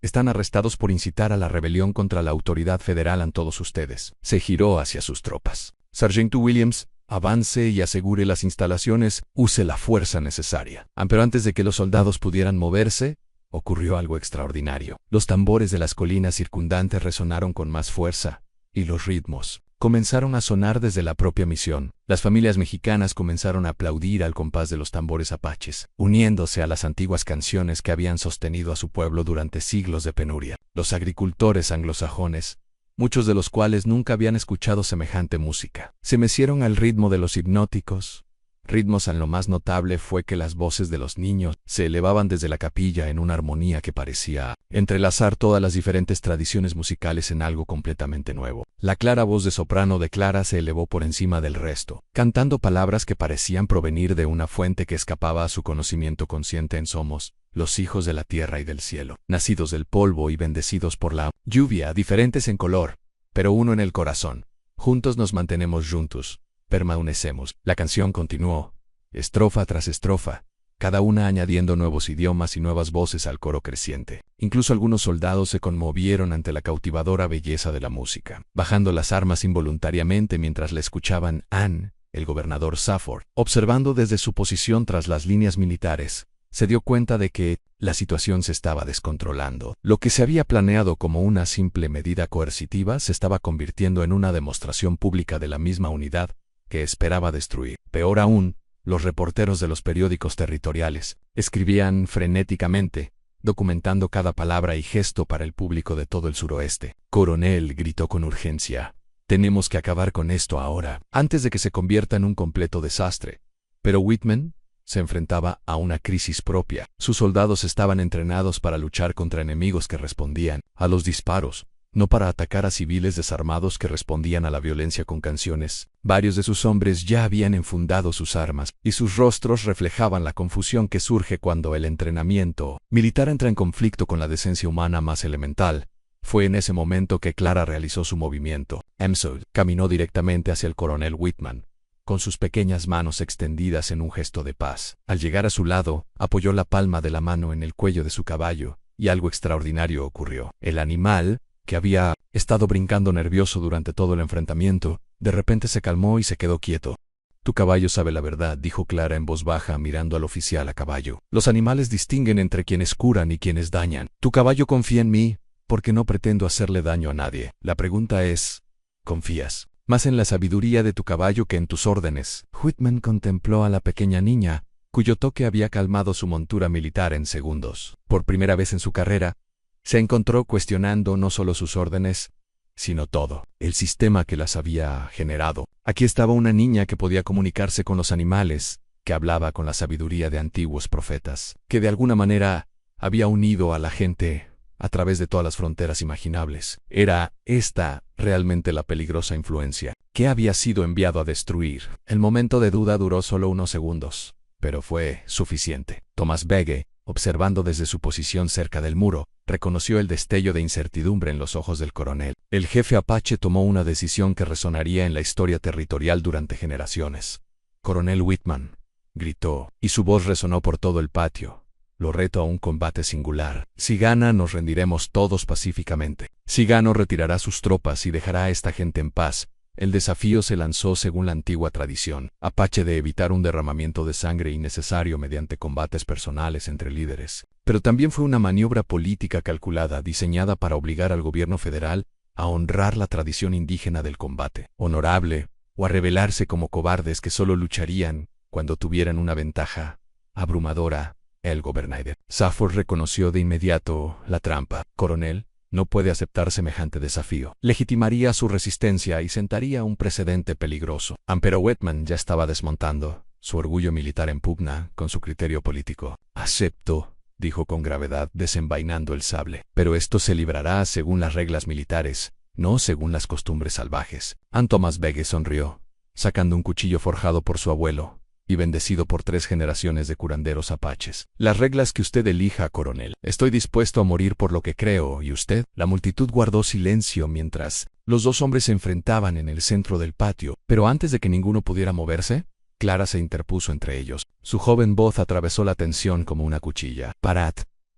Están arrestados por incitar a la rebelión contra la autoridad federal ante todos ustedes. Se giró hacia sus tropas. Sargento Williams, avance y asegure las instalaciones, use la fuerza necesaria. Pero antes de que los soldados pudieran moverse, ocurrió algo extraordinario. Los tambores de las colinas circundantes resonaron con más fuerza, y los ritmos comenzaron a sonar desde la propia misión. Las familias mexicanas comenzaron a aplaudir al compás de los tambores apaches, uniéndose a las antiguas canciones que habían sostenido a su pueblo durante siglos de penuria. Los agricultores anglosajones, muchos de los cuales nunca habían escuchado semejante música, se mecieron al ritmo de los hipnóticos ritmos. Lo más notable fue que las voces de los niños se elevaban desde la capilla en una armonía que parecía entrelazar todas las diferentes tradiciones musicales en algo completamente nuevo. La clara voz de soprano de Clara se elevó por encima del resto, cantando palabras que parecían provenir de una fuente que escapaba a su conocimiento consciente. Somos los hijos de la tierra y del cielo, nacidos del polvo y bendecidos por la lluvia, diferentes en color, pero uno en el corazón. Juntos nos mantenemos juntos. Permanecemos. La canción continuó, estrofa tras estrofa, cada una añadiendo nuevos idiomas y nuevas voces al coro creciente. Incluso algunos soldados se conmovieron ante la cautivadora belleza de la música, bajando las armas involuntariamente mientras la escuchaban. Anne, el gobernador Safford, observando desde su posición tras las líneas militares, se dio cuenta de que la situación se estaba descontrolando. Lo que se había planeado como una simple medida coercitiva se estaba convirtiendo en una demostración pública de la misma unidad que esperaba destruir. Peor aún, los reporteros de los periódicos territoriales escribían frenéticamente, documentando cada palabra y gesto para el público de todo el suroeste. Coronel, gritó con urgencia, tenemos que acabar con esto ahora, antes de que se convierta en un completo desastre. Pero Whitman se enfrentaba a una crisis propia. Sus soldados estaban entrenados para luchar contra enemigos que respondían a los disparos, no para atacar a civiles desarmados que respondían a la violencia con canciones. Varios de sus hombres ya habían enfundado sus armas, y sus rostros reflejaban la confusión que surge cuando el entrenamiento militar entra en conflicto con la decencia humana más elemental. Fue en ese momento que Clara realizó su movimiento. Emsod caminó directamente hacia el coronel Whitman, con sus pequeñas manos extendidas en un gesto de paz. Al llegar a su lado, apoyó la palma de la mano en el cuello de su caballo, y algo extraordinario ocurrió. El animal, que había estado brincando nervioso durante todo el enfrentamiento, de repente se calmó y se quedó quieto. Tu caballo sabe la verdad, dijo Clara en voz baja mirando al oficial a caballo. Los animales distinguen entre quienes curan y quienes dañan. Tu caballo confía en mí, porque no pretendo hacerle daño a nadie. La pregunta es, ¿confías más en la sabiduría de tu caballo que en tus órdenes? Whitman contempló a la pequeña niña, cuyo toque había calmado su montura militar en segundos. Por primera vez en su carrera, se encontró cuestionando no solo sus órdenes, sino todo el sistema que las había generado. Aquí estaba una niña que podía comunicarse con los animales, que hablaba con la sabiduría de antiguos profetas, que de alguna manera había unido a la gente a través de todas las fronteras imaginables. ¿Era esta realmente la peligrosa influencia que había sido enviado a destruir? El momento de duda duró solo unos segundos, pero fue suficiente. Thomas Begge, observando desde su posición cerca del muro, reconoció el destello de incertidumbre en los ojos del coronel. El jefe apache tomó una decisión que resonaría en la historia territorial durante generaciones. Coronel Whitman, gritó, y su voz resonó por todo el patio. Lo reto a un combate singular. Si gana, nos rendiremos todos pacíficamente. Si gano, retirará sus tropas y dejará a esta gente en paz. El desafío se lanzó según la antigua tradición apache de evitar un derramamiento de sangre innecesario mediante combates personales entre líderes. Pero también fue una maniobra política calculada diseñada para obligar al gobierno federal a honrar la tradición indígena del combate honorable o a rebelarse como cobardes que solo lucharían cuando tuvieran una ventaja abrumadora. El gobernador Safford reconoció de inmediato la trampa. Coronel, no puede aceptar semejante desafío. Legitimaría su resistencia y sentaría un precedente peligroso. Pero Whitman ya estaba desmontando su orgullo militar en pugna con su criterio político. Acepto, dijo con gravedad, desenvainando el sable. Pero esto se librará según las reglas militares, no según las costumbres salvajes. Thomas Begge sonrió, sacando un cuchillo forjado por su abuelo, y bendecido por 3 generaciones de curanderos apaches. Las reglas que usted elija, coronel. Estoy dispuesto a morir por lo que creo, ¿y usted? La multitud guardó silencio mientras los 2 hombres se enfrentaban en el centro del patio, pero antes de que ninguno pudiera moverse, Clara se interpuso entre ellos. Su joven voz atravesó la tensión como una cuchilla. Parad,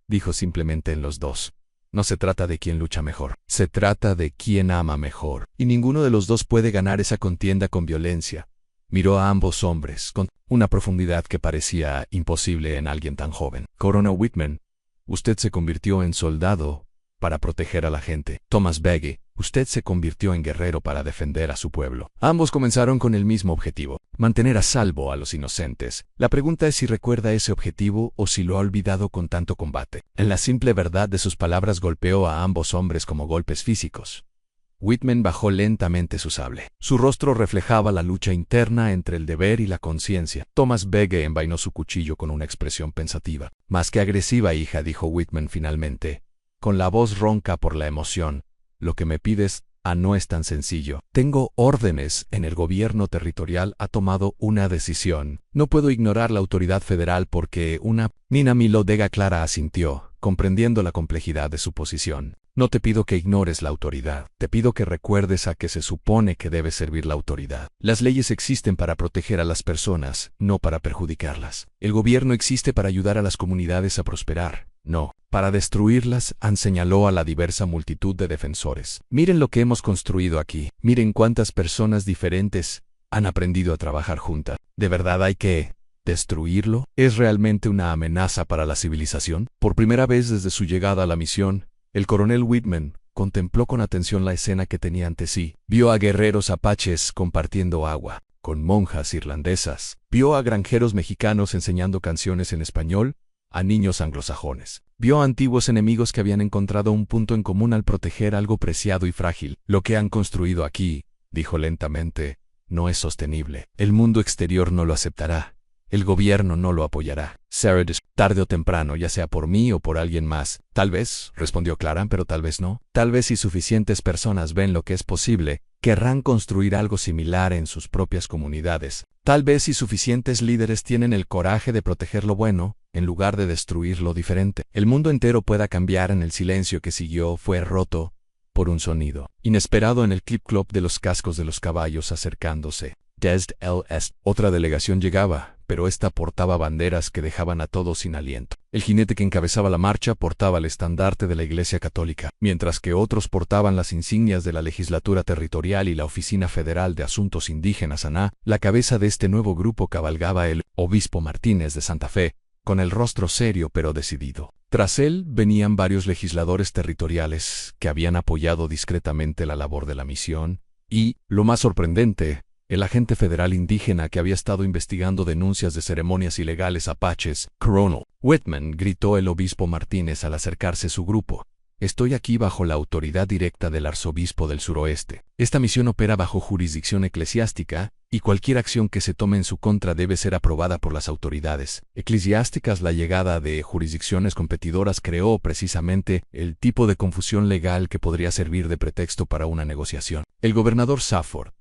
dijo simplemente en los 2. No se trata de quién lucha mejor, se trata de quién ama mejor. Y ninguno de los 2 puede ganar esa contienda con violencia. Miró a ambos hombres con una profundidad que parecía imposible en alguien tan joven. Coronel Whitman, usted se convirtió en soldado para proteger a la gente. Thomas Begge, usted se convirtió en guerrero para defender a su pueblo. Ambos comenzaron con el mismo objetivo, mantener a salvo a los inocentes. La pregunta es si recuerda ese objetivo o si lo ha olvidado con tanto combate. En la simple verdad de sus palabras golpeó a ambos hombres como golpes físicos. Whitman bajó lentamente su sable. Su rostro reflejaba la lucha interna entre el deber y la conciencia. Thomas Begge envainó su cuchillo con una expresión pensativa. Más que agresiva, hija, dijo Whitman finalmente, con la voz ronca por la emoción. Lo que me pides, no es tan sencillo. Tengo órdenes. En el gobierno territorial ha tomado una decisión. No puedo ignorar la autoridad federal porque una... Nina Milodega Clara asintió, comprendiendo la complejidad de su posición. No te pido que ignores la autoridad. Te pido que recuerdes a qué se supone que debe servir la autoridad. Las leyes existen para proteger a las personas, no para perjudicarlas. El gobierno existe para ayudar a las comunidades a prosperar, no para destruirlas, señaló a la diversa multitud de defensores. Miren lo que hemos construido aquí. Miren cuántas personas diferentes han aprendido a trabajar juntas. ¿De verdad hay que destruirlo? ¿Es realmente una amenaza para la civilización? Por primera vez desde su llegada a la misión, el coronel Whitman contempló con atención la escena que tenía ante sí. Vio a guerreros apaches compartiendo agua con monjas irlandesas. Vio a granjeros mexicanos enseñando canciones en español a niños anglosajones. Vio a antiguos enemigos que habían encontrado un punto en común al proteger algo preciado y frágil. Lo que han construido aquí, dijo lentamente, no es sostenible. El mundo exterior no lo aceptará. El gobierno no lo apoyará. Sarah, tarde o temprano, ya sea por mí o por alguien más. Tal vez, respondió Clara, pero tal vez no. Tal vez si suficientes personas ven lo que es posible, querrán construir algo similar en sus propias comunidades. Tal vez si suficientes líderes tienen el coraje de proteger lo bueno, en lugar de destruir lo diferente. El mundo entero pueda cambiar. En el silencio que siguió fue roto por un sonido inesperado en el clip-clop de los cascos de los caballos acercándose. Desde el este, otra delegación llegaba, pero esta portaba banderas que dejaban a todos sin aliento. El jinete que encabezaba la marcha portaba el estandarte de la Iglesia Católica, mientras que otros portaban las insignias de la Legislatura Territorial y la Oficina Federal de Asuntos Indígenas ANA. La cabeza de este nuevo grupo cabalgaba el obispo Martínez de Santa Fe, con el rostro serio pero decidido. Tras él venían varios legisladores territoriales que habían apoyado discretamente la labor de la misión, y, lo más sorprendente, el agente federal indígena que había estado investigando denuncias de ceremonias ilegales apaches. Coronel Whitman, gritó el obispo Martínez al acercarse a su grupo. Estoy aquí bajo la autoridad directa del arzobispo del suroeste. Esta misión opera bajo jurisdicción eclesiástica, y cualquier acción que se tome en su contra debe ser aprobada por las autoridades eclesiásticas. La llegada de jurisdicciones competidoras creó precisamente el tipo de confusión legal que podría servir de pretexto para una negociación. El gobernador Safford,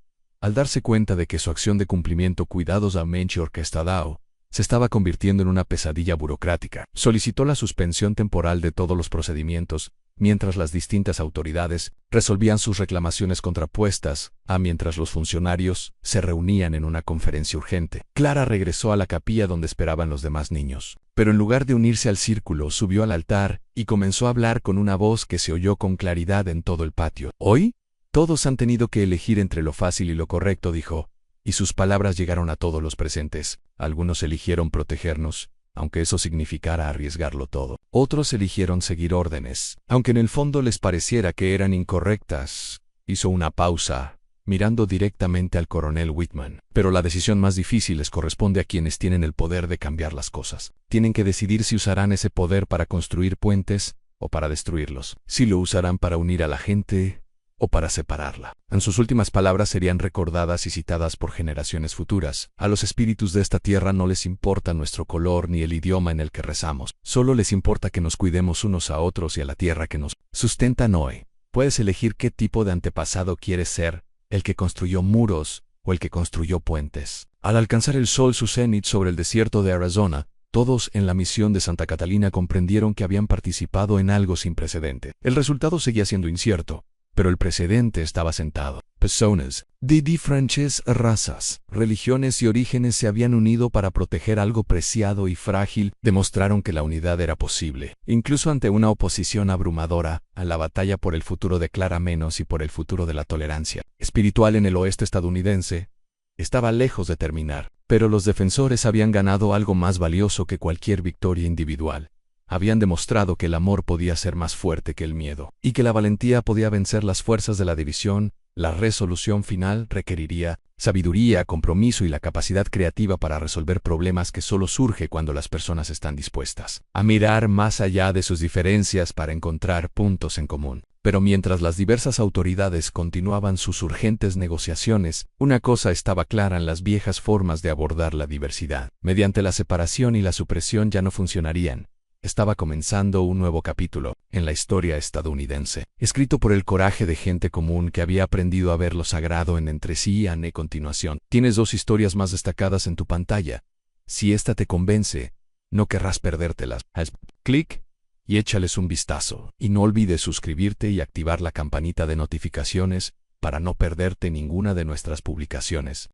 al darse cuenta de que su acción de cumplimiento cuidadosamente orquestada se estaba convirtiendo en una pesadilla burocrática, solicitó la suspensión temporal de todos los procedimientos, mientras las distintas autoridades resolvían sus reclamaciones contrapuestas, mientras los funcionarios se reunían en una conferencia urgente. Clara regresó a la capilla donde esperaban los demás niños, pero en lugar de unirse al círculo, subió al altar y comenzó a hablar con una voz que se oyó con claridad en todo el patio. Hoy, todos han tenido que elegir entre lo fácil y lo correcto, dijo, y sus palabras llegaron a todos los presentes. Algunos eligieron protegernos, aunque eso significara arriesgarlo todo. Otros eligieron seguir órdenes, aunque en el fondo les pareciera que eran incorrectas. Hizo una pausa, mirando directamente al coronel Whitman. Pero la decisión más difícil les corresponde a quienes tienen el poder de cambiar las cosas. Tienen que decidir si usarán ese poder para construir puentes o para destruirlos. Si lo usarán para unir a la gente o para separarla. En sus últimas palabras serían recordadas y citadas por generaciones futuras. A los espíritus de esta tierra no les importa nuestro color ni el idioma en el que rezamos. Solo les importa que nos cuidemos unos a otros y a la tierra que nos sustentan hoy. Puedes elegir qué tipo de antepasado quieres ser, el que construyó muros o el que construyó puentes. Al alcanzar el sol su cenit sobre el desierto de Arizona, todos en la misión de Santa Catalina comprendieron que habían participado en algo sin precedente. El resultado seguía siendo incierto, pero el precedente estaba sentado. Personas de diferentes razas, religiones y orígenes se habían unido para proteger algo preciado y frágil, demostraron que la unidad era posible. Incluso ante una oposición abrumadora, a la batalla por el futuro de Clara Menos y por el futuro de la tolerancia espiritual en el oeste estadounidense, estaba lejos de terminar. Pero los defensores habían ganado algo más valioso que cualquier victoria individual. Habían demostrado que el amor podía ser más fuerte que el miedo, y que la valentía podía vencer las fuerzas de la división. La resolución final requeriría sabiduría, compromiso y la capacidad creativa para resolver problemas que solo surge cuando las personas están dispuestas a mirar más allá de sus diferencias para encontrar puntos en común. Pero mientras las diversas autoridades continuaban sus urgentes negociaciones, una cosa estaba clara en las viejas formas de abordar la diversidad. Mediante la separación y la supresión ya no funcionarían. Estaba comenzando un nuevo capítulo en la historia estadounidense, escrito por el coraje de gente común que había aprendido a ver lo sagrado en entre sí y a continuación. Tienes dos historias más destacadas en tu pantalla. Si esta te convence, no querrás perdértelas. Haz clic y échales un vistazo. Y no olvides suscribirte y activar la campanita de notificaciones para no perderte ninguna de nuestras publicaciones.